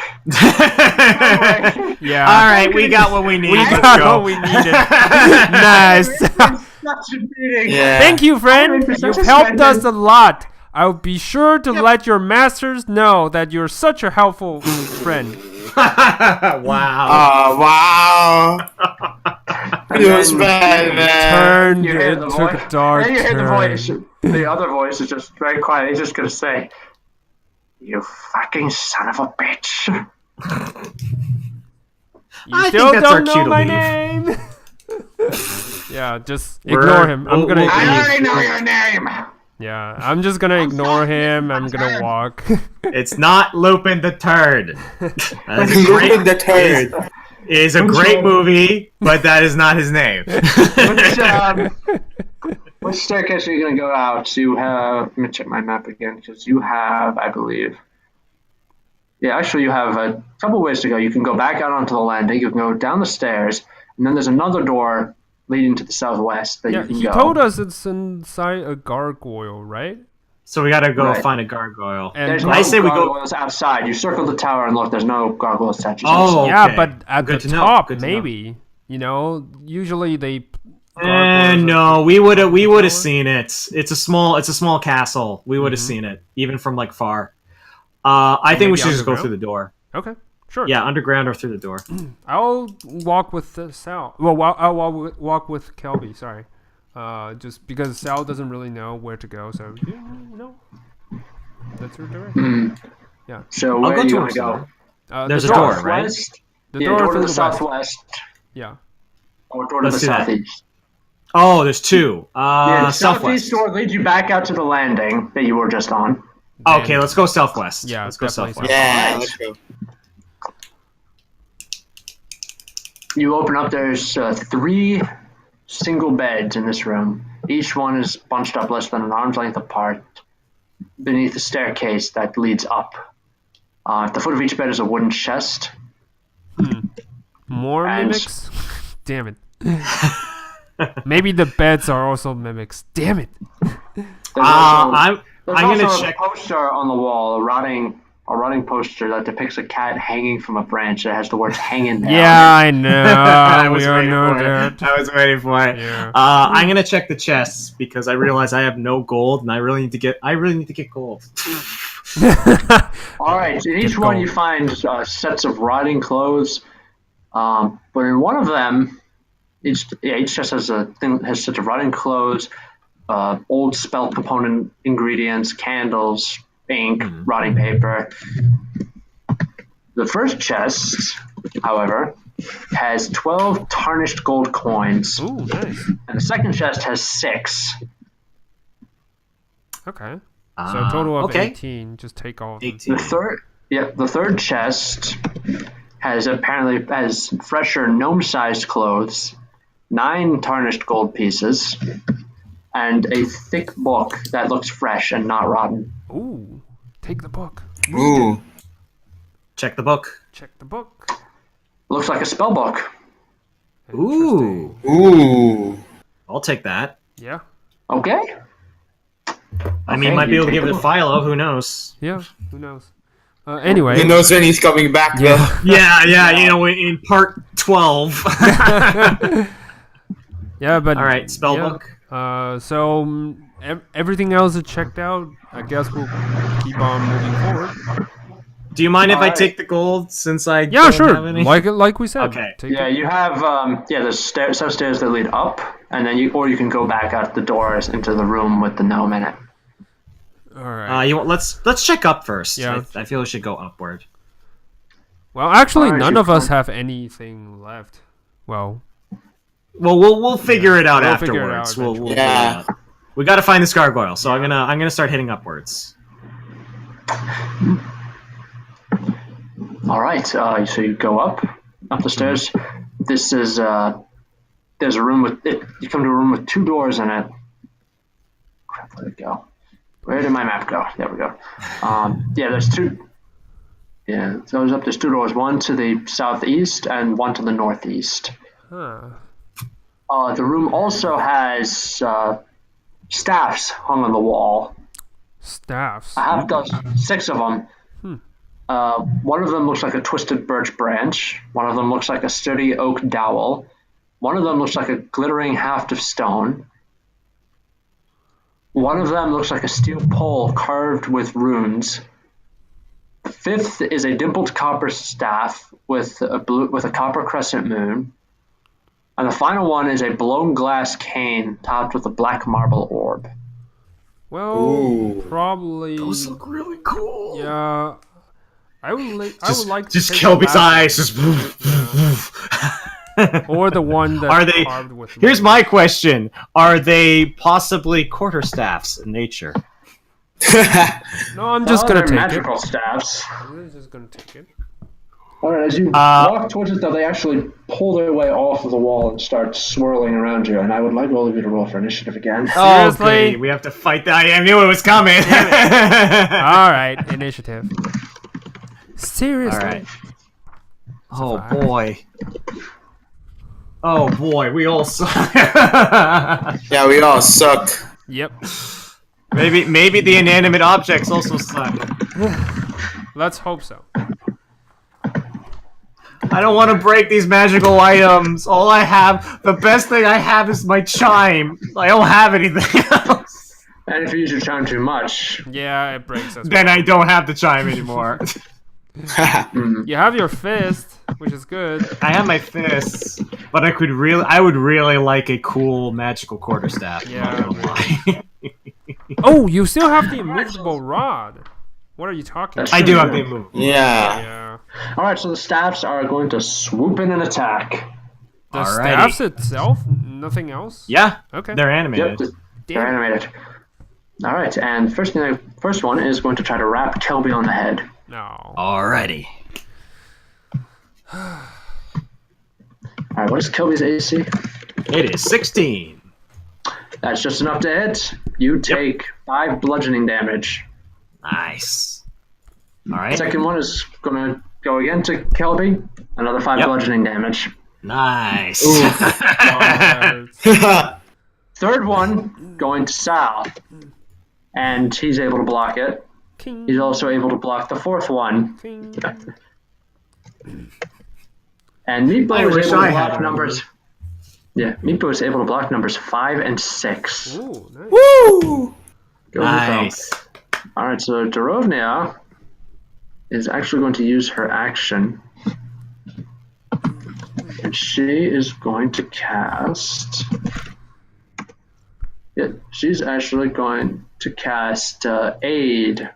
Yeah. All right, we got what we need. We Let's got go. what we needed. Nice. Such a beating. yeah. Thank you, friend. You're You've such a helped us splendid- a lot. I'll be sure to let your masters know that you're such a helpful friend. Wow. Oh wow. It was bad, man. Turned You hear the it voice. took a dark And you hear the turn. voice. The other voice is just very quiet. He's just gonna say, "You fucking son of a bitch." You I still think that's our don't cue know to my leave. name. Yeah, just ignore him. I'm gonna. we'll I leave. already know your name. Yeah, I'm just gonna ignore him. I'm gonna walk. It's not Lupin the Turd. That's a Lupin great, the Turd. is a great movie, but that is not his name. Which staircase are you gonna go out? You have. Let me check my map again because you have, I believe. Yeah, actually, you have a couple ways to go. You can go back out onto the landing. You can go down the stairs, and then there's another door leading to the southwest that Yeah, you can he go. told us it's inside a gargoyle, right? So we gotta go Right. find a gargoyle. And There's I no say we go- gargoyles outside. You circle the tower and look. There's no gargoyle statues. Oh, yeah, okay. but at Good the to know, top, good to know. maybe. Usually they. No, we would have seen it. It's a small castle. We would have seen it even from like far. I think we Maybe should just go underground? through the door. Okay, sure. Yeah, underground or through the door. I'll walk with Sal. Well, I'll walk with Kelby. Sorry, just because Sal doesn't really know where to go, so that's her direction. So I'll where go do you towards want to the go? There's the a door, right? Southwest? The Yeah, door, door to through the west. southwest Yeah. or door to the Let's do that. southeast. Oh, there's two. Yeah, the Southwest. southeast door leads you back out to the landing that you were just on. Okay, let's go southwest. Yeah, let's go definitely southwest. Yeah, let's go. You open up. There's 3 single beds in this room. Each one is bunched up less than an arm's length apart beneath the staircase that leads up. At the foot of each bed is a wooden chest. More And- mimics. Damn it. Maybe the beds are also mimics. Damn it. There's also I'm gonna a check. poster on the wall, a rotting poster that depicts a cat hanging from a branch that has the words "hanging there." Yeah, I know. I was we all waiting know for it. that. I was waiting for it. Yeah. I'm gonna check the chests because I realize I have no gold, and I really need to get gold. All right. In each Get one, going. you find sets of rotting clothes, but in one of them, each chest has a thing, has such a rotting clothes, old spell component ingredients, candles, ink, rotting paper. The first chest, however, has 12 tarnished gold coins. Ooh, nice. And the second chest has 6. Okay. So a total of okay. 18. Just take all of them. 18. The third chest has fresher gnome-sized clothes, 9 tarnished gold pieces, and a thick book that looks fresh and not rotten. Ooh, take the book. Ooh. Check the book. Check the book. Looks like a spell book. Ooh. Ooh. I'll take that. Yeah. Okay. I mean, might be able to give it a Philo. Who knows? Yeah. Who knows? Anyway. Who knows when he's coming back, though? Yeah. You know, in part 12. Yeah, but All right, spell yeah. book. So everything else is checked out. I guess we'll keep on moving forward. Do you mind if I Alright. take the gold since I Yeah, don't sure. have any? Like we said. Okay. Take Yeah, it. you have there's some stairs that lead up, and then you can go back out the doors into the room with the gnome in it. All right. You want, let's check up first. Yeah. I feel we should go upward. Well, actually, Alright, none you of us can- have anything left. Well, Well, we'll figure it out We'll figure it afterwards. out We'll eventually. figure it out. We got to find this gargoyle, so I'm gonna start hitting upwards. All right, so you go up the stairs. This is there's a room with it. You come to a room with 2 doors in it. Crap, where'd it go? Where did my map go? There we go. There's 2. Yeah, so it was up. There's 2 doors. One to the southeast and one to the northeast. huh. The room also has staffs hung on the wall. Staffs. I have 6 of them. One of them looks like a twisted birch branch. One of them looks like a sturdy oak dowel. One of them looks like a glittering haft of stone. One of them looks like a steel pole carved with runes. The 5th is a dimpled copper staff with a copper crescent moon. And the final one is a blown glass cane topped with a black marble orb. Well, Ooh. probably. Those look really cool. Yeah. I would like to Just take Kelby's the last- eyes. Just or the one that Are they? carved with. Here's my question: are they possibly quarterstaffs in nature? No, I'm just gonna they're take magical it. staffs. I'm just gonna take it. All right, as you walk towards it, though, they actually pull their way off of the wall and start swirling around you. And I would like all of you to roll for initiative again. Seriously? Okay, we have to fight that. I knew it was coming. All right, initiative. Seriously. All right. Oh boy. Oh boy, we all suck. Yeah, we all suck. Yep. maybe the inanimate objects also suck. Let's hope so. I don't want to break these magical items. All I have, the best thing I have is my chime. I don't have anything else. And if you use your charm too much, Yeah, it breaks us. Then I don't have the chime anymore. You have your fist, which is good. I have my fists, but I would really like a cool magical quarterstaff. I'm not Yeah. gonna lie. Oh, you still have the immovable rod. What are you talking about? I do have the move. Yeah. Yeah. all right. So the staffs are going to swoop in and attack. The Alrighty. staffs itself? Nothing else? Yeah, Okay. they're Yep, animated. they're Damn. animated. All right, and first one is going to try to wrap Kelby on the head. No. Alrighty. All right, what is Kelby's AC? It is 16. That's just enough to hit. You take 5 bludgeoning damage. Nice. Alright. Second one is going to go again to Kelby. Another 5 Yep. bludgeoning damage. Nice. Third one going to Sal, and he's able to block it. King, He's also able to block the 4th one. king. And Meatbo I was wish able I to had block one. numbers. Yeah, Meatbo was able to block numbers 5 and 6. Ooh, nice. Woo! Go Nice. All right, so Dorovnia is actually going to use her action. she is going to cast. Yeah, she's actually going to cast Aid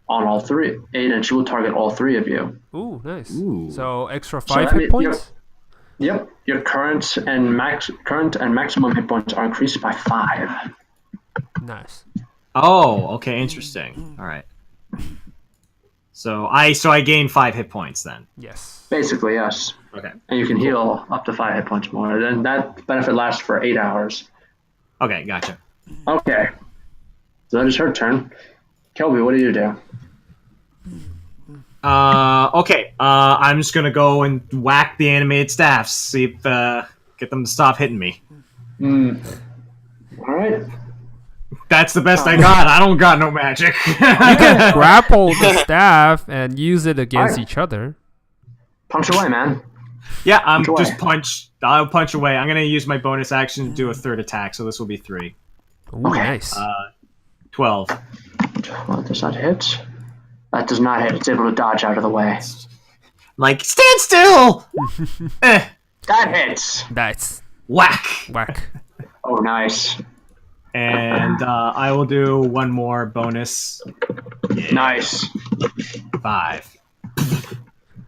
on all three. Aid, and she will target all three of you. Ooh, nice. Ooh. So extra So 5 that hit means points? Yep, your current and maximum hit points are increased by 5. Nice. Oh, okay, interesting. All right. So I gain 5 hit points then. Yes. Basically, yes. Okay. And you can heal up to 5 hit points more. Then that benefit lasts for 8 hours. Okay, gotcha. Okay. So that is her turn. Kelby, what do you do? Okay. I'm just gonna go and whack the animated staffs. See if get them to stop hitting me. All right. That's the best I got. I don't got no magic. You can grapple the staff and use it against Alright. each other. Punch away, man. Yeah, I'm Punch just away. punch. I'll punch away. I'm gonna use my bonus action to do a third attack, so this will be 3. Ooh, Okay. nice. 12. Well, does that hit? That does not hit. It's able to dodge out of the way. Like, stand still! That hits. That's Whack! whack. Oh, nice. And I will do one more bonus. Nice. 5.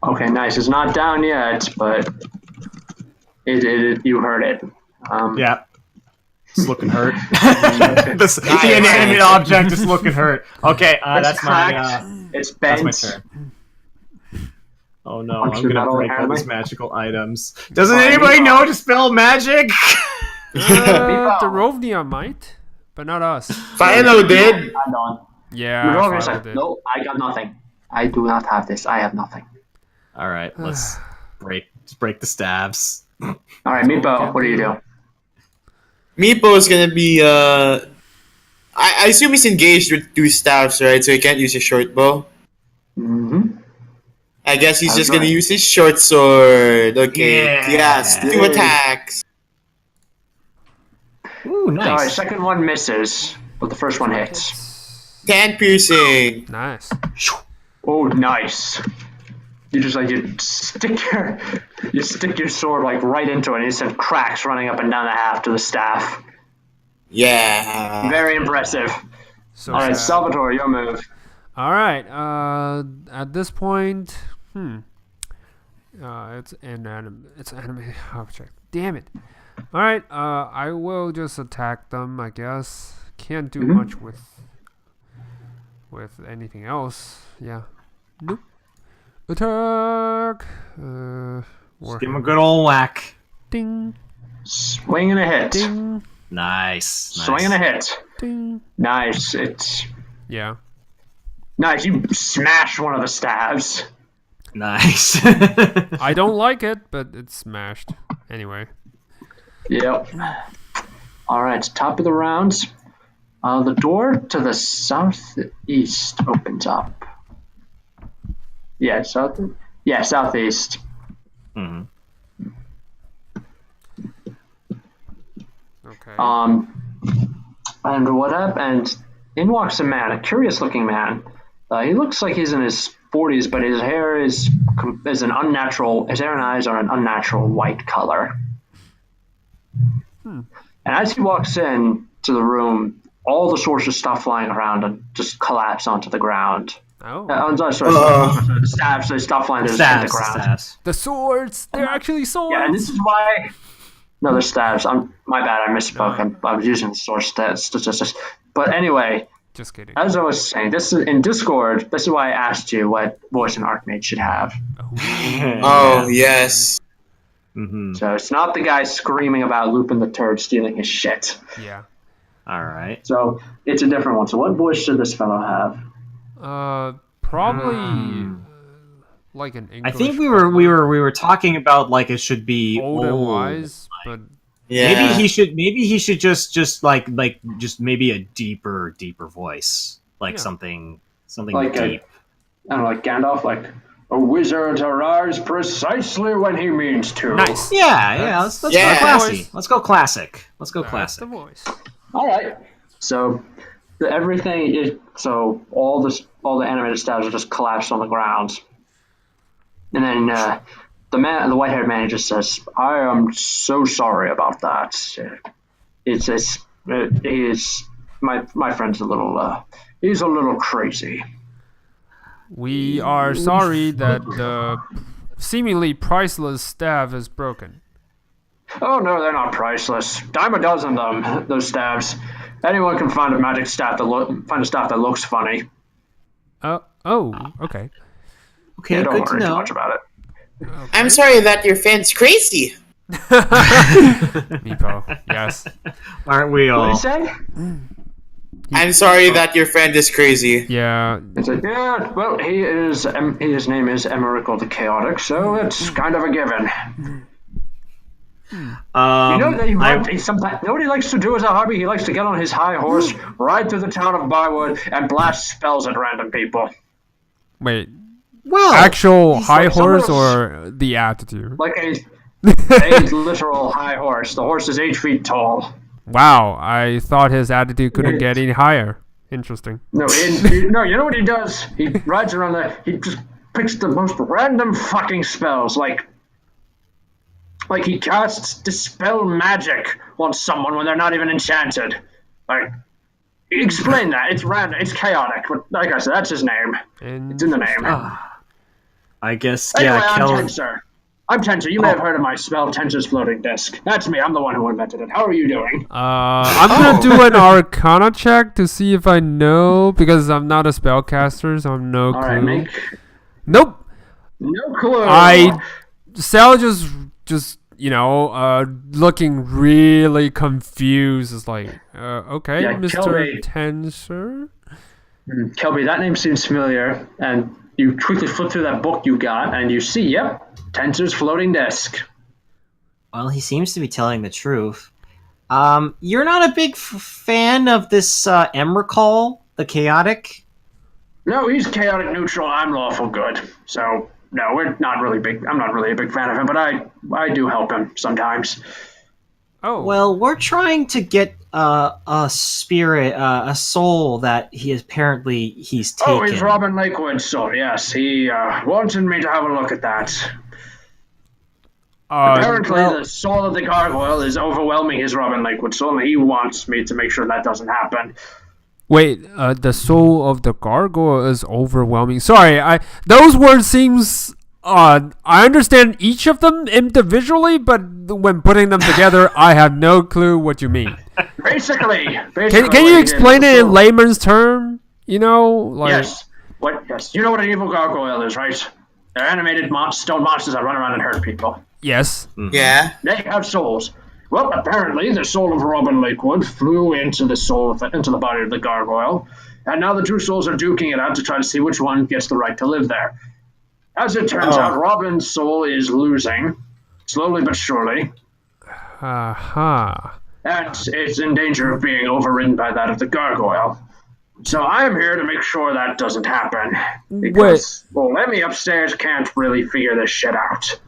Okay, nice. It's not down yet, but it you heard it. Yeah. It's looking hurt. The inanimate object is looking hurt. Okay, that's cracked. my It's that's bent. my turn. Oh no, Punch I'm the gonna metal break all hammer. these magical items. Doesn't anybody know to spell magic? The Rovnia might, but not us. Philo did. I'm on. Yeah, Rovnia's Philo like, did. no, I got nothing. I do not have this. I have nothing. All right, let's break the stabs. All right, Meepo, what do you do? Meepo is gonna be. I assume he's engaged with 2 staffs, right? So he can't use his short bow. Mm-hmm. I guess he's That's just gonna right. use his short sword. Okay. Yeah. Yes. 2 Yay. attacks. Ooh, All right, nice. second one misses, but the first one hits. 10 piercing. Nice. Oh, nice. You just like you stick your sword like right into it, and you send cracks running up and down the haft to the staff. Yeah. Very impressive. So All right, sad. Salvatore, your move. All right. At this point, it's it's an animated object. Damn it. All right. I will just attack them. I guess can't do much with anything else. Yeah. Nope. Attack. Just give him a good old whack. Ding. Swing and a hit. Ding. Nice. Swing and a hit. Ding. Nice. It's Yeah. nice. You smash one of the stabs. Nice. I don't like it, but it's smashed. Anyway. Yep. All right, top of the round. The door to the southeast opens up. Yeah, southeast. Mhm. Okay. And what up? And in walks a man, a curious-looking man. He looks like he's in his 40s, but his hair is an unnatural. His hair and eyes are an unnatural white color. And as he walks in to the room, all the sorts of stuff lying around and just collapse onto the ground. Oh. The staffs, the stuff lying there just hit the ground. Stabs. The swords! They're actually swords! Yeah, and this is why. No, they're stabs. My bad. I misspoke. I was using source statistics. But anyway, Just kidding. as I was saying, this is in Discord. This is why I asked you what voice an Archmage should have. Oh, yes. Mm-hmm. So it's not the guy screaming about Lupin the Turd stealing his shit. Yeah. All right. So it's a different one. So what voice should this fellow have? Probably like an English. I think we were talking about like it should be old and wise, but Yeah. Maybe he should just like maybe a deeper voice, like Yeah. something Like deep. I don't know, like Gandalf, like a wizard arrives precisely when he means to. nice. Yeah. Let's Yeah. go classy. Let's go classic. Let's go That's classic. the voice. All right. So everything is all the animated stabs are just collapsed on the ground, and then the white-haired man, just says, "I am so sorry about that. He is my friend's a little he's a little crazy." We are sorry that the seemingly priceless staff is broken. Oh no, they're not priceless. Dime a dozen of them. Those staves. Anyone can find a magic staff find a staff that looks funny. Okay. Okay, Yeah, don't good to worry too know. much about it. I'm sorry that your fan's crazy. Meepo, yes. Aren't we What all? did he say? I'm sorry that your friend is crazy. Yeah. It's like, yeah, well, his name is Emerical the Chaotic, so it's kind of a given. You know that sometimes, you know what he likes to do as a hobby? He likes to get on his high horse, ride through the town of Bywood, and blast spells at random people. Wait. Well, Actual high like horse someone or the attitude? Like a literal high horse. The horse is 8 feet tall. Wow, I thought his attitude couldn't get any higher. Interesting. No, no, you know what he does? He rides around there. He just picks the most random fucking spells, like he casts Dispel Magic on someone when they're not even enchanted. Like, explain that. It's random. It's chaotic. But like I said, that's his name. It's in the name. I guess, Anyway, yeah, I'm Kel. Tensor. I'm Tensor. You may have heard of my spell, Tensor's Floating Disc. That's me. I'm the one who invented it. How are you doing? I'm gonna do an Arcana check to see if I know, because I'm not a spellcaster, so I'm no All clue. right, make Nope. no clue. Sal just looking really confused. Is like, okay, Yeah, Mr. Kelby. Tensor. Kelby, that name seems familiar, and you quickly flip through that book you got, and you see, yep, Tensor's Floating Disc. Well, he seems to be telling the truth. You're not a big fan of this Emrakul, the Chaotic? No, he's chaotic neutral. I'm lawful good. So no, we're not really big. I'm not really a big fan of him, but I do help him sometimes. Oh, Well, we're trying to get a spirit, a soul that he's taken. Oh, he's Robin Lakewood's soul. Yes, he wanted me to have a look at that. Apparently, the soul of the gargoyle is overwhelming his Robin Lakewood soul, and he wants me to make sure that doesn't happen. wait. The soul of the gargoyle is overwhelming. Sorry, those words seems odd. I understand each of them individually, but when putting them together, I have no clue what you mean. Basically, Can you explain it in layman's term? You know, like Yes. Yes. You know what an evil gargoyle is, right? They're animated stone monsters that run around and hurt people. yes. Yeah. They have souls. Well, apparently the soul of Robin Lakewood flew into the body of the gargoyle, and now the two souls are duking it out to try to see which one gets the right to live there. As it turns out, Robin's soul is losing, slowly but surely, and it's in danger of being overridden by that of the gargoyle. So I am here to make sure that doesn't happen. Because, well, Lemmy upstairs can't really figure this shit out.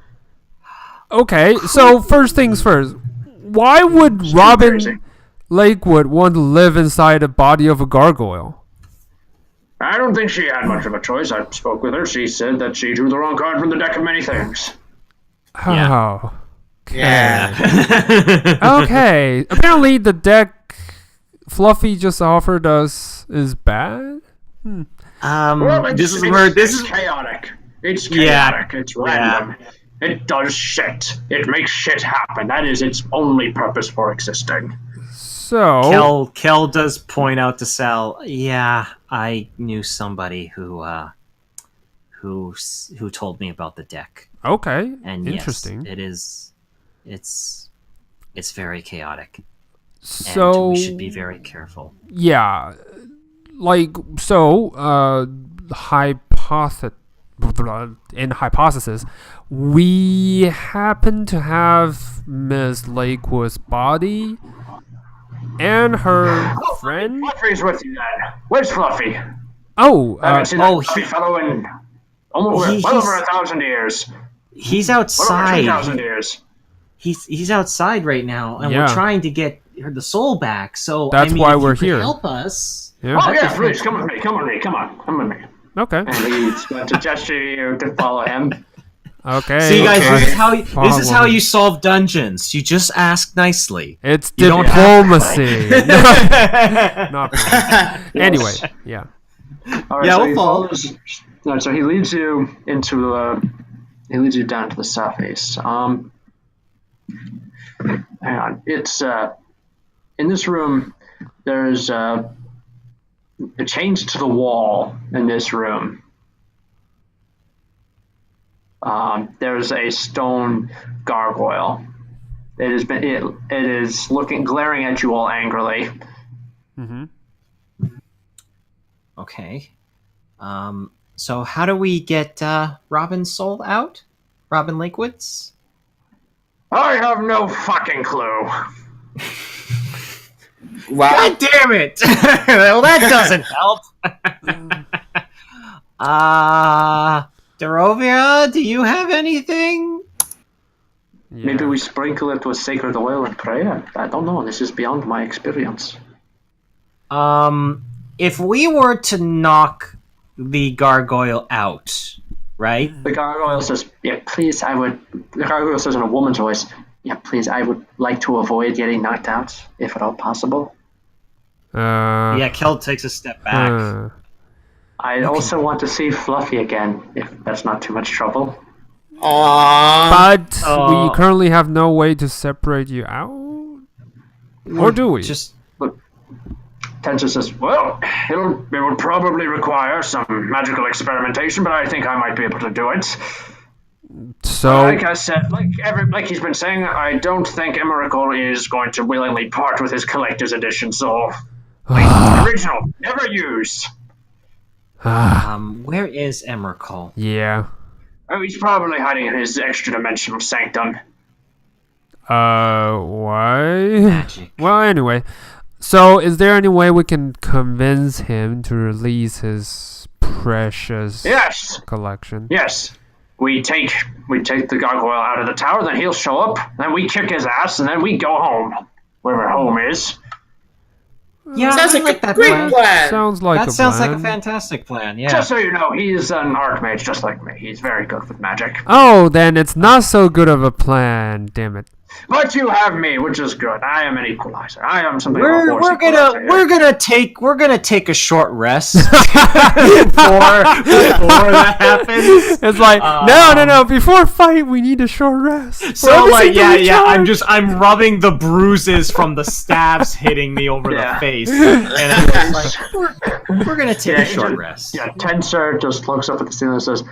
Okay, so first things first. Why would Robin crazy. Lakewood want to live inside the body of a gargoyle? I don't think she had much of a choice. I spoke with her. She said that she drew the wrong card from the deck of many things. Oh. Yeah. Okay. Apparently the deck Fluffy just offered us is bad. Well, This is where this it's is. chaotic. It's Yeah. chaotic. It's random. It does shit. It makes shit happen. That is its only purpose for existing. So Kel does point out to Sal. Yeah, I knew somebody who told me about the deck, okay, and interesting. yes, it's very chaotic, and So we should be very careful. yeah, like hypothesis, we happen to have Miss Lakewood's body and her friend. Fluffy's with you then. Where's Fluffy? Oh, I haven't seen that Fluffy fellow in almost well over 1,000 years. He's Well over outside. 2,000 years. He's outside right now, and Yeah. we're trying to get the soul back. So That's I mean, why if we're you could here. Help us. yeah. Oh yeah, please come with me. Come with me. Come on, come with me. Okay. And he's going to gesture you to follow him. Okay. See, guys, okay. this is how you solve dungeons. You just ask nicely. It's You don't diplomacy. Not anyway, yeah. All right, Yeah, so we'll he follow. follows- all right, so he leads you he leads you down to the southeast. Hang on. It's in this room. There's a change to the wall in this room. There's a stone gargoyle. It is glaring at you all angrily. Mm-hmm. Okay. So how do we get Robin's soul out? Robin Lakewoods? I have no fucking clue. Wow. God damn it! Well, that doesn't help. Darovia, do you have anything? Yeah. Maybe we sprinkle it with sacred oil and prayer. I don't know. This is beyond my experience. If we were to knock the gargoyle out, right? The gargoyle says, "Yeah, please, I would." The gargoyle says in a woman's voice, "Yeah, please, I would like to avoid getting knocked out, if at all possible. Yeah, Kel takes a step back. I also want to see Fluffy again, if that's not too much trouble." Aww. But we currently have no way to separate you out, or do we? Just Tensor says, "Well, it would probably require some magical experimentation, but I think I might be able to do it." So, Like I said, like he's been saying, I don't think Emrakul is going to willingly part with his collector's edition, so original, never used. where is Emrakul? yeah. Oh, he's probably hiding in his extra dimensional sanctum. Why? Magic. Well, anyway. So, is there any way we can convince him to release his precious Yes, collection? yes. We take the gargoyle out of the tower, then he'll show up, then we kick his ass, and then we go home, wherever home is. Yeah, Sounds I like a that great plan. plan. Sounds like That a sounds plan. like a fantastic plan. Yeah. Just so you know, he's an archmage just like me. He's very good with magic. Oh, then it's not so good of a plan. Damn it. But you have me, which is good. I am an equalizer. I am something of a We're force gonna equalizer. we're gonna take a short rest before that happens. It's like, no. Before fight, we need a short rest. So like, yeah. I'm rubbing the bruises from the stabs hitting me over Yeah. the face, and I'm just like, We're gonna take a short rest. Yeah, Tensor just looks up at the ceiling and says,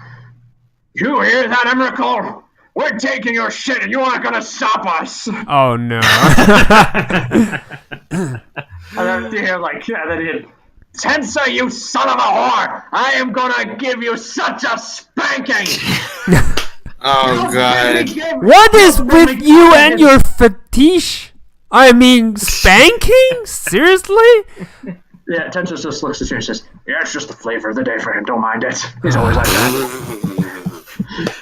"You hear that, Emrakul? We're taking your shit and you aren't gonna stop us." Oh, no. And then you hear "Tensor, you son of a whore! I am gonna give you such a spanking!" Oh god. What is with you and your fetish? I mean, spanking? Seriously? Yeah, Tensor just looks at you and says, "Yeah, it's just the flavor of the day for him. Don't mind it. He's always like that."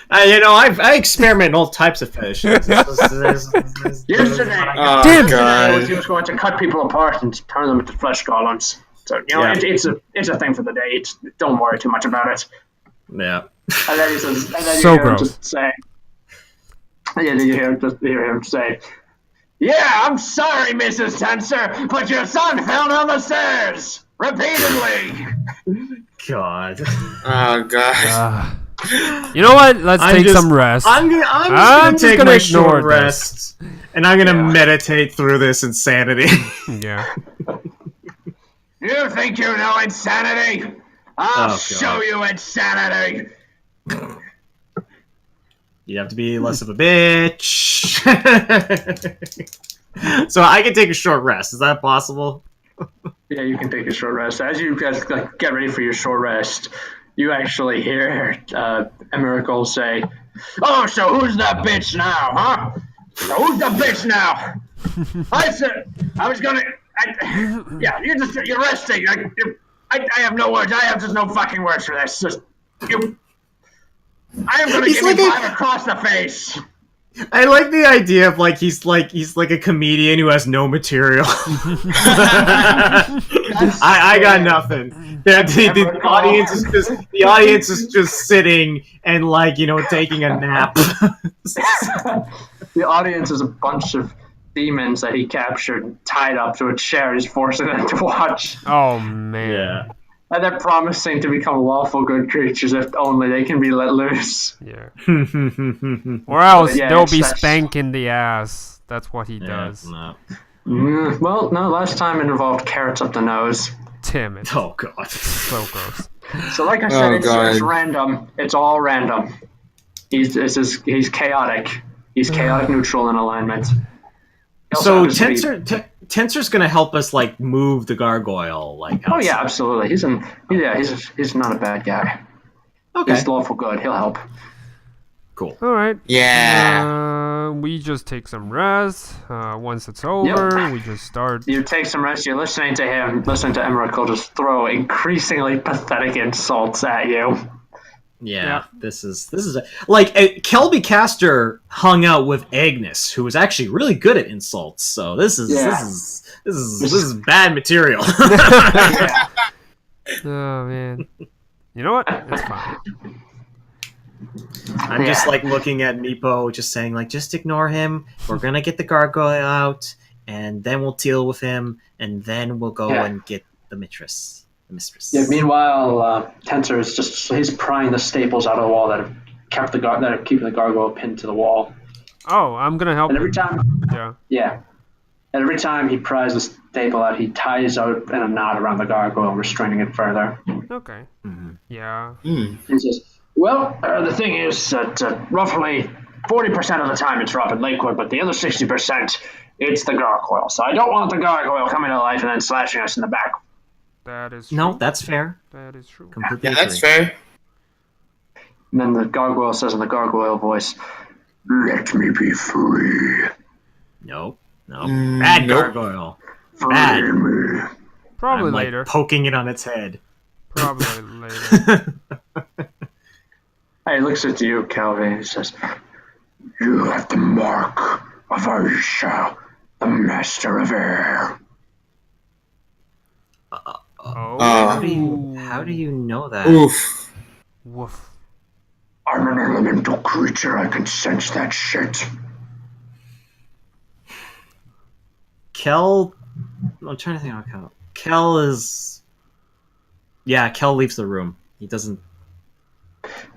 I experiment in all types of fetishes. Yesterday, Oh Damn. god. he was going to cut people apart and turn them into flesh golems. So Yeah. it's a thing for the day. Don't worry too much about it. Yeah. And then he says, and then So you hear him gross. just say, yeah, you hear him say, "Yeah, I'm sorry, Mrs. Tensor, but your son fell down the stairs repeatedly." God. Oh god. You know what? Let's I'm take just- some rest. I'm just I'm gonna just take gonna my ignore short this. rest, and I'm gonna meditate through this insanity. Yeah. You think you know insanity? I'll Oh, God. show you insanity. You have to be less of a bitch. So I can take a short rest. Is that possible? Yeah, you can take a short rest. As you guys get ready for your short rest, you actually hear Emrakul say, "Oh, so who's that bitch now, huh? So who's the bitch now?" I said, I was gonna. Yeah, you're resting. I have no words. I have just no fucking words for this. I am gonna He's give like you a- 5 across the face. I like the idea of he's like a comedian who has no material. I got nothing. The audience is just sitting and taking a nap. The audience is a bunch of demons that he captured, tied up to a chair. He's forcing them to watch. Oh man. Yeah. And they're promising to become lawful good creatures if only they can be let loose. Yeah. Or else Yeah, they'll be that's- spanking the ass. That's what he does. No. Well, no, last time it involved carrots up the nose. Damn it. Oh god. So gross. So like I said, Oh, it's God. random. It's all random. He's chaotic. He's chaotic neutral in alignment. He also So happens to be- Tensor's gonna help us move the gargoyle Oh yeah, outside. absolutely. He's not a bad guy. Okay. He's lawful good. He'll help. Cool. All right. Yeah. We just take some rest. Once it's over, Yep. we just start. You take some rest. You're listening to him. Listening to Emrakul just throw increasingly pathetic insults at you. Yeah, this is Kelby Castor hung out with Agnes, who was actually really good at insults. So this is bad material. Yeah. Oh man. You know what? It's fine. I'm just looking at Meepo, just saying just ignore him. We're gonna get the gargoyle out, and then we'll deal with him, and then we'll go and get the mistress. Yeah, meanwhile, Tensor is he's prying the staples out of the wall that have keeping the gargoyle pinned to the wall. Oh, I'm gonna help. And every him. time, Yeah. and every time he pries the staple out, he ties out in a knot around the gargoyle, restraining it further. Okay. Yeah. He says, "Well, the thing is that roughly 40% of the time it's Robin Lakewood, but the other 60% it's the gargoyle. So I don't want the gargoyle coming to life and then slashing us in the back." That is true. No, that's fair. That is true. Completely Yeah, that's agree. fair. And then the gargoyle says in the gargoyle voice, "Let me be free. No. Bad nope. gargoyle. Free Bad. me." Probably I'm later. poking it on its head. Probably later. He looks at you, Calvin. He says, "You have the mark of Aisha, the master of air." Oh. How do you know that? Oof. Woof. I'm an elemental creature. I can sense that shit. Kel, I'm trying to think about Kel. Kel is, Kel leaves the room. He doesn't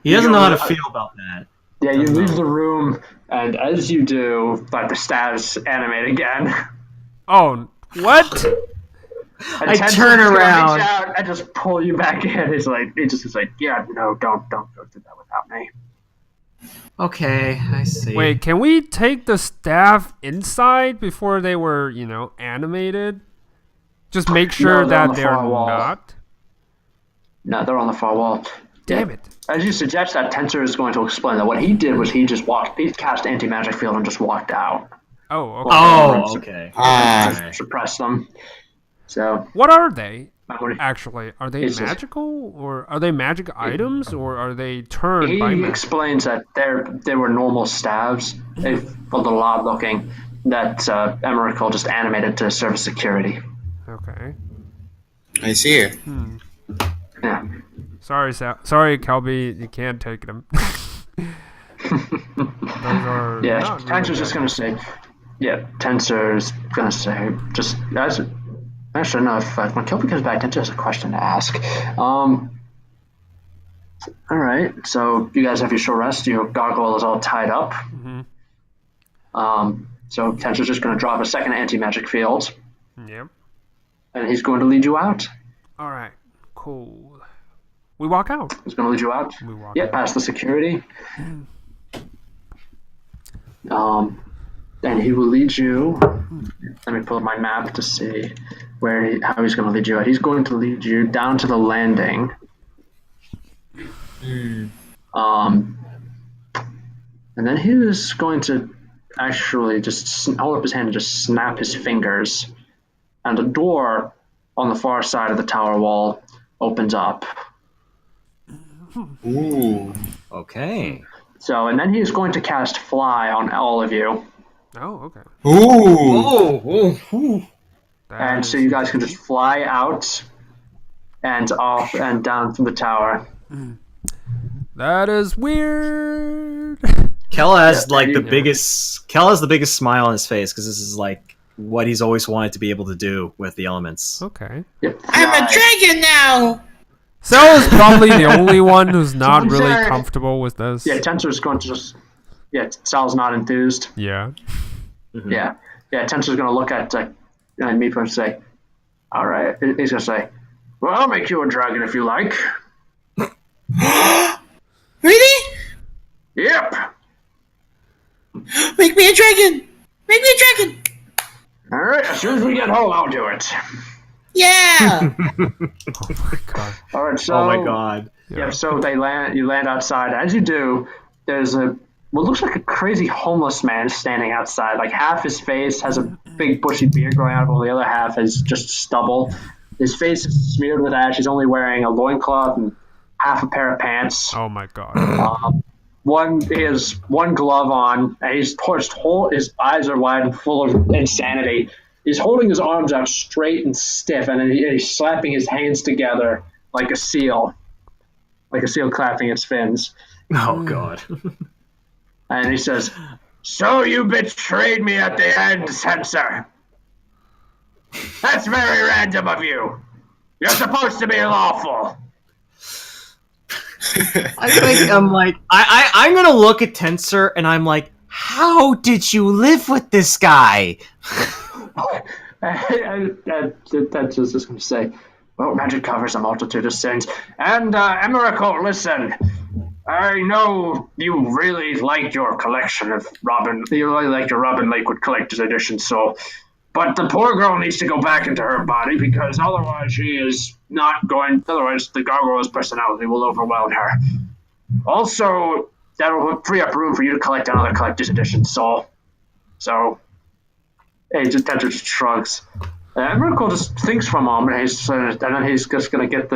know how to feel about that. Yeah, you leave the room, and as you do, the stabs animate again. Oh, what? And I Tensor's turn gonna around. reach out and just pull you back in. He's like, yeah, no, don't go through that without me. Okay, I see. Wait, can we take the staff inside before they were, animated? Just make sure No, they're on that the they're far wall. not. No, they're on the far wall. Damn Yeah. it. As you suggest that, Tensor is going to explain that what he did was he cast anti-magic field and just walked out. Oh, okay. Oh, okay. Ah. Suppress them. So, What are they? what Actually, are they It's just- magical, or are they magic items, or are they turned by he magic? explains that they were normal staves, a little odd looking, that Emrakul just animated to serve as security. Okay. I see it. Yeah. Sorry, Kelby, you can't take them. Those are Yeah, not Tensor's really just going to say, Tensor's going to say, just, actually, no, when Kelby comes back, Tensor has a question to ask. Alright, so you guys have your short rest, your gargoyle is all tied up. So Tensor's just going to drop a second anti-magic field, Yep. and he's going to lead you out. All right. Cool. We walk out. He's going to lead you out. We walk Yeah, out. past the security. And he will lead you. Let me pull up my map to see how he's going to lead you out. He's going to lead you down to the landing. And then he is going to actually just hold up his hand and just snap his fingers, and a door on the far side of the tower wall opens up. Ooh. Okay. So, and then he's going to cast Fly on all of you. Oh, okay. Ooh. And so you guys can just fly out and off and down from the tower. That is weird. Kel has Yeah, Kel has the biggest smile on his face because this is like what he's always wanted to be able to do with the elements. Okay. Yep, I'm a fly. dragon now. Sel is probably the only one who's not I'm really sorry. comfortable with this. Yeah, Tensor's going to just. Yeah, Sal's not enthused. Yeah. Yeah, Tensor's going to look at Meepo and say, "All right." He's going to say, "Well, I'll make you a dragon if you like." Really? Yep. Make me a dragon. Make me a dragon. All right. As soon as we get home, I'll do it. Yeah. God. All right. So. Oh my god. Yeah. So they land. You land outside. As you do, there's what looks like a crazy homeless man standing outside. Like half his face has a big bushy beard growing out, while the other half is just stubble. His face is smeared with ash. He's only wearing a loincloth and half a pair of pants. Oh my God. He has one glove on, and his eyes are wide and full of insanity. He's holding his arms out straight and stiff, and he's slapping his hands together like a seal clapping its fins. Oh god. And he says, "So you betrayed me at the end, Censor. That's very random of you. You're supposed to be lawful." I think I'm gonna look at Tensor and I'm like, how did you live with this guy? That's just going to say, "Well, magic covers a multitude of sins. And, Emerical, listen. I know you really liked your collection of you really liked your Robin Lakewood Collector's Edition, but the poor girl needs to go back into her body because otherwise otherwise the gargoyle's personality will overwhelm her. Also, that'll free up room for you to collect another Collector's Edition, So, Tensor just shrugs. Emerical just thinks for a moment, and then he's just going to get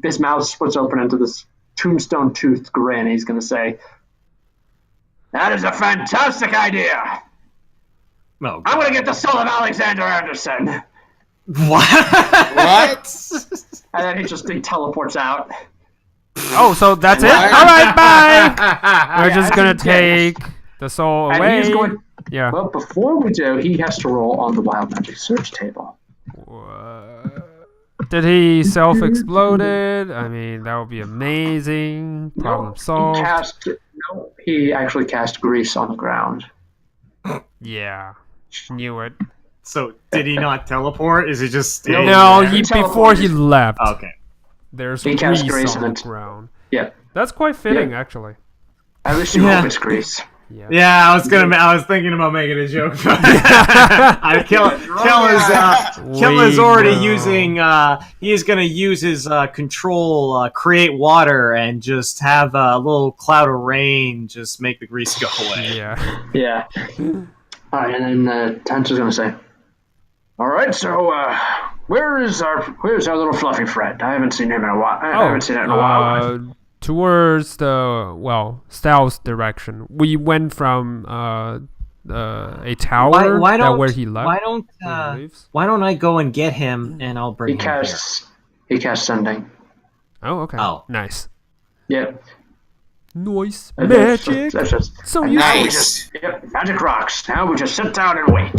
his mouth splits open into this tombstone toothed grin. He's going to say, "That is a fantastic idea. Oh, I'm going to get the soul of Alexander Anderson." What? And then he teleports out. Oh, so that's it? What? All right, bye. We're just going to Okay. take the soul And away. he's going. Yeah. Well, before we do, he has to roll on the wild magic search table. Did he self-exploded? I mean, that would be amazing. Problem solved. He actually cast grease on the ground. Yeah. Knew it. So did he not teleport? Is he just staying No, there? before he left. Okay. There's He cast grease grease on the and ground. Yeah. That's quite fitting, Yeah. actually. At least you Yeah. hope it's grease. Yeah. Yeah, I was thinking about making a joke. Kel is already using. He's gonna use his control, create water, and just have a little cloud of rain, just make the grease go away. Yeah. Yeah. All right, and then Tensor's gonna say, "All right, so where's our little fluffy friend? I haven't seen him in a while. I haven't seen it in a while." Towards the south direction. We went from a tower where he left. Why don't I go and get him and I'll bring He him casts sending. Oh, okay. Oh. Nice. Yep. Nice And magic. That's just So and you. now we Nice. just magic rocks. Now we just sit down and wait.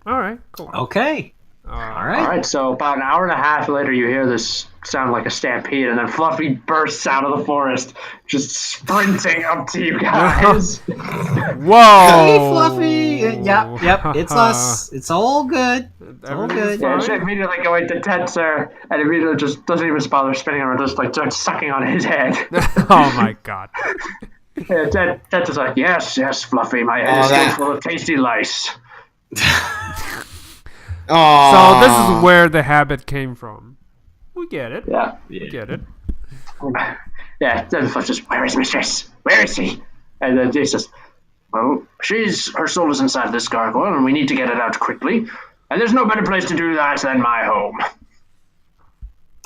All right. Cool. here. Okay. All right. All right, so about an hour and a half later, you hear this sound like a stampede, and then Fluffy bursts out of the forest, just sprinting up to you guys. Whoa. Hey, Fluffy. Yep. It's us. It's all good. It's all good. Yeah, she immediately going to Tensor, and immediately just doesn't even bother spinning around, just like starts sucking on his head. Oh my God. Yeah, Tensor's like, yes, Fluffy, my head is still full of tasty lice. So this is where the habit came from. We get it. Yeah. We get it. Yeah, then Fluff just, "Where is Mistress? Where is she?" And then Jay says, "Well, her soul is inside this gargoyle, and we need to get it out quickly. And there's no better place to do that than my home."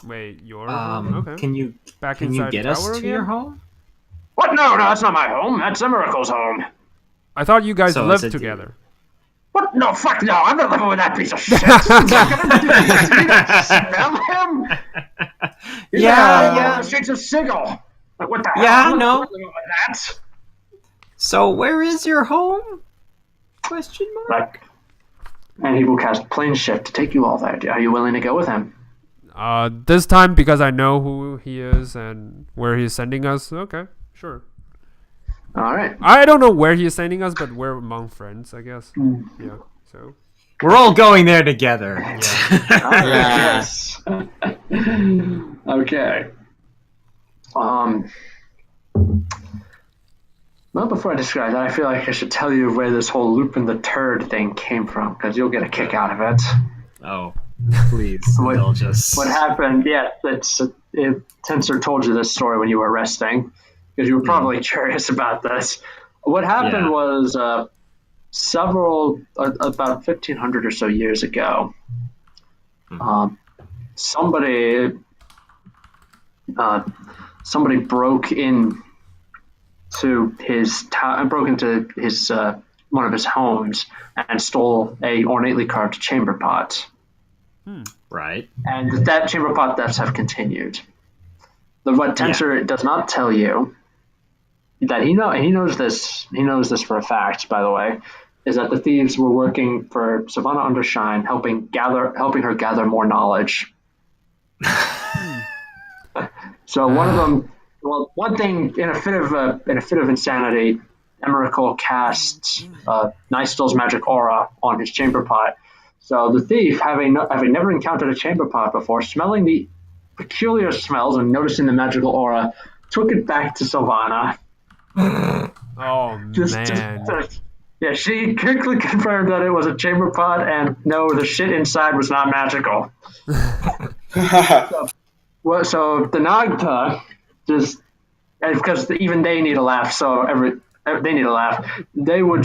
Wait, your Okay. Back Can you inside get the us tower to again? your home? What? No, that's not my home. That's Emerald's home. I thought you guys So lived it's a together. What? No, fuck no. I'm not living with that piece of shit. You smell him? Yeah. Shades of Sigil. Like, what the hell? Yeah, I'm I not know. living with that. So where is your home? Question mark. Like, and he will cast plane shift to take you all there. Are you willing to go with him? This time because I know who he is and where he's sending us. Okay, sure. All right. I don't know where he is sending us, but we're among friends, I guess. Yeah. So. We're all going there together. Yes. Okay. Well, before I describe that, I feel like I should tell you where this whole Lupin the Turd thing came from, because you'll get a kick out of it. Oh, please indulge us. What happened? Yeah, Tensor told you this story when you were resting, because you were probably curious about this. What happened was about 1,500 or so years ago, somebody broke into his one of his homes and stole a ornately carved chamber pot. Right. And that chamber pot thefts have continued. What Tensor does not tell you, that he knows this for a fact, by the way, is that the thieves were working for Savannah Undershine, helping her gather more knowledge. So one of them, one thing, in a fit of insanity, Emrakul casts Nystul's magic aura on his chamber pot. So the thief, having never encountered a chamber pot before, smelling the peculiar smells and noticing the magical aura, took it back to Sylvana. Oh, man. Yeah, she quickly confirmed that it was a chamber pot, and no, the shit inside was not magical. So the Nagta just, because even they need a laugh, they need a laugh. They would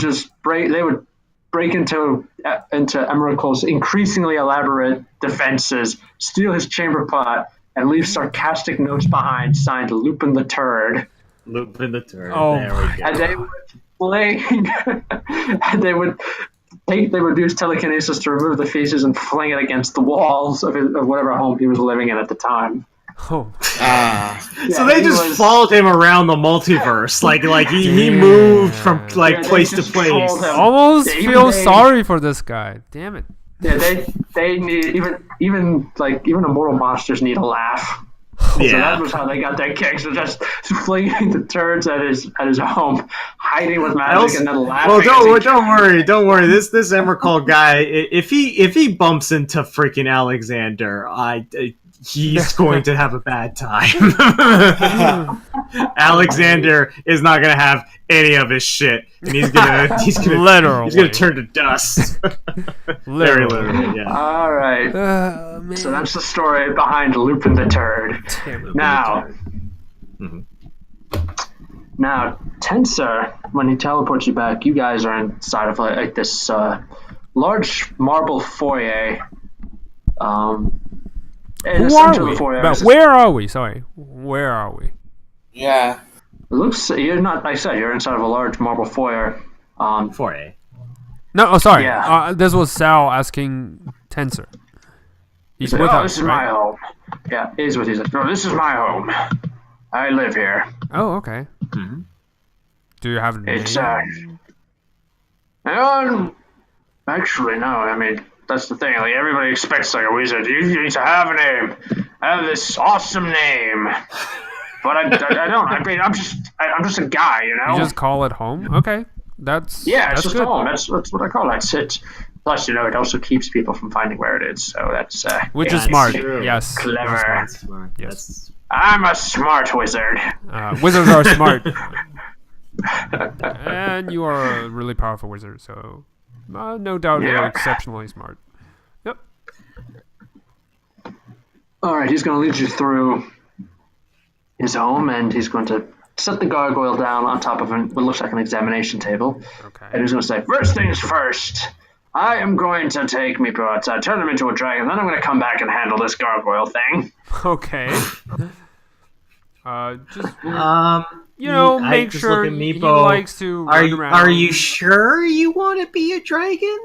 break into Emrakul's increasingly elaborate defenses, steal his chamber pot, and leave sarcastic notes behind signed Lupin the Turd. Lupin the Turd. Oh, there we go. And they would they would use telekinesis to remove the feces and fling it against the walls of whatever home he was living in at the time. Oh. So they just followed him around the multiverse, like he moved from place to place. Almost feel sorry for this guy. Damn it. Yeah, they need even immortal monsters need a laugh. So that was how they got their kicks. So just flinging the turds at his home, hiding with magic, and then laughing. Well, don't worry. This Emrakul guy, if he bumps into freaking Alexander, he's going to have a bad time. Alexander is not going to have any of his shit, and he's gonna turn to dust. Very literally, yeah. All right. Man. So that's the story behind Lupin the Turd. Now, Tensor, when he teleports you back, you guys are inside of like this large marble foyer. Who are we? But where are we? Sorry, where are we? Yeah. It looks you're not. Like I said, you're inside of a large marble foyer. Foyer. No, sorry. Yeah. This was Sal asking Tensor. He's with us, this is my home. Yeah, he's with you. No, this is my home. I live here. Oh, okay. Mm-hmm. Do you have a name? It's actually no. I mean, that's the thing. Like everybody expects like a wizard. You need to have a name. I have this awesome name. But I don't. I mean, I'm just a guy, you know. You just call it home? Okay, that's it's just good. home. That's what I call it. It. Plus, it also keeps people from finding where it is. So that's which is smart. True. Yes, clever. Smart. Yes, I'm a smart wizard. Wizards are smart, and you are a really powerful wizard. So, no doubt you're exceptionally smart. Yep. All right, he's going to lead you through his home, and he's going to set the gargoyle down on top of what looks like an examination table. Okay. And he's going to say, first things first, I am going to take Meepo outside, turn him into a dragon, then I'm going to come back and handle this gargoyle thing. Okay. make just sure look at he Meepo. likes to run around. Are you sure you want to be a dragon?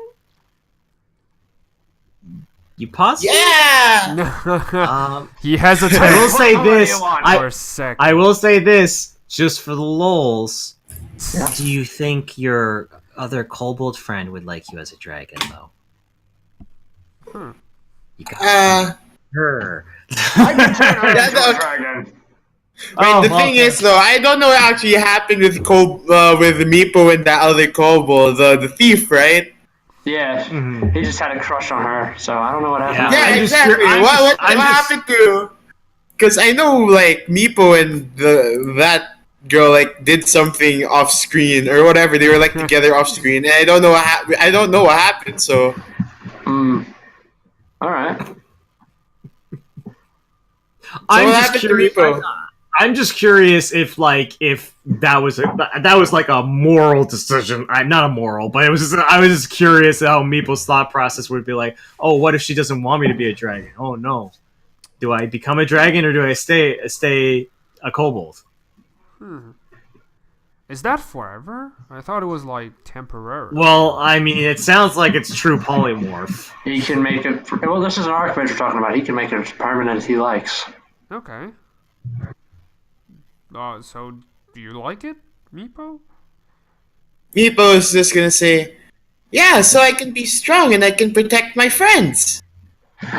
You positive? Yeah. He hesitates. I will say this. for a sec. I will say this, just for the lols. Do you think your other kobold friend would like you as a dragon, though? You got her. I can turn her Yeah, into a no. dragon. Wait, the thing is, though, I don't know what actually happened with with Meepo and that other kobold, the thief, right? Yeah, he just had a crush on her, so I don't know what happened. Yeah. Yeah, I'm just exactly. cur- I'm What just- happened to? Because I know like Meepo and that girl like did something off screen or whatever. They were like together off screen, and I don't know what happened. So All right. I'm what just happened to curious. Meepo? I'm just curious if that was like a moral decision. Not a moral, but I was just curious how Meeple's thought process would be like. Oh, what if she doesn't want me to be a dragon? Oh no, do I become a dragon or do I stay a kobold? Is that forever? I thought it was like temporary. Well, I mean, it sounds like it's true polymorph. He can make it. Well, this is an archmage we're talking about. He can make it as permanent as he likes. Okay. So do you like it, Meepo? Meepo is just gonna say, "Yeah, so I can be strong and I can protect my friends."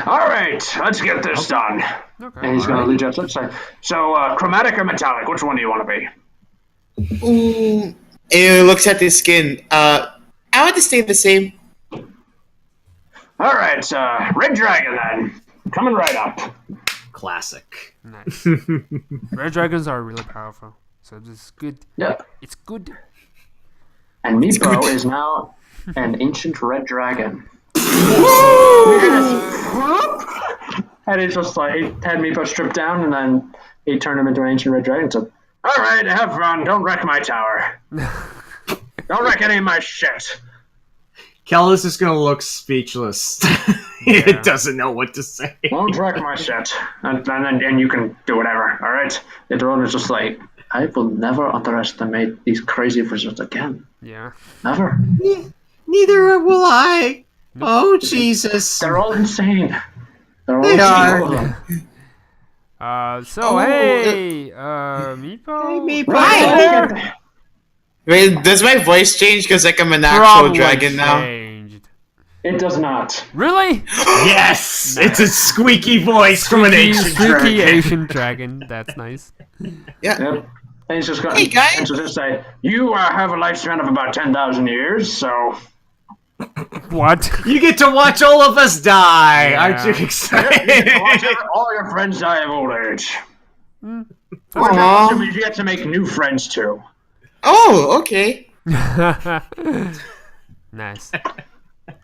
All right, let's get this done. Okay. And he's going to lead you up. So, chromatic or metallic? Which one do you want to be? Ooh. And he looks at his skin. I want to stay the same. All right, red dragon then. Coming right up. Classic. Nice. Red dragons are really powerful, so this is good. Yeah. It's good. And Meepo is now an ancient red dragon. And he just like had Meepo stripped down, and then he turned him into an ancient red dragon. So, all right, have fun. Don't wreck my tower. Don't wreck any of my shit. Kel is just gonna look speechless. It doesn't know what to say. Don't wreck my shit, and you can do whatever. All right. The drone is just like, I will never underestimate these crazy wizards again. Yeah. Never. Neither will I. Oh Jesus! They're all insane. They're all They insane. are. Meepo? Meepo. Hi. Wait, does my voice change because like I'm an actual dragon now? Changed. It does not. Really? Yes, it's a squeaky voice from an ancient Squeaky dragon. Asian dragon. That's nice. Yeah. Yep. And he's just going Hey, guys. and so just say, you have a lifespan of about 10,000 years, so What? You get to watch all of us die. Yeah. Aren't you you excited? get to watch all your friends die of old age. Aww. You get to make new friends too. Oh, okay. Nice.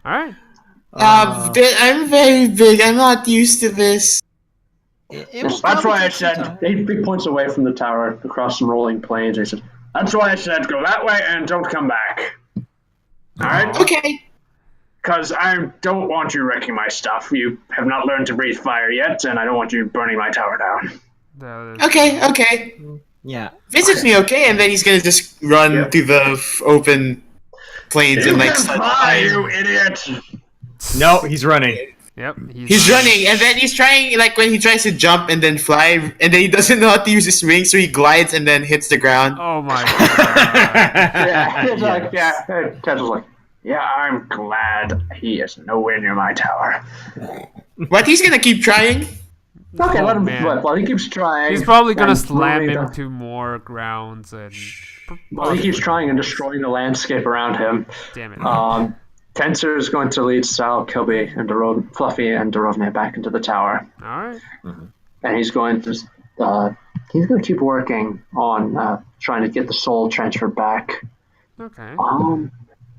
All right. I'm very big. I'm not used to this. That's why I said, he points away from the tower across some rolling plains. He says, that's why I said go that way and don't come back. Alright? Okay. Because I don't want you wrecking my stuff. You have not learned to breathe fire yet, and I don't want you burning my tower down. Okay. Yeah. Visit me, okay? And then he's gonna just run to the open plains and like start fly, flying. you idiot! No, he's running. Yep. He's running, and then he's trying, like when he tries to jump and then fly, and then he doesn't know how to use his wings, so he glides and then hits the ground. Oh my god. Yeah, it's like, yeah. Tetsu's like, yeah, I'm glad he is nowhere near my tower. But he's gonna keep trying. Okay, Oh, let him man. flip. Well, he keeps trying. He's probably gonna and slam moving him to more grounds and. Well, he keeps trying and destroying the landscape around him. Damn it. Tensor is going to lead Sal, Kilby, and Fluffy and Dorovne back into the tower, Alright. and he's going to keep working on trying to get the soul transferred back. Okay.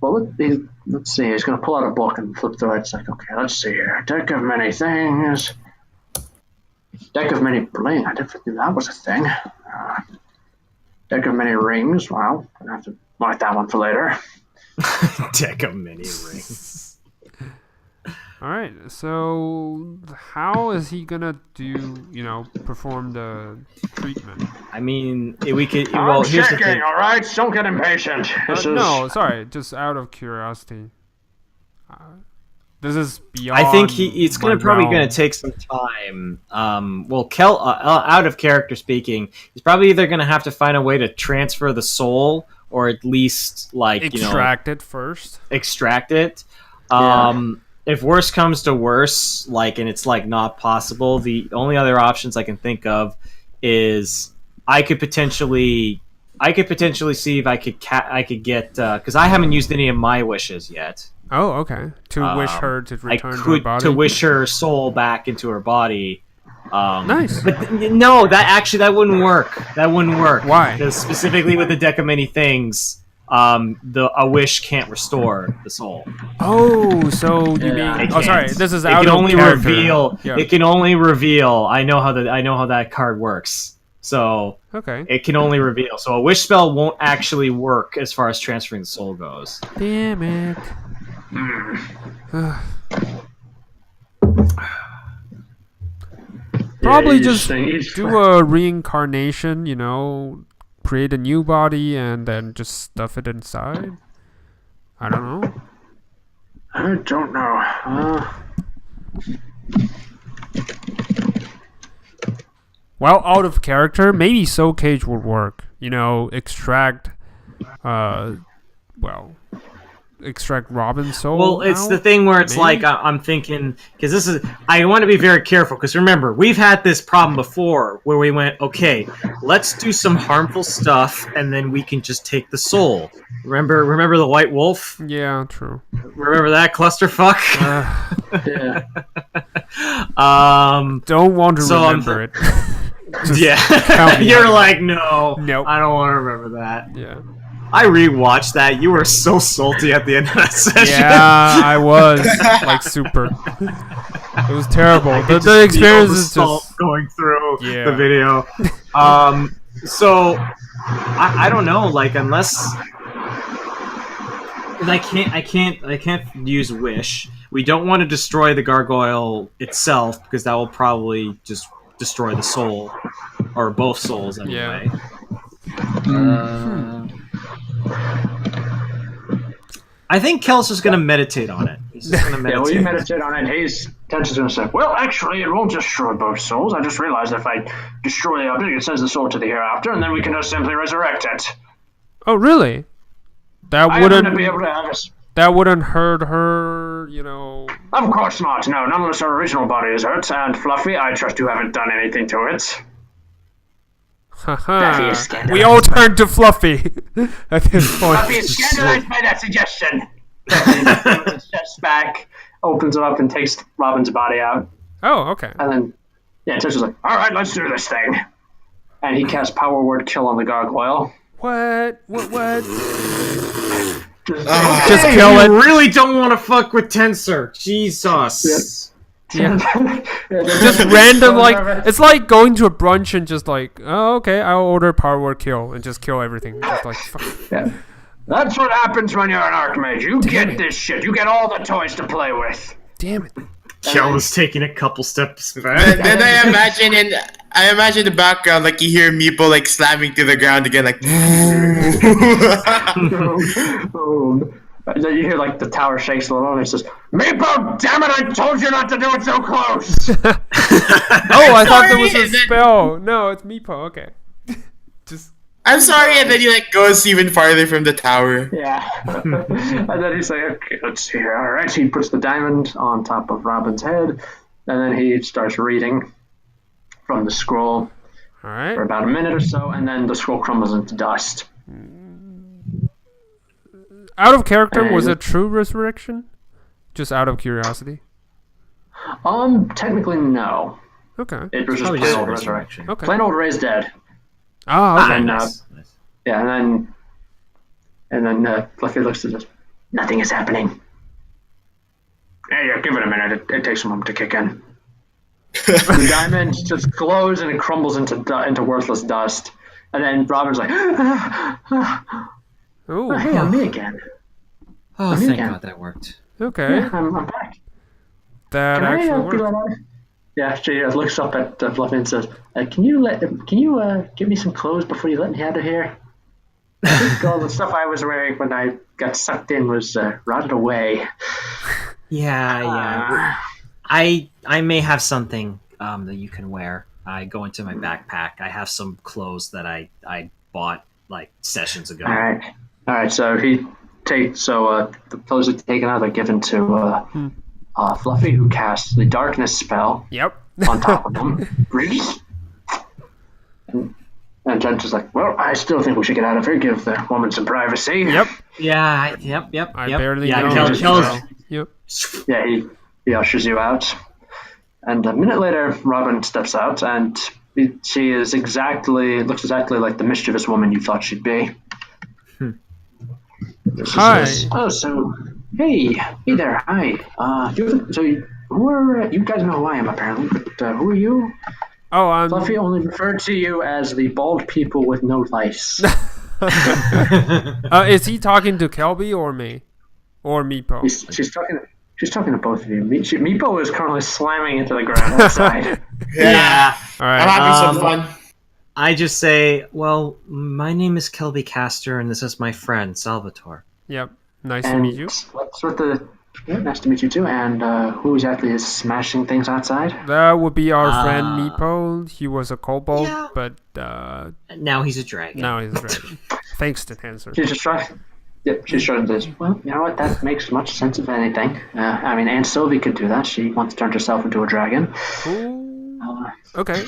Well, let's see. He's going to pull out a book and flip through it. It's like, okay, let's see here. Deck of many things. Deck of many bling. I didn't think that was a thing. Deck of many rings. Well, I'm going to have to mark that one for later. Deck of mini rings. All right. So how is he gonna perform the treatment? I mean, we could. I'm Well, here's the checking, thing. all right? Don't get impatient. No, sorry. Just out of curiosity. This is beyond. I think it's probably realm. going to take some time. Well, Kel, out of character speaking, he's probably either going to have to find a way to transfer the soul, or at least extract it first. Extract it. Yeah. If worse comes to worse, and it's not possible, the only other options I can think of is I could potentially see if I could get because I haven't used any of my wishes yet. Oh, okay. To wish her to return to her body. To wish her soul back into her body. Nice. But no, that wouldn't work. That wouldn't work. Why? Because specifically with the deck of many things, a wish can't restore the soul. Oh, so you mean? Oh, sorry. This is out of reveal. Yeah. It can only reveal. I know how that card works. So okay. It can only reveal. So a wish spell won't actually work as far as transferring the soul goes. Damn it. Probably just do a reincarnation, create a new body and then just stuff it inside. I don't know. I don't know. Well, out of character, maybe Soul Cage would work. Extract extract Robin's soul. Well, it's out? the thing where it's Maybe? I'm thinking, because I want to be very careful, because remember, we've had this problem before where we went, okay, let's do some harmful stuff and then we can just take the soul. Remember the White Wolf? Yeah, true. Remember that clusterfuck? Yeah. Don't want to remember it. Yeah. You're like, no. Nope. I don't want to remember that. Yeah. I rewatched that. You were so salty at the end of that session. Yeah, I was super. It was terrible. The experience is just going through the video. So I don't know. Unless I can't use wish. We don't want to destroy the gargoyle itself because that will probably just destroy the soul or both souls anyway. Yeah. I think Kel's just going to meditate on it. He's just going to meditate. Yeah, well, you meditate on it. His Tensa's going to say, well, actually, it won't destroy both souls. I just realized if I destroy the object, it sends the soul to the hereafter, and then we can just simply resurrect it. Oh, really? That wouldn't be able to have us. That wouldn't hurt her, Of course not. No, none unless her original body is hurt. And Fluffy, I trust you haven't done anything to it. Fluffy is scandalized. We all turn to Fluffy at this point. Fluffy is scandalized by that suggestion. Fluffy steps back, opens it up, and takes Robin's body out. Oh, okay. And then, Tensa's like, all right, let's do this thing. And he casts Power Word Kill on the gargoyle. What? Just kill it. You really don't want to fuck with Tensor. Jesus. Yeah. Just random, it's like going to a brunch and just oh, okay, I'll order Power Word Kill and just kill everything. Just fuck. Yeah. That's what happens when you're an Archmage. You get this shit. You get all the toys to play with. Damn it. Kel was taking a couple steps back. Then I imagine the background, you hear Meeple slamming to the ground again, Then you hear the tower shakes a little, and it says, "Meeple, damn it! I told you not to do it so close." Oh, I thought there was a spell. No, it's Meepo. Okay. I'm sorry, and then he goes even farther from the tower. Yeah. And then he's like, okay, let's see here. All right, he puts the diamond on top of Robin's head, and then he starts reading from the scroll All right. for about a minute or so, and then the scroll crumbles into dust. Out of character, was it true resurrection? Just out of curiosity. Technically, no. Okay. It was just plain old resurrection. Okay. Plain old raised dead. Oh, okay. And Nice. yeah, and then Fluffy looks at this. Nothing is happening. Yeah, give it a minute. It takes a moment to kick in. The diamond just glows and it crumbles into worthless dust. And then Robin's like, Oh, hey, I'm me again. Oh, Me thank again. God that worked. okay. Yeah, I'm back. that Can I actually be work. let out? Yeah, she looks up at Fluffy and says, "Can you give me some clothes before you let me out of here? I think all the stuff I was wearing when I got sucked in was rotted away." Yeah. I may have something that you can wear. I go into my backpack. I have some clothes that I bought like sessions ago. All right. So the clothes are taken out. They're given to Fluffy, who casts the darkness spell Yep. on top of them. And Jen's just like, "Well, I still think we should get out of here. Give the woman some privacy." Yep. Yeah. Yep. I barely know. Yep. Yeah, he ushers you out. And a minute later, Robin steps out, and she looks exactly like the mischievous woman you thought she'd be. Hi. Hey there, hi. You guys know who I am apparently, but who are you? Oh, I'm. Fluffy only referred to you as the bald people with no lice. Is he talking to Kelby or me? Or Meepo? She's talking to both of you. Meepo is currently slamming into the ground outside. Yeah. All right. I'm having some fun. I just say, well, my name is Kelby Caster, and this is my friend Salvatore. Yep. Nice to meet you. Nice to meet you too. And who exactly is smashing things outside? That would be our friend Meepo. He was a kobold, but now he's a dragon. now he's a dragon. Thanks to Tensor. She's just trying. Yep, she's trying to say, well, you know what? That makes much sense if anything. I mean, Aunt Sylvie could do that. She once turned herself into a dragon. Ooh. Okay.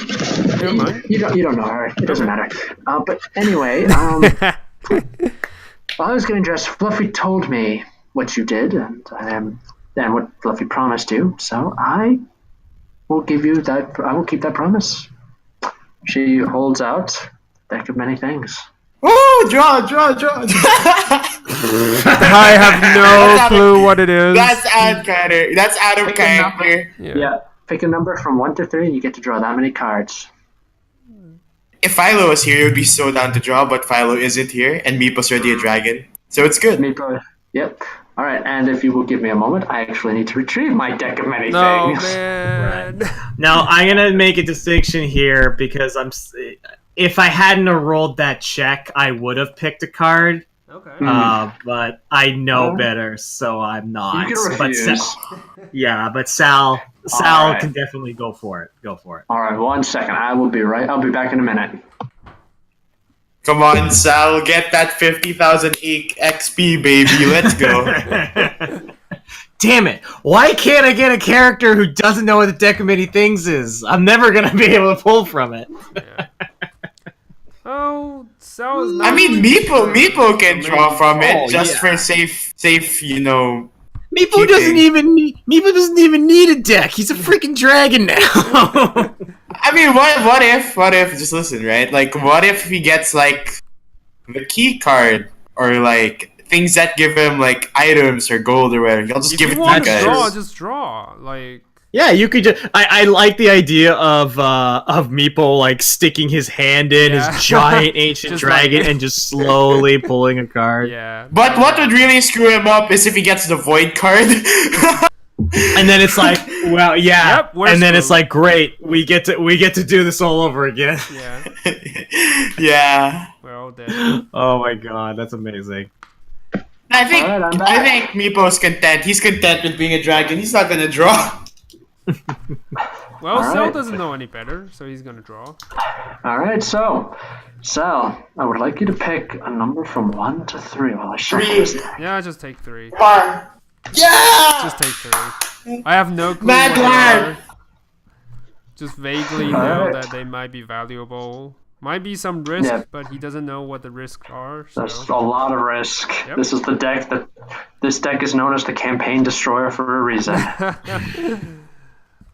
Never mind. You don't know her. It doesn't matter. But anyway, while I was getting dressed, Fluffy told me what you did and what Fluffy promised you. So I will give you that. I will keep that promise. She holds out a deck of many things. Oh, draw. I have no clue what it is. That's out of character. Yeah. Pick a number from 1 to 3 and you get to draw that many cards. If Philo was here, he would be so down to draw, but Philo isn't here, and Meepo's already a dragon. So it's good. Meepo. Yep. All right, and if you will give me a moment, I actually need to retrieve my deck of many things. Man. Now I'm gonna make a distinction here because if I hadn't have rolled that check, I would have picked a card. Okay. But I know better, so I'm not. You can refuse. But Sal right. can definitely go for it. Go for it. All right, 1 second. I'll be back in a minute. Come on, Sal, get that 50,000 XP, baby. Let's go. Damn it! Why can't I get a character who doesn't know what the deck of many things is? I'm never gonna be able to pull from it. Yeah. Oh, so is not. I mean, Meepo can draw from it for safe, Meepo keeping. doesn't even need a deck. He's a freaking dragon now. I mean, what if, just listen, right? Like, what if he gets, like, the key card, or, like, things that give him, like, items or gold or whatever? I'll just give it to you guys. Just draw. Like. Yeah, you could just. I like the idea of Meepo like sticking his hand in his giant ancient dragon and just slowly pulling a card. Yeah. But what would really screw him up is if he gets the void card. And then it's like, well, yeah. Yep, and then it's like, great, we get to do this all over again. Yeah. Yeah. We're all dead. Oh my god, that's amazing. I think Meepo's content. He's content with being a dragon. He's not gonna draw. Well, All Sal right. doesn't know any better, so he's gonna draw. All right, so Sal, I would like you to pick a number from 1 to 3 while I shuffle this. Yeah, just take 3. Yeah. Just take 3. I have no clue Mad what they lad. are. Just vaguely know that they might be valuable. Might be some risk, but he doesn't know what the risks are. So. That's a lot of risk. Yep. This is the deck this deck is known as the Campaign Destroyer for a reason.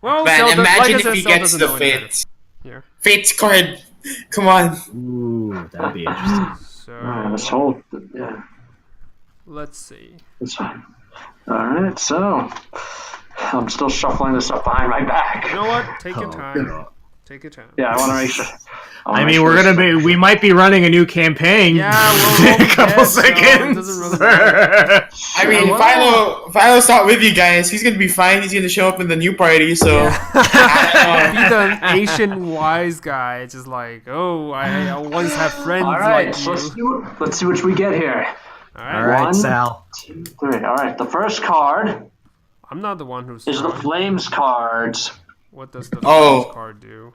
Well, Man, Sal imagine like I if he said, Sal gets doesn't the know any better. Fates. Yeah. Fates card. Come on. Ooh, that'd be interesting. So This whole let's see. All right, so I'm still shuffling this up behind my back. You know what? Take your time. Take your time. Yeah, I want to make sure. I mean, we might be running a new campaign. Yeah, we'll in a couple seconds. Doesn't really matter. I mean, Philo's not with you guys. He's gonna be fine. He's gonna show up in the new party. So Be the Asian wise guy, just like, oh, I once have friends All right, like you. let's see what we get here. All All right. right, One. Sal. 2, 3. All right, the first card I'm not the one who's. is the Flames cards. What does the Oh. first card do?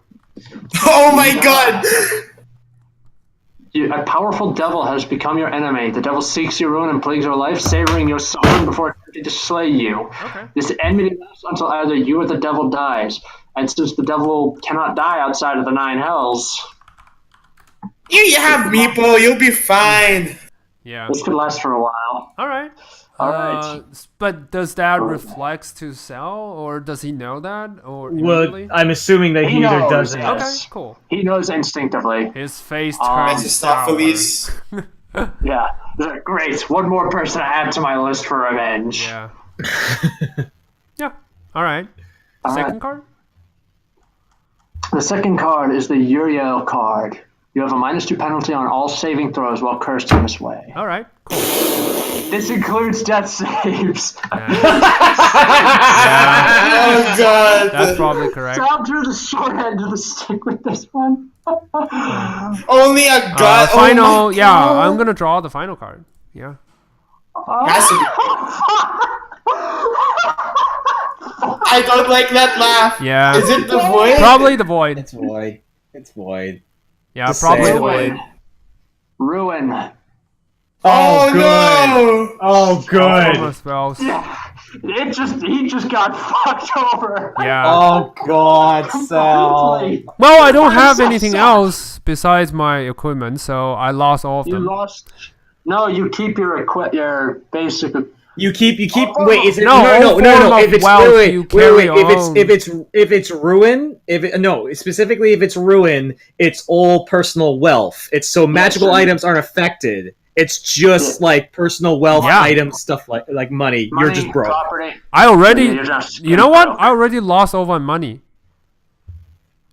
oh my god! A powerful devil has become your enemy. The devil seeks your ruin and plagues your life, savoring your suffering before attempting to slay you. Okay. This enmity lasts until either you or the devil dies. And since the devil cannot die outside of the 9 hells, Here you have Meeple. You'll be fine. Yeah. this could last for a while. All right. All right. But does that reflects to Sal, or does he know that, or Well, immediately? I'm assuming that he either knows, does it. yeah. Okay, Yes. cool. He knows instinctively. His face That's turns sour. Mephistopheles. Yeah. Great. One more person to add to my list for revenge. Yeah. Yeah. All right. All Second right. card. The second card is the Uriel card. You have a -2 penalty on all saving throws while cursed in this way. All right. Cool. This includes death saves. Oh god! That's probably correct. Sal drew the short end of the stick with this one. Only a god. oh Final. my Yeah, God. I'm gonna draw the final card. Yeah. Has to be. I don't like that laugh. Yeah. Is it the void? Probably the void. It's void. It's void. Yeah, Just probably say the it. void. Ruin. Oh, good. no! Oh, good. Almost spells. He just got fucked over. Yeah. Oh God, Sal. Completely. Well, I don't I'm have so anything sorry. else besides my equipment, so I lost all of You them. lost. No, you keep your basic. You keep. Oh, Wait, is it no, all form of If it's wealth wait, you wait, carry wait, on. if it's ruin, specifically if it's ruin, it's all personal wealth. It's so magical sure. items aren't affected. It's just like personal wealth Yeah. items, stuff like money. You're just broke. Property. I already. You're just You know what? broke. I already lost all my money.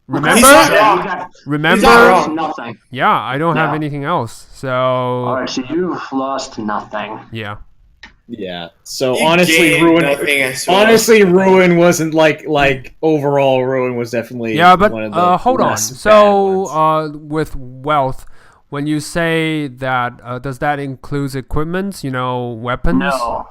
Remember? He's not Yeah, wrong. you got Remember? wrong. nothing. Yeah, I don't have No. anything else. So All right, so you've lost nothing. yeah. Yeah. So You honestly, gained ruin. nothing as well. Honestly, ruin wasn't like overall ruin was definitely Yeah, but one of the hold on. less bad So ones. with wealth, when you say that, does that include equipment? Weapons? No,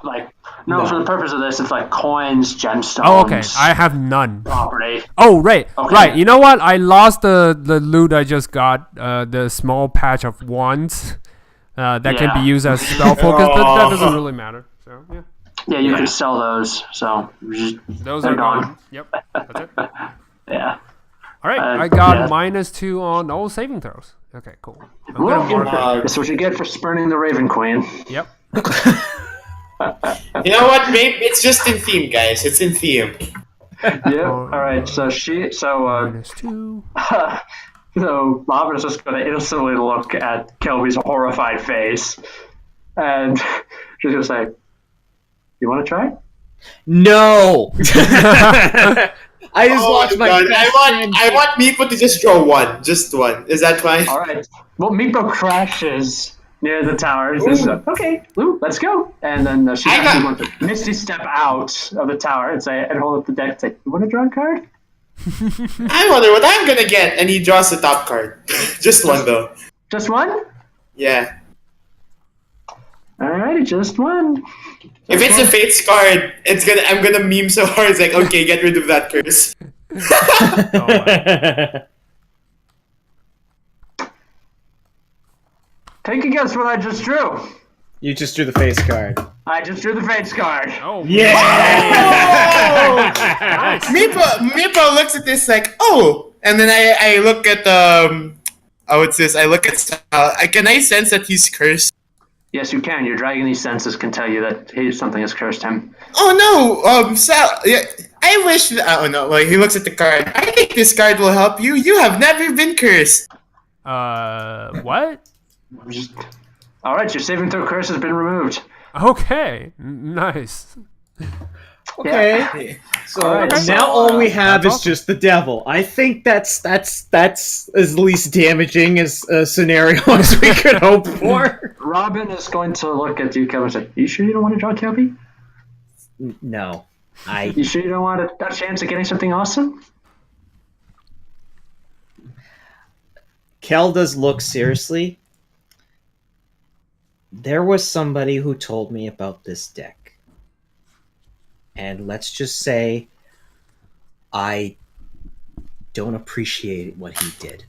no. For the purpose of this, it's like coins, gemstones. Oh, okay. I have none. property. Oh, right, Okay. right. You know what? I lost the loot I just got. The small patch of wands that can be Yeah. used as spell focus, but that doesn't really matter. So yeah, Yeah, you can sell those. So just, those They're are gone. gone. Yep, that's it. yeah. All right, Uh, I got yeah. -2 on all saving throws. Okay, cool. I'm gonna mark it. That's what you get for spurning the Raven Queen. Yep. You know what? Maybe it's just in theme, guys. It's in theme. Yeah. All right. So -2. so Bob is just going to innocently look at Kelby's horrified face, and she's going to say, "You want to try?" No. I just Oh watched my my. god! I want Meeple to just draw one, just one. Is that fine? All right. Well, Meepo crashes near the tower. He says, "Okay, Lou, let's go." And then she I actually got- wants to Misty step out of the tower and hold up the deck and say, "You want to draw a card?" I wonder what I'm gonna get, and he draws the top card. Just one though. Just one? Yeah. Alrighty, just one. If it's a Fates card, I'm gonna meme so hard. It's like, okay, get rid of that curse. Oh, my. Take a guess what I just drew. You just drew the face card. I just drew the Fates card. Oh, Yeah. nice. Meepo looks at this like, oh, and then I look at what's this? I look at can I sense that he's cursed? Yes, you can. Your Dragonese senses can tell you that something has cursed him. Oh no, Sal. Yeah, I wish. Oh no, like he looks at the card. I think this card will help you. You have never been cursed. What? All right, your saving throw curse has been removed. Okay, nice. Okay. So Alright, so, now all we have that's is just the devil. I think that's as least damaging as a scenario as we could hope for. Robin is going to look at you, Kelby, and say, "You sure you don't want to draw Kelby? No, You sure you don't want a chance of getting something awesome?" Kel does look seriously. There was somebody who told me about this deck. And let's just say I don't appreciate what he did.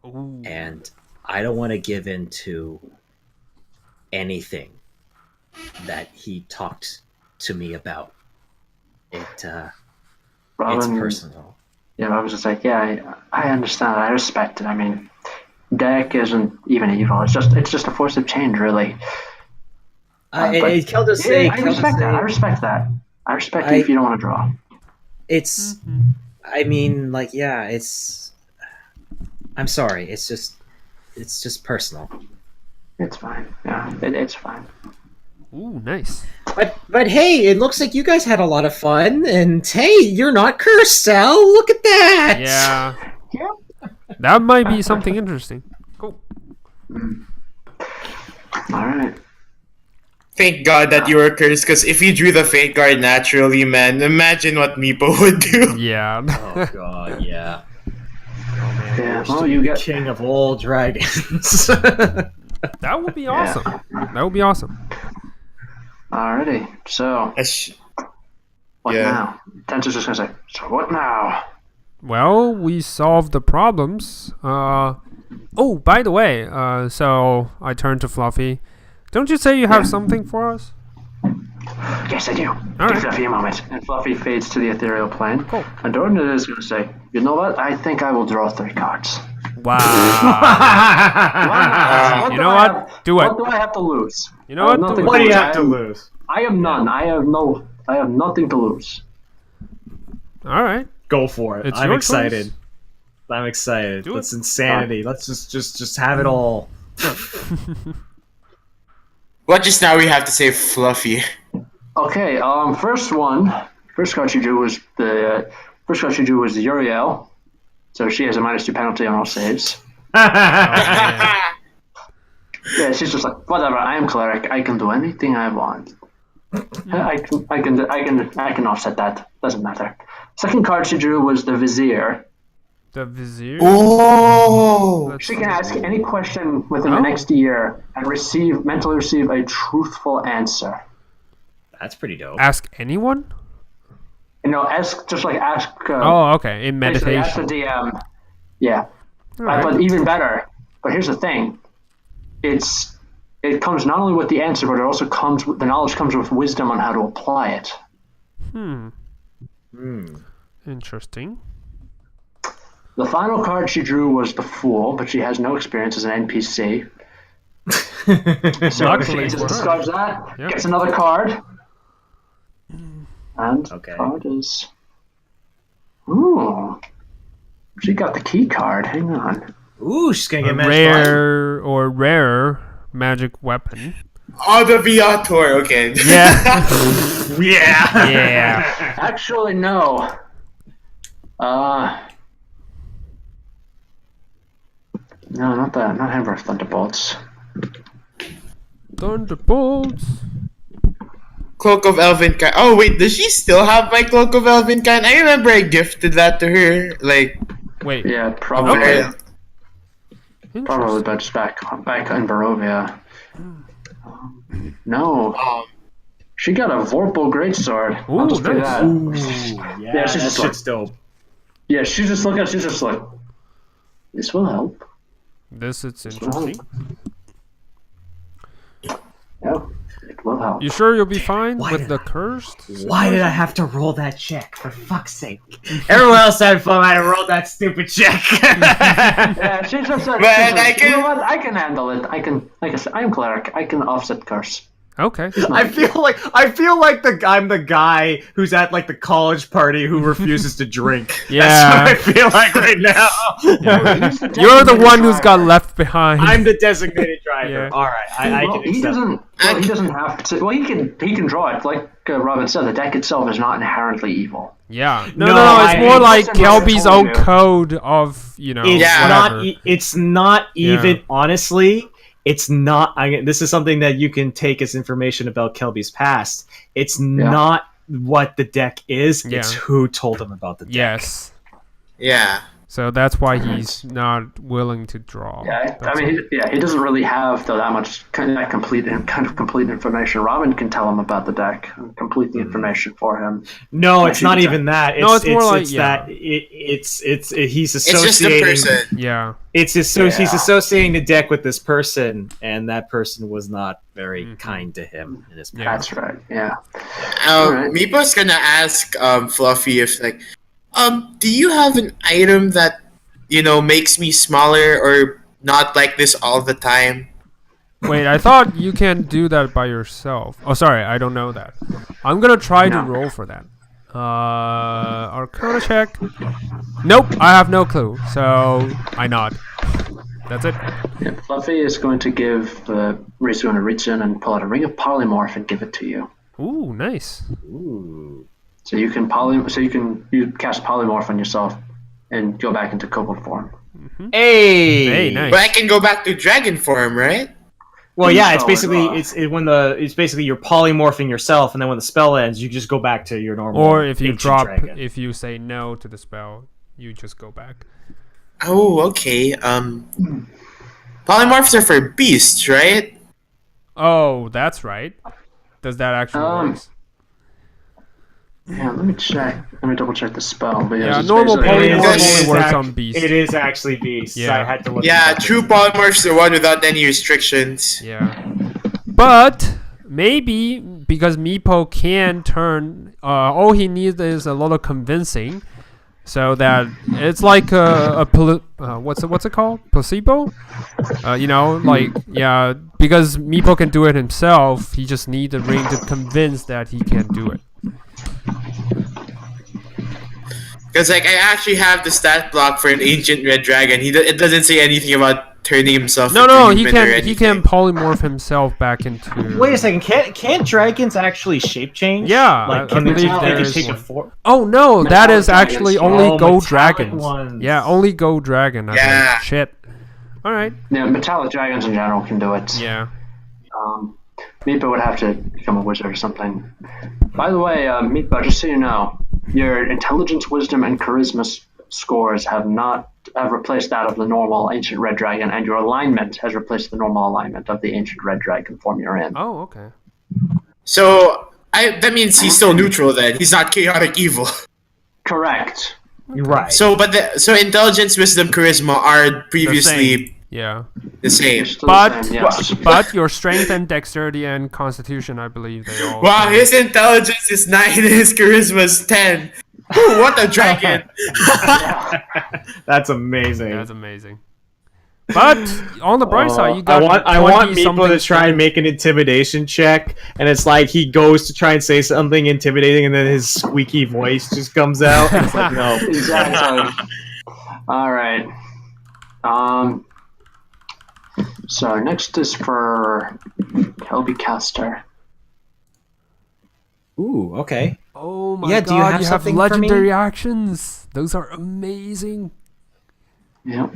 Ooh. And I don't want to give in to anything that he talked to me about. It's Robin, personal. Yeah, I was just like, yeah, I understand. I respect it. I mean, deck isn't even evil. It's just a force of change, really. But- Kel does Yeah, say, I respect that. I respect that. I respect it if you don't want to draw. it's. I mean, like, yeah, it's. I'm sorry. It's just personal. It's fine. Yeah, it's fine. Ooh, nice. But hey, it looks like you guys had a lot of fun, and hey, you're not cursed, Sal. Look at that. Yeah. Yeah. That might be something interesting. Cool. All right. Thank God that you were cursed, because if you drew the fate card naturally, man, imagine what Meepo would do. Yeah. Oh god, yeah. Yeah. Well, you get. King of all dragons. That would be awesome. That would be awesome. Alrighty. So, what Yeah. now? Tensor's just gonna say, "So what now?" Well, we solved the problems. Oh, by the way, so I turned to Fluffy. Don't you say you have something for us? Yes, I do. right. Give Fluffy a moment. And Fluffy fades to the ethereal plane. Cool. And Jordan is going to say, "You know what? I think I will draw 3 cards." Wow. What You do know I what? have- Do it. What do I have to lose? You know what? Nothing Do to What do you lose. have to lose? I have none. I have nothing to lose. All right. Go for it. It's I'm your excited. choice. I'm excited. Do That's it. insanity. Let's just have it all. What just now we have to say Fluffy. Okay. First card she drew was Uriel. So she has a -2 penalty on all saves. Yeah. Yeah, she's just like, whatever. I am cleric. I can do anything I want. I can offset that. Doesn't matter. Second card she drew was the Vizier. The Vizier. Oh! Let's She can ask any question within Oh. the next year and mentally receive a truthful answer. That's pretty dope. ask anyone. Ask. Oh, okay. In basically ask the meditation. DM. Yeah, Alright. but even better. But here's the thing. It comes not only with the answer, but it also comes with the knowledge comes with wisdom on how to apply it. Interesting. The final card she drew was the Fool, but she has no experience as an NPC. So Luckily she just for her. discards that, Yeah. gets another card, and Okay. the card is. Ooh, she got the key card. Hang on. Ooh, she's gonna get A matched rare or rarer magic weapon. Oh, the Viator, okay. Yeah. Yeah. Yeah. Actually, no. No, not that. Not Hammer of Thunderbolts. Thunderbolts. Cloak of Elvenkind. Oh, wait, does she still have my Cloak of Elvenkind? I remember I gifted that to her. Like, Wait. Yeah, probably. Okay. Probably, but just back in Barovia. No, she got a Vorpal Greatsword. Ooh, I'll just put nice. that. Ooh, yeah, she's that just shit's dope. Yeah, she's just looking. She's just like, this will help. This is interesting. Yeah, it will help. You sure you'll be fine Why with did the cursed? Why did I have to roll that check? For fuck's sake! Everyone else had fun. I rolled that stupid check. Yeah, she's just like, Man, you know what? I can handle it. I can, like I said, I'm cleric. I can offset curse. Okay. I feel like I'm the guy who's at like the college party who refuses to drink. Yeah. That's what I feel like right now. You're the one who's got left behind. I'm the designated driver. Yeah. All right, I Well, can he accept. doesn't. Well, he doesn't have to. Well, he can draw it. Like Robin said, the deck itself is not inherently evil. Yeah. No, No. It's more like Listen to what I Kelby's told own you. code of, you know, It's whatever. not. It's not even. Yeah. Honestly, it's not. This is something that you can take as information about Kelby's past. It's not what the deck is. It's Yeah. who told him about the deck. Yes. Yeah. So that's why he's not willing to draw. Yeah, That's I mean, he doesn't really have though that much kind of complete information. Robin can tell him about the deck and complete the information for him. No, it's not even that. No, it's more like- that. He's It's just the associating. person. Yeah. He's associating the deck with this person, and that person was not very kind to him in his past. Yeah. That's right. Yeah. Alright. Meepo's gonna ask Fluffy if like, do you have an item that makes me smaller or not like this all the time? Wait, I thought you can do that by yourself. Oh, sorry, I don't know that. I'm gonna try to No. roll for that. Arcana check. Nope, I have no clue. So I nod. That's it. Yeah, Fluffy is going to give Rizu going to reach in and pull out a ring of polymorph and give it to you. Ooh, nice. Ooh. So you can cast polymorph on yourself and go back into kobold form. Hey, Hey, nice. But I can go back to dragon form, right? Well, yeah, it's So, basically it's basically you're polymorphing yourself, and then when the spell ends, you just go back to your normal. Or if you ancient drop, dragon. if you say no to the spell, you just go back. Oh, okay. Polymorphs are for beasts, right? Oh, that's right. Does that actually work? Yeah, let me check. Let me double check the spell. But Yeah, it's normal basically- polymorph It only is works on beasts. It is actually beasts. Yeah. I had to look. Yeah, it up. true polymorphs the one without any restrictions. Yeah. But maybe because Meepo can turn, all he needs is a lot of convincing, so that it's like what's it called? Placebo? Because Meepo can do it himself. He just needs a ring to convince that he can do it. Because I actually have the stat block for an ancient red dragon. It doesn't say anything about turning himself. No, into he human or can anything. polymorph himself back into. Wait a second. Can't dragons actually shape change? Yeah, like I can they believe take, there they is can take a one. form? Oh no, that is Metallic actually dragons. only Oh, gold metallic dragons. ones. Yeah, only gold dragon. I Yeah. believe. Shit. All right. Yeah, metallic dragons in general can do it. Yeah. Meepo would have to become a wizard or something. By the way, Meepo, just so you know, your intelligence, wisdom, and charisma scores have replaced that of the normal ancient red dragon, and your alignment has replaced the normal alignment of the ancient red dragon form you're in. Oh, okay. So that means he's still neutral then. He's not chaotic evil. Correct. You're right. So intelligence, wisdom, charisma are previously Yeah. the same. You're still But the same, yes. but your strength and dexterity and constitution, I believe they all. Wow, his intelligence is 9 and his charisma is 10. Ooh, what a dragon! That's amazing. That's amazing. But on the bright side, you got. I want 20 Meepo something to try and make an intimidation check, and it's like he goes to try and say something intimidating, and then his squeaky voice just comes out. It's like, no. Exactly. All right. So next is for Kelby Caster. Ooh, okay. Oh my Yeah, god! do you have have something for me? legendary actions. Those are amazing. Yep.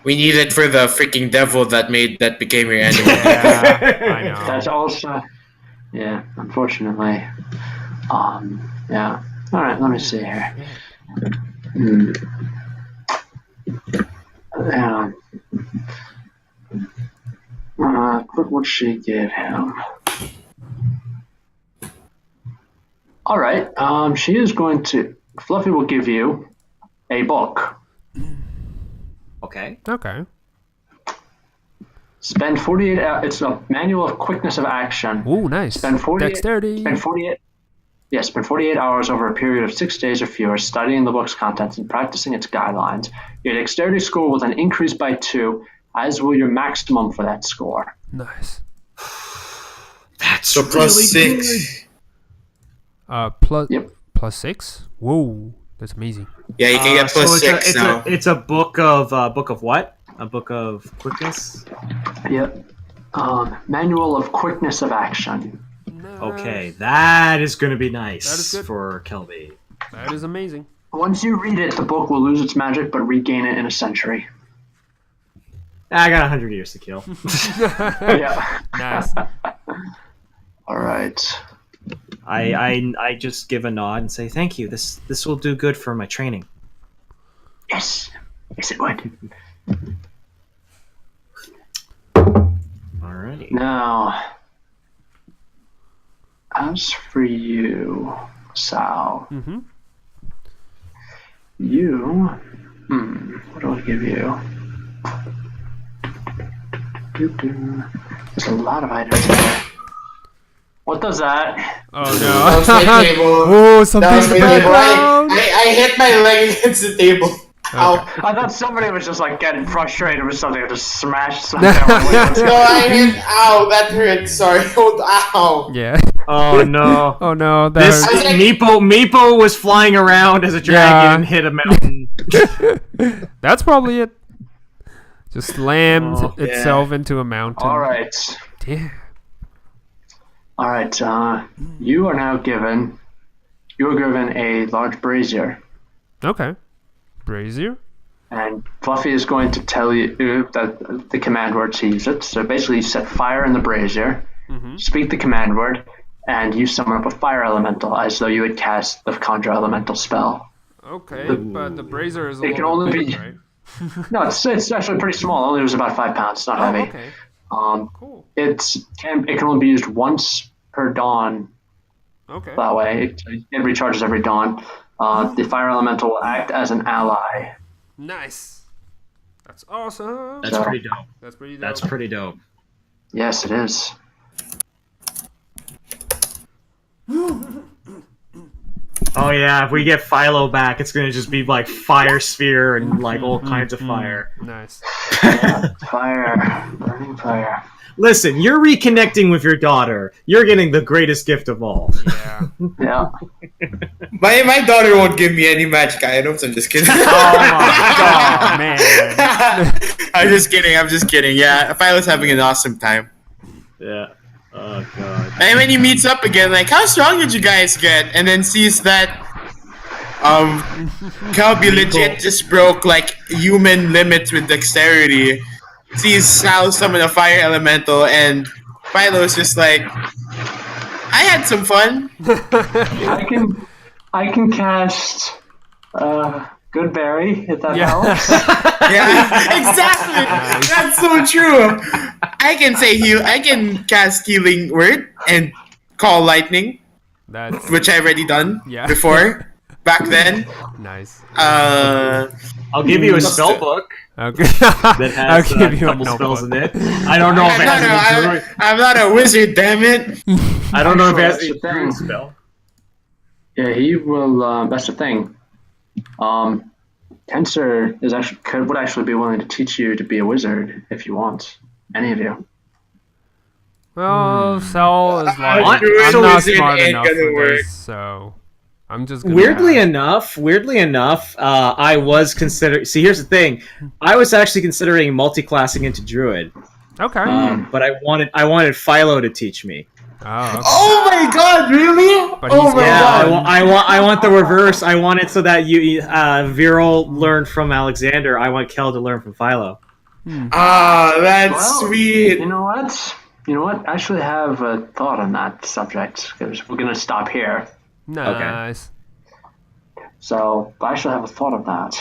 We need it for the freaking devil that became your enemy. Yeah, I know. That's also, yeah, unfortunately. Yeah. All right, let me see here. Look what she gave him. All right. She is going to. Fluffy will give you a book. Okay. Okay. Spend 48 hours. It's a manual of quickness of action. Ooh, nice. Spend 48. Dexterity. Spend 48. Yeah, spend 48 hours over a period of 6 days or fewer studying the book's contents and practicing its guidelines. Your dexterity score will then increase by 2, as will your maximum for that score. Nice. That's So plus really 6. Plus. Yep. Plus 6. Whoa, that's amazing. Yeah, you can get plus 6 now. It's a book of what? A book of quickness. Yep. Manual of quickness of action. Okay, that is going to be nice That is good. for Kelby. That is amazing. Once you read it, the book will lose its magic, but regain it in a century. I got 100 years to kill. Yeah. Nice. All right. I just give a nod and say thank you. This will do good for my training. Yes. Yes, it would. Alrighty. Now, as for you, Sal, Mm-hmm. you, what do I give you? There's a lot of items there. What does that? Oh That was my no. table. Oh, That something's was in my the table. background. I hit my leg against the table. Ow. I thought somebody was just like getting frustrated with something and just smashed something. I'm like, wait, what's No, going on? I hit. Ow, that hurt. Sorry. Ow. Yeah. Oh no. Oh no. That This hurts. Meepo was flying around as a dragon and hit a mountain. That's probably it. Just slammed Oh, itself into a mountain. All right. Damn. All right. You are now given. You are given a large brazier, Okay. Brazier. and Fluffy is going to tell you that the command word to use it. So basically, you set fire in the brazier, speak the command word, and you summon up a fire elemental as though you had cast the conjure elemental spell. Okay, but the brazier is a It little can only bit be- big, right? No, it's actually pretty small. It only was about 5 pounds. It's not Oh, heavy. okay. Cool. It can only be used once per dawn. Okay. That way, it recharges every dawn. The fire elemental will act as an ally. Nice. That's awesome. That's pretty dope. That's pretty dope. That's pretty dope. Yes, it is. Oh yeah, if we get Philo back, it's gonna just be like fire sphere and like all kinds of fire. Nice. Fire, burning fire. Listen, you're reconnecting with your daughter. You're getting the greatest gift of all. Yeah. Yeah. My daughter won't give me any magic items. I'm just kidding. Oh my god, man. I'm just kidding. Yeah, Philo's having an awesome time. Yeah. Oh god. And when he meets up again, like, how strong did you guys get? And then sees that Calby legit just broke like human limits with dexterity. Sees Sal summon a fire elemental, and Philo's just like, I had some fun. I can cast Goodberry if that helps. Yeah, exactly. That's so true. I can say heal. I can cast healing word and call lightning, That's which I've already done Yeah. before. Back then, nice. I'll give you a spell book Okay. that has I'll give you a couple spells in notebook. it. I don't know if it has any druid. I'm not a wizard, damn it. I don't know if it has Actually, any that's the thing. druid spell. Yeah, he will. That's the thing. Tensor would actually be willing to teach you to be a wizard if you want. Any of you. Well, Sal is like, I'm I'm not wizard smart ain't enough gonna for work. this, so I'm just gonna Weirdly pass. enough, I was considering. See, here's the thing: I was actually considering multi-classing into druid, Okay. but I wanted Philo to teach me. Oh, okay. Oh my god, really? But Oh he's- my Yeah, god. I want the reverse. I want it so that Viral learned from Alexander. I want Kel to learn from Philo. Ah, that's Well, sweet. You know what? I actually have a thought on that subject because we're gonna stop here. Nice. So I actually have a thought of that.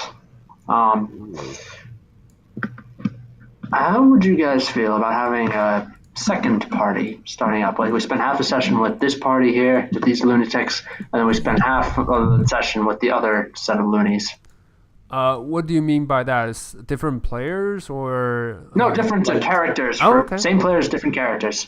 How would you guys feel about having a second party starting up? Like we spent half a session with this party here, with these lunatics, and then we spent half of the session with the other set of loonies. What do you mean by that? Is different players or No, different characters. Oh, for okay. Same players, different characters.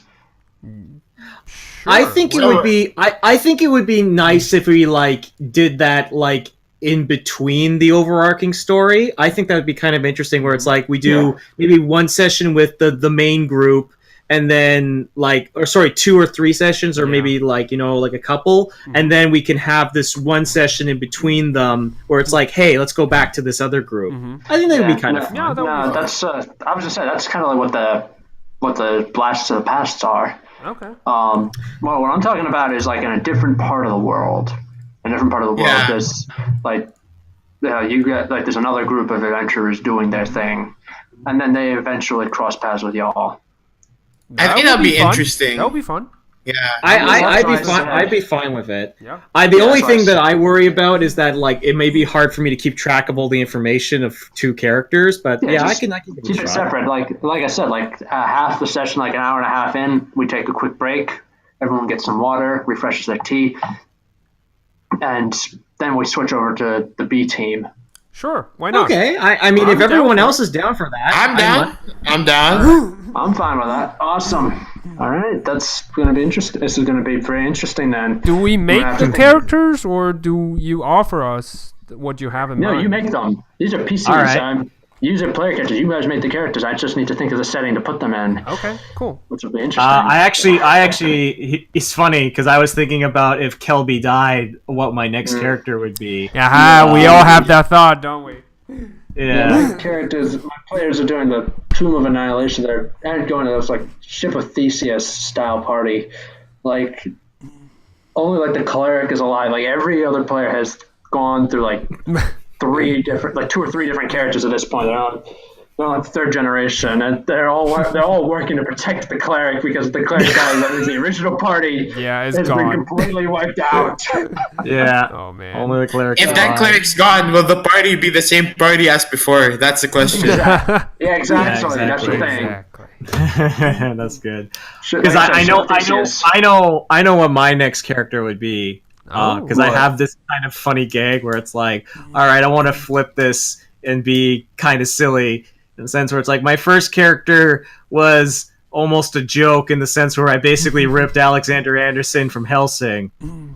I think it would be. I think it would be nice if we like did that like in between the overarching story. I think that would be kind of interesting, where it's like we do maybe one session with the main group, and then like, or sorry, 2 or 3 sessions, or maybe like like a couple, and then we can have this one session in between them where it's like, hey, let's go back to this other group. I think that would be kind of fun. Yeah, that would be fun. That's I was just saying that's kind of like what the blasts of the past are. Okay. Well, what I'm talking about is like in a different part of the world. A different part of the world, Yeah. there's like you get like there's another group of adventurers doing their thing, and then they eventually cross paths with y'all. I think that'd be fun. interesting. That would be fun. Yeah. I'd be fine with it. Yeah. The only that's what I thing that said. I worry about is that like it may be hard for me to keep track of all the information of two characters, but Yeah, I just can give it Keep a it shot. separate. Like I said, like half the session, like an hour and a half in, we take a quick break. Everyone gets some water, refreshes their tea, and then we switch over to the B team. Sure. Why not? Okay, I mean, I'm if down everyone for else is down for that, I'm down. I'm down. I'm fine with that. Awesome. All right, that's going to be interesting. This is going to be very interesting then. Do we make have the to think. characters, or do you offer us what you have in No, mind? you make them. These are PCs. All right. User player characters. You guys make the characters. I just need to think of the setting to put them in, Okay. Cool. which will be interesting. I actually, it's funny because I was thinking about if Kelby died, what my next character would be. Yeah, we all have that thought, don't we? Yeah. My characters, my players are doing the Tomb of Annihilation. They're going to this like Ship of Theseus style party. Like only like the cleric is alive. Like every other player has gone through like two or three different characters at this point. They're on third generation, and they're all working to protect the cleric because the cleric guy that was the original party Yeah, it's has been gone. completely wiped out. Yeah. Oh man. Only the cleric. If that cleric's gone, will the party be the same party as before? That's the question. Yeah, exactly. Yeah, That's the exactly. thing. Exactly. That's good. Should- Because like I said, know, Ship of Theseus. I know what my next character would be. Because I what? have this kind of funny gag where it's like, all right, I want to flip this and be kind of silly in the sense where it's like my first character was almost a joke in the sense where I basically ripped Alexander Anderson from Hellsing.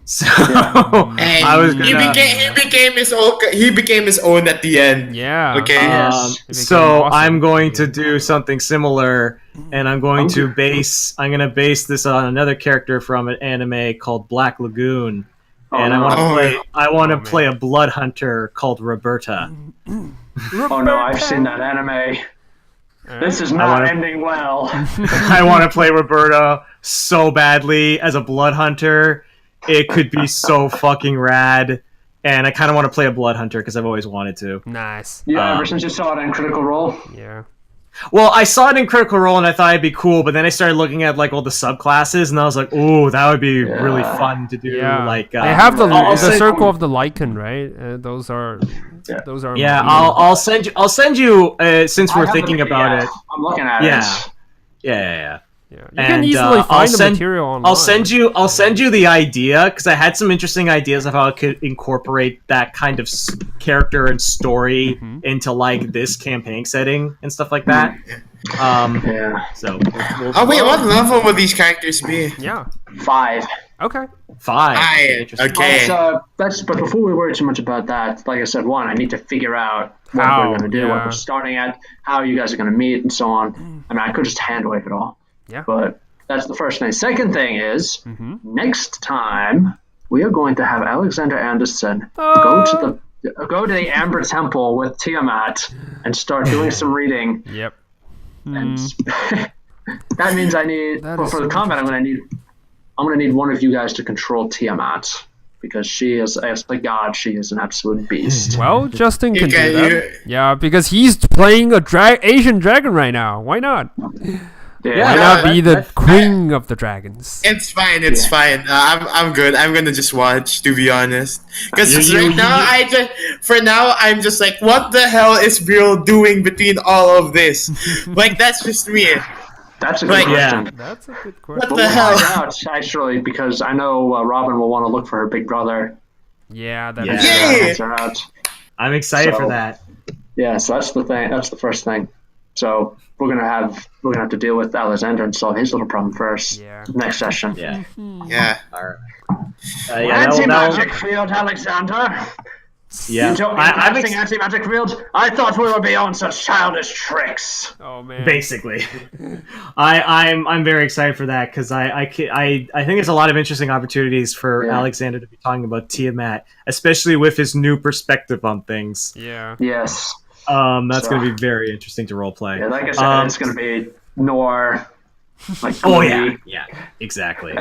So And I was he gonna. became his own at the end. Yeah. Okay. Yes. It became So awesome. I'm going to do something similar, and I'm going to base this on another character from an anime called Black Lagoon, and no. I want to Oh, play a blood hunter called Roberta. Oh no, I've seen that anime. This is not wanna- ending well. I want to play Roberta so badly as a blood hunter. It could be so fucking rad, and I kind of want to play a blood hunter because I've always wanted to. Nice. Yeah, ever since you saw it in Critical Role. Yeah. Well, I saw it in Critical Role and I thought it'd be cool, but then I started looking at like all the subclasses and I was like, "Ooh, that would be really fun to do." Yeah. Like they have the I'll the send- circle of the lichen, right? Those are. Those are. Yeah, amazing. I'll send you since I we're have thinking it, about yeah, it. I'm looking at Yeah. it. Yeah. Yeah. You And, can easily I'll find the send- material online. I'll send you the idea because I had some interesting ideas of how I could incorporate that kind of character and story Mm-hmm. into like this campaign setting and stuff like that. Yeah. So we'll Oh wait, what level would these characters be? Yeah. 5. Okay. 5. Okay. But before we worry too much about that, like I said, one, I need to figure out what How, we're going to do, what yeah. we're starting at, how you guys are going to meet, and so on. I mean, I could just hand wave it all. Yeah. But that's the first thing. Second thing is, Mm-hmm. next time we are going to have Alexander Anderson Oh. go to the Amber Temple with Tiamat and start doing some reading. Yep. And that means I need That well, is for the so combat. I'm gonna need one of you guys to control Tiamat because she is as the god. She is an absolute beast. Well, Justin can Okay, do that. Yeah, because he's playing a Asian dragon right now. Why not? Yeah, Why not be the queen of the dragons? It's fine. It's fine. I'm good. I'm gonna just watch, to be honest. Because I'm just like, what the hell is Brill doing between all of this? Like, that's just me. That's a good Like, question. That's a good What question. the We'll hell? find out, actually, because I know Robin will want to look for her big brother. Yeah, that Yeah. is Yay! Finds her out. I'm excited So- for that. Yeah, so that's the thing. That's the first thing. So we're gonna have to deal with Alexander and solve his little problem first. Yeah. Next session. Yeah. Yeah. All right. That'll- Anti-magic field, Alexander. yeah. You don't mean I'm casting anti-magic field? I thought we were beyond such childish tricks. Oh man. basically. I'm very excited for that because I think there's a lot of interesting opportunities for Yeah. Alexander to be talking about Tiamat, especially with his new perspective on things. Yeah. Yes. That's So- going to be very interesting to roleplay. Yeah, like I said, it's gonna be noir, Like Oh Lee. yeah, exactly.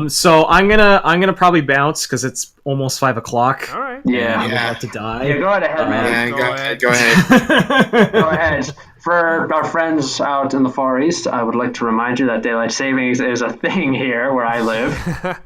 So I'm gonna probably bounce because it's almost 5 o'clock. All right. Yeah. I'm Yeah. about to die. Yeah, go right ahead, man. Yeah, Go ahead. go ahead. Go ahead. For our friends out in the Far East, I would like to remind you that daylight savings is a thing here where I live.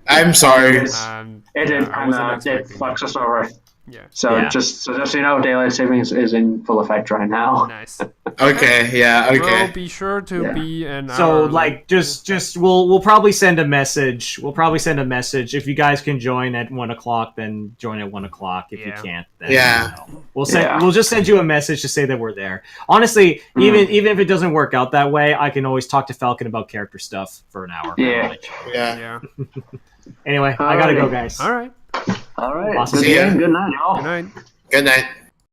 I'm sorry. It Yeah, I wasn't it expecting fucks that. us over. Yeah. So just so you know, daylight savings is in full effect right now. Nice. Okay, yeah, Well, okay. be sure to Yeah. be an So hour like just we'll probably send a message. We'll probably send a message. If you guys can join at 1 o'clock, then join at 1 o'clock. If you Yeah. can't, then Yeah. we'll send. Yeah. We'll just send you a message to say that we're there. Honestly, even if it doesn't work out that way, I can always talk to Falcon about character stuff for an hour. Yeah. Yeah. Yeah. Anyway, I gotta go, Alrighty. guys. All right. All right. Awesome. Good See ya. game. Good night, y'all. Good night. Good night.